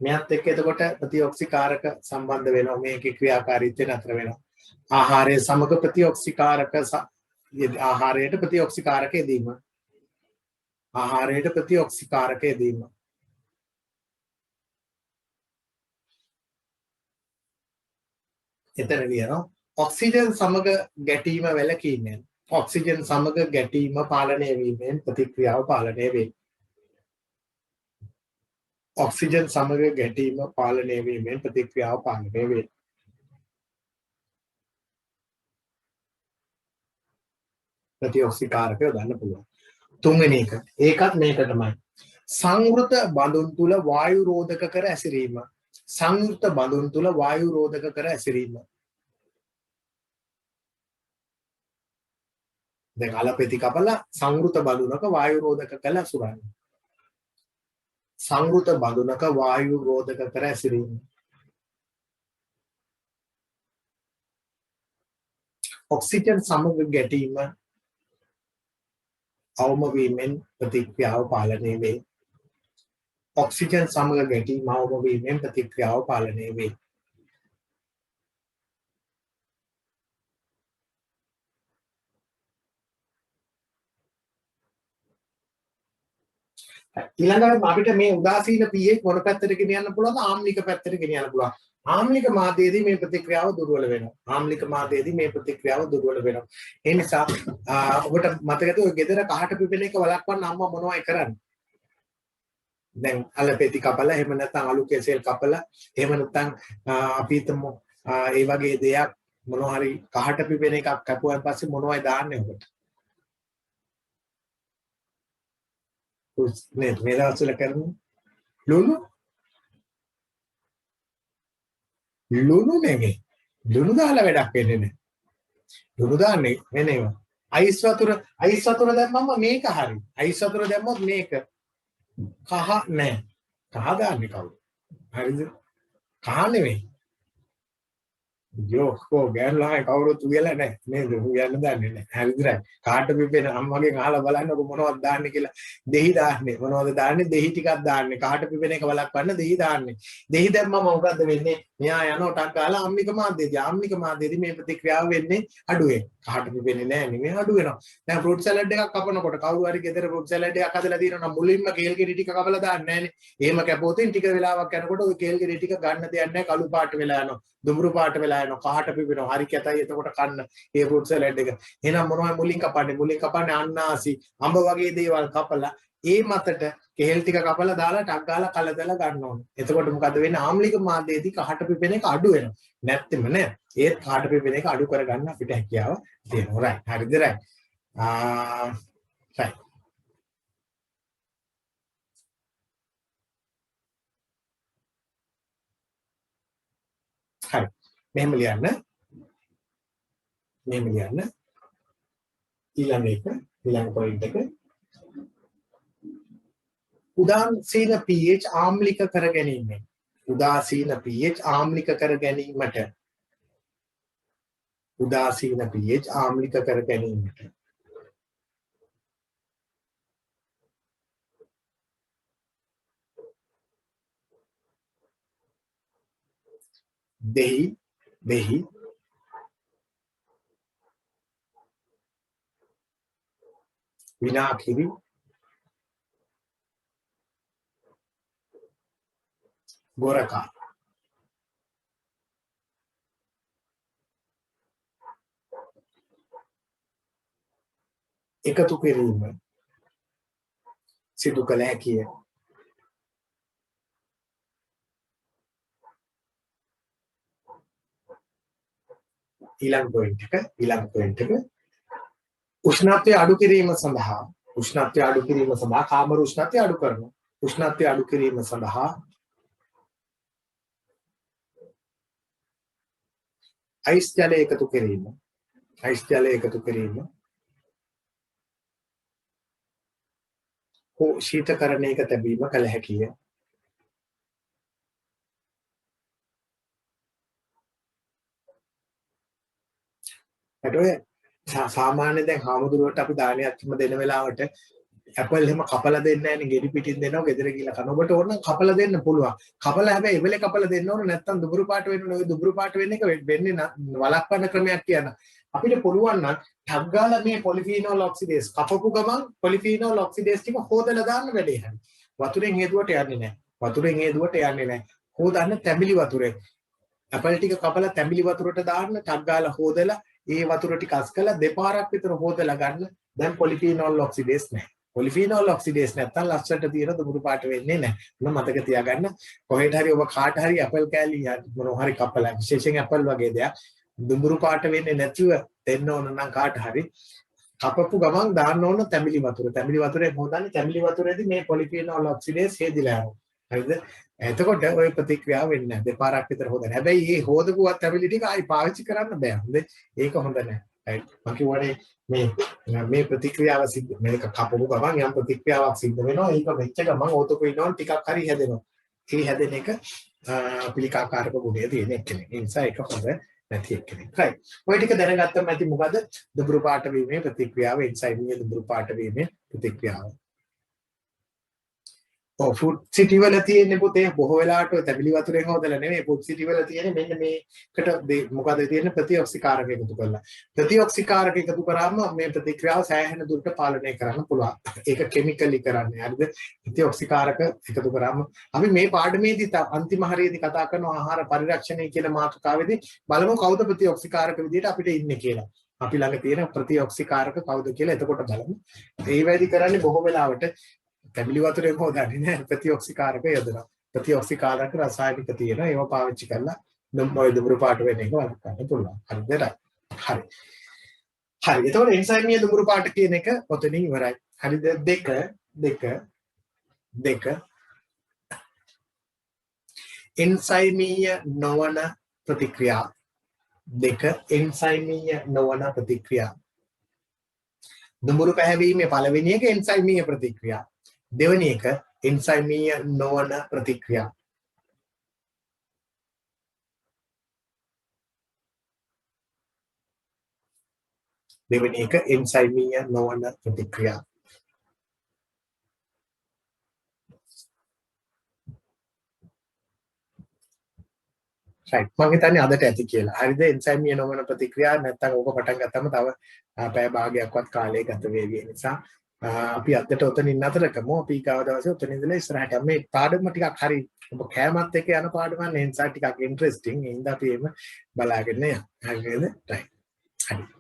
මෙයත් එක්ක එතකොට ප්‍රතිඔක්සිකාරක සම්බන්ධ වෙනවා. මේකේ ක්‍රියාකාරීත්වය නතර වෙනවා. ආහාරය සමග ආහාරයට ප්‍රතිඔක්සිකාරක යෙදීම. එතන කියනවා ඔක්සිජන් සමග ගැටීම වැළකීමෙන් ඔක්සිජන් සමග ගැටීම පාලනය වීමෙන් ප්‍රතික්‍රියාව පාලනය වේ. ඔක්සිජන් සමග ගැටීම පාලනය වීමෙන් ප්‍රතික්‍රියාව පාලනය වේ. ප්‍රතිඔක්සිකාරක යොදන්න පුළුවන්. තුන්වෙනි එක. ඒකත් මේක තමයි. සංවෘත බඳුන් තුල වායු රෝධක කර ඇසිරීම. සංවෘත බඳුන් තුල වායු රෝධක කර ඇසිරීම. දැන් අලපෙති කපලා සංවෘත බඳුනක වායු රෝධක කළ අසුරන්න. සංවෘත බඳුනක වායු රෝධක කර ඇසිරීම. ඔක්සිජන් සමග ගැටීම අවම වීමෙන් ප්‍රතික්‍රියාව පාලනය වේ. ඔක්සිජන් සමග ගැටීම අවම වීමෙන් ප්‍රතික්‍රියාව පාලනය වේ. ඊළඟට අපිට මේ උදාසීන pH මොන පැත්තට ගෙනියන්න පුළුවන්ද? ආම්ලික පැත්තට ගෙනියන්න පුළුවන්. ආම්ලික මාධ්‍යයේදී මේ ප්‍රතික්‍රියාව දුර්වල වෙනවා. ආම්ලික මාධ්‍යයේදී මේ ප්‍රතික්‍රියාව දුර්වල වෙනවා. ඒ නිසා ඔබට මතකද ඔය ගෙදර කහට පිපෙන එක වළක්වන්න අම්මා මොනවයි කරන්නේ? දැන් අලපෙති කපලා එහෙම නැත්නම් අලු කෙසෙල් කපලා එහෙම නැත්නම් අපි හිතමු ඒ වගේ දෙයක් මොනවා හරි කහට පිපෙන එකක් කපුවාන් පස්සේ මොනවයි දාන්නේ ඔබට? මේ දවස්වල කරන්නේ ලුණු නෙමෙයි. ලුණු දාලා වැඩක් වෙන්නේ නැහැ. ලුණු දාන්නේ වෙන ඒවා. අයිස් වතුර දැම්මම මේක හරි. අයිස් වතුර දැම්මොත් මේක කහ නෑ. කහ දාන්නේ කවුද? හරිද? කහ නෙමෙයි. යෝකෝ ගෑනලා කවුරුත් උයලා නැහැ. නේද? උයන්න දන්නේ නැහැ. හරිද? කාට පිපෙන අම්මගෙන් අහලා බලන්නකො මොනවද දාන්නේ කියලා. දෙහි දාන්නේ. මොනවද දාන්නේ? දෙහි ටිකක් දාන්නේ. කාට පිපෙන එක වළක්වන්න දෙහි දාන්නේ. දෙහි දැම්මම මොකද්ද වෙන්නේ? මෙයා යනවා ටක් ගාලා ආම්ලික මාධ්‍යයේදී. ආම්ලික මාධ්‍යයේදී මේ ප්‍රතික්‍රියාව වෙන්නේ අඩුවෙන්. කාට පිපෙන්නේ නැහැ නෙමෙයි අඩු වෙනවා. දැන් ෆෘට් සලාඩ් එකක් කපනකොට කවුරු හරි ගෙදර ෆෘට් සලාඩ් එකක් හදලා දිනනවා මුලින්ම කේල් ගෙඩි ටික කපලා දාන්නේ නැහනේ. එහෙම කැපුවොතින් ටික වෙලාවක් යනකොට ওই කේල් ගෙඩි ටික ගන්න දෙයක් නැහැ. කළු පාට වෙලා යනවා. දුඹුරු පාට වෙලා යනවා. කහට පිපෙනවා. හරි කැතයි එතකොට කන්න ඒ ෆෘට් සලාඩ් එක. එහෙනම් මොනවයි මුලින් කපන්නේ? මුලින් කපන්නේ අන්නාසි, අඹ වගේ දේවල් කපලා ඒ මතට කෙහෙල් ටික කපලා දාලා ටක් ගාලා කලදලා ගන්න ඕනේ. එතකොට මොකද වෙන්නේ? ආම්ලික මාධ්‍යයේදී කහට පිපෙන එක අඩු වෙනවා. නැත්නම් නෑ. ඒත් කහට පිපෙන එක අඩු කරගන්න අපිට හැකියාව තියෙනවා. රයිට්. හරිද? රයිට්. රයිට්. හරි. මෙහෙම ලියන්න. ඊළඟ පොයින්ට් එක උදාසීන pH ආම්ලික කර ගැනීමෙන් උදාසීන pH ආම්ලික කර ගැනීමට දෙහි විනාකිරි ගොරකා එකතු කිරීම සිදු කළ හැකිය. ඊළඟ පොයින්ට් එක උෂ්ණත්වය අඩු කිරීම සඳහා කාමර උෂ්ණත්වය අඩු කරනවා. උෂ්ණත්වය අඩු කිරීම සඳහා අයිස් ජලය එකතු කිරීම හෝ ශීතකරණයක තැබීම කළ හැකිය. සාමාන්‍ය දැන් හාමුදුරුවෝට අපි දානයක් දෙන වෙලාවට ඇපල් එහෙම කපලා දෙන්නේ නැහැ නේ. ගෙඩි පිටින් දෙනවා ගෙදර ගිහලා කන. ඔබට ඕන කපලා දෙන්න පුළුවන්. කපලා හැබැයි එවෙලේ කපලා දෙන්න ඕන නැත්නම් දුඹුරු පාට වෙන්නේ. ඔය දුඹුරු පාට වෙන එක වෙන්නේ වළක්වන්න ක්‍රමයක් කියන. අපිට පුළුවන් නම් ටක් ගාලා මේ පොලිෆීනෝල් ඔක්සිඩේස් කපපු ගමන් පොලිෆීනෝල් ඔක්සිඩේස් ටික හොදලා දාන්න වැඩේ හරි. වතුරෙන් හේතුවට යන්නේ නැහැ. හොදන්න තැඹිලි වතුරේ. ඇපල් ටික කපලා තැඹිලි වතුරට දාන්න ටක් ගාලා හොදලා ඒ වතුර ටික අස් කරලා දෙපාරක් විතර හොදලා ගන්න. දැන් පොලිෆීනෝල් ඔක්සිඩේස් නැහැ. පොලිෆීනෝල් ඔක්සිඩේස් නැත්තම් ලස්සට තියෙන දුඹුරු පාට වෙන්නේ නැහැ. මොන මතක තියාගන්න. කොහෙට හරි ඔබ කාට හරි ඇපල් කෑලි මොනවා හරි කපලා විශේෂයෙන් ඇපල් වගේ දෙයක් දුඹුරු පාට වෙන්නේ නැතිව දෙන්න ඕන නම් කාට හරි කපපු ගමන් දාන්න ඕන තැඹිලි වතුර. තැඹිලි වතුරේ හොදන්නේ තැඹිලි වතුරේදී මේ පොලිෆිනෝල් ඔක්සිඩේස් හේදිලා යනවා. හරිද? එතකොට ওই ප්‍රතික්‍රියාව වෙන්නේ නැහැ. දෙපාරක් විතර හොදන්න. හැබැයි මේ හොදපු තැඹිලි ටික ආයි පාවිච්චි කරන්න බෑ. හොඳේ. ඒක හොඳ නැහැ. රයිට්. මම කියවනේ මේ ප්‍රතික්‍රියාව සිද්ධ මේක කපපු ගමන් යම් ප්‍රතික්‍රියාවක් සිද්ධ වෙනවා. ඒක වෙච්ච ගමන් ඕතොපිනෝල් ටිකක් හරි හැදෙනවා. ඒ හැදෙන එක පිළිකාකාරක ගුණය තියෙන එකනේ. ඒ නිසා ඒක හොඳ නැති එක්කෙනෙක්. right. ඔය ටික දැනගත්තම ඇති මොකද? දුඹුරු පාට වීමේ ප්‍රතික්‍රියාව එන්සයිමීය දුඹුරු පාට වීමේ ප්‍රතික්‍රියාව. ඔව් ෆුඩ් සිටි වල තියෙන්නේ පුතේ බොහෝ වෙලාවට තැඹිලි වතුරෙන් හොදලා නෙමෙයි ෆුඩ් සිටි වල තියෙන්නේ මෙන්න මේකට මොකද තියෙන්නේ ප්‍රතිօක්සිකාරක එකතු කරලා. ප්‍රතිօක්සිකාරක එකතු කරාම මේ ප්‍රතික්‍රියාව සෑහෙන දුරට පාලනය කරන්න පුළුවන්. ඒක කෙමිකලි කරන්නේ. හරිද? ප්‍රතිօක්සිකාරක එකතු කරාම අපි මේ පාඩමේදී අන්තිම හරියේදී කතා කරන ආහාර පරිරක්ෂණය කියන මාතෘකාවේදී බලමු කවුද ප්‍රතිօක්සිකාරක විදිහට අපිට ඉන්නේ කියලා. අපි ළඟ තියෙන ප්‍රතිօක්සිකාරක කවුද කියලා එතකොට බලමු. ඒ වැඩි කරන්නේ බොහෝ වෙලාවට තැඹිලි වතුරෙන් හොදන්නේ නැහැ ප්‍රතිօක්සිකාරක යොදනවා. ප්‍රතිօක්සිකාරක රසායනික තියෙනවා. ඒවා පාවිච්චි කරලා දුඹුරු පාට වෙන එක වළක්ව ගන්න පුළුවන්. හරිද? හරි. හරි. එතකොට එන්සයිමීය දුඹුරු පාට කියන එක ඔතනින් ඉවරයි. හරිද? දෙක එන්සයිමීය නොවන ප්‍රතික්‍රියා. එන්සයිමීය නොවන ප්‍රතික්‍රියා. දුඹුරු පැහැවීමේ පළවෙනි එක එන්සයිමීය ප්‍රතික්‍රියා. දෙවෙනි එක එන්සයිමීය නොවන ප්‍රතික්‍රියා. දෙවෙනි එක එන්සයිමීය නොවන ප්‍රතික්‍රියා. right මම හිතන්නේ අදට ඇති කියලා. හරිද? එන්සයිමීය නොවන ප්‍රතික්‍රියා නැත්තම් ඕක පටන් ගත්තම තව පැය භාගයක්වත් කාලය ගත වේවි. ඒ නිසා අපි අදට ඔතනින් නතර කරමු. අපි ඊගාව දවසේ ඔතන ඉඳලා ඉස්සරහට මේ පාඩම ටිකක් හරි ඔබ කෑමත් එක්ක යන පාඩමක් නේ. ඒ නිසා ටිකක් ඉන්ටරෙස්ටිං. ඒ හින්දා අපි එහෙම බලාගෙන යන්න. හරිද? right. හරි.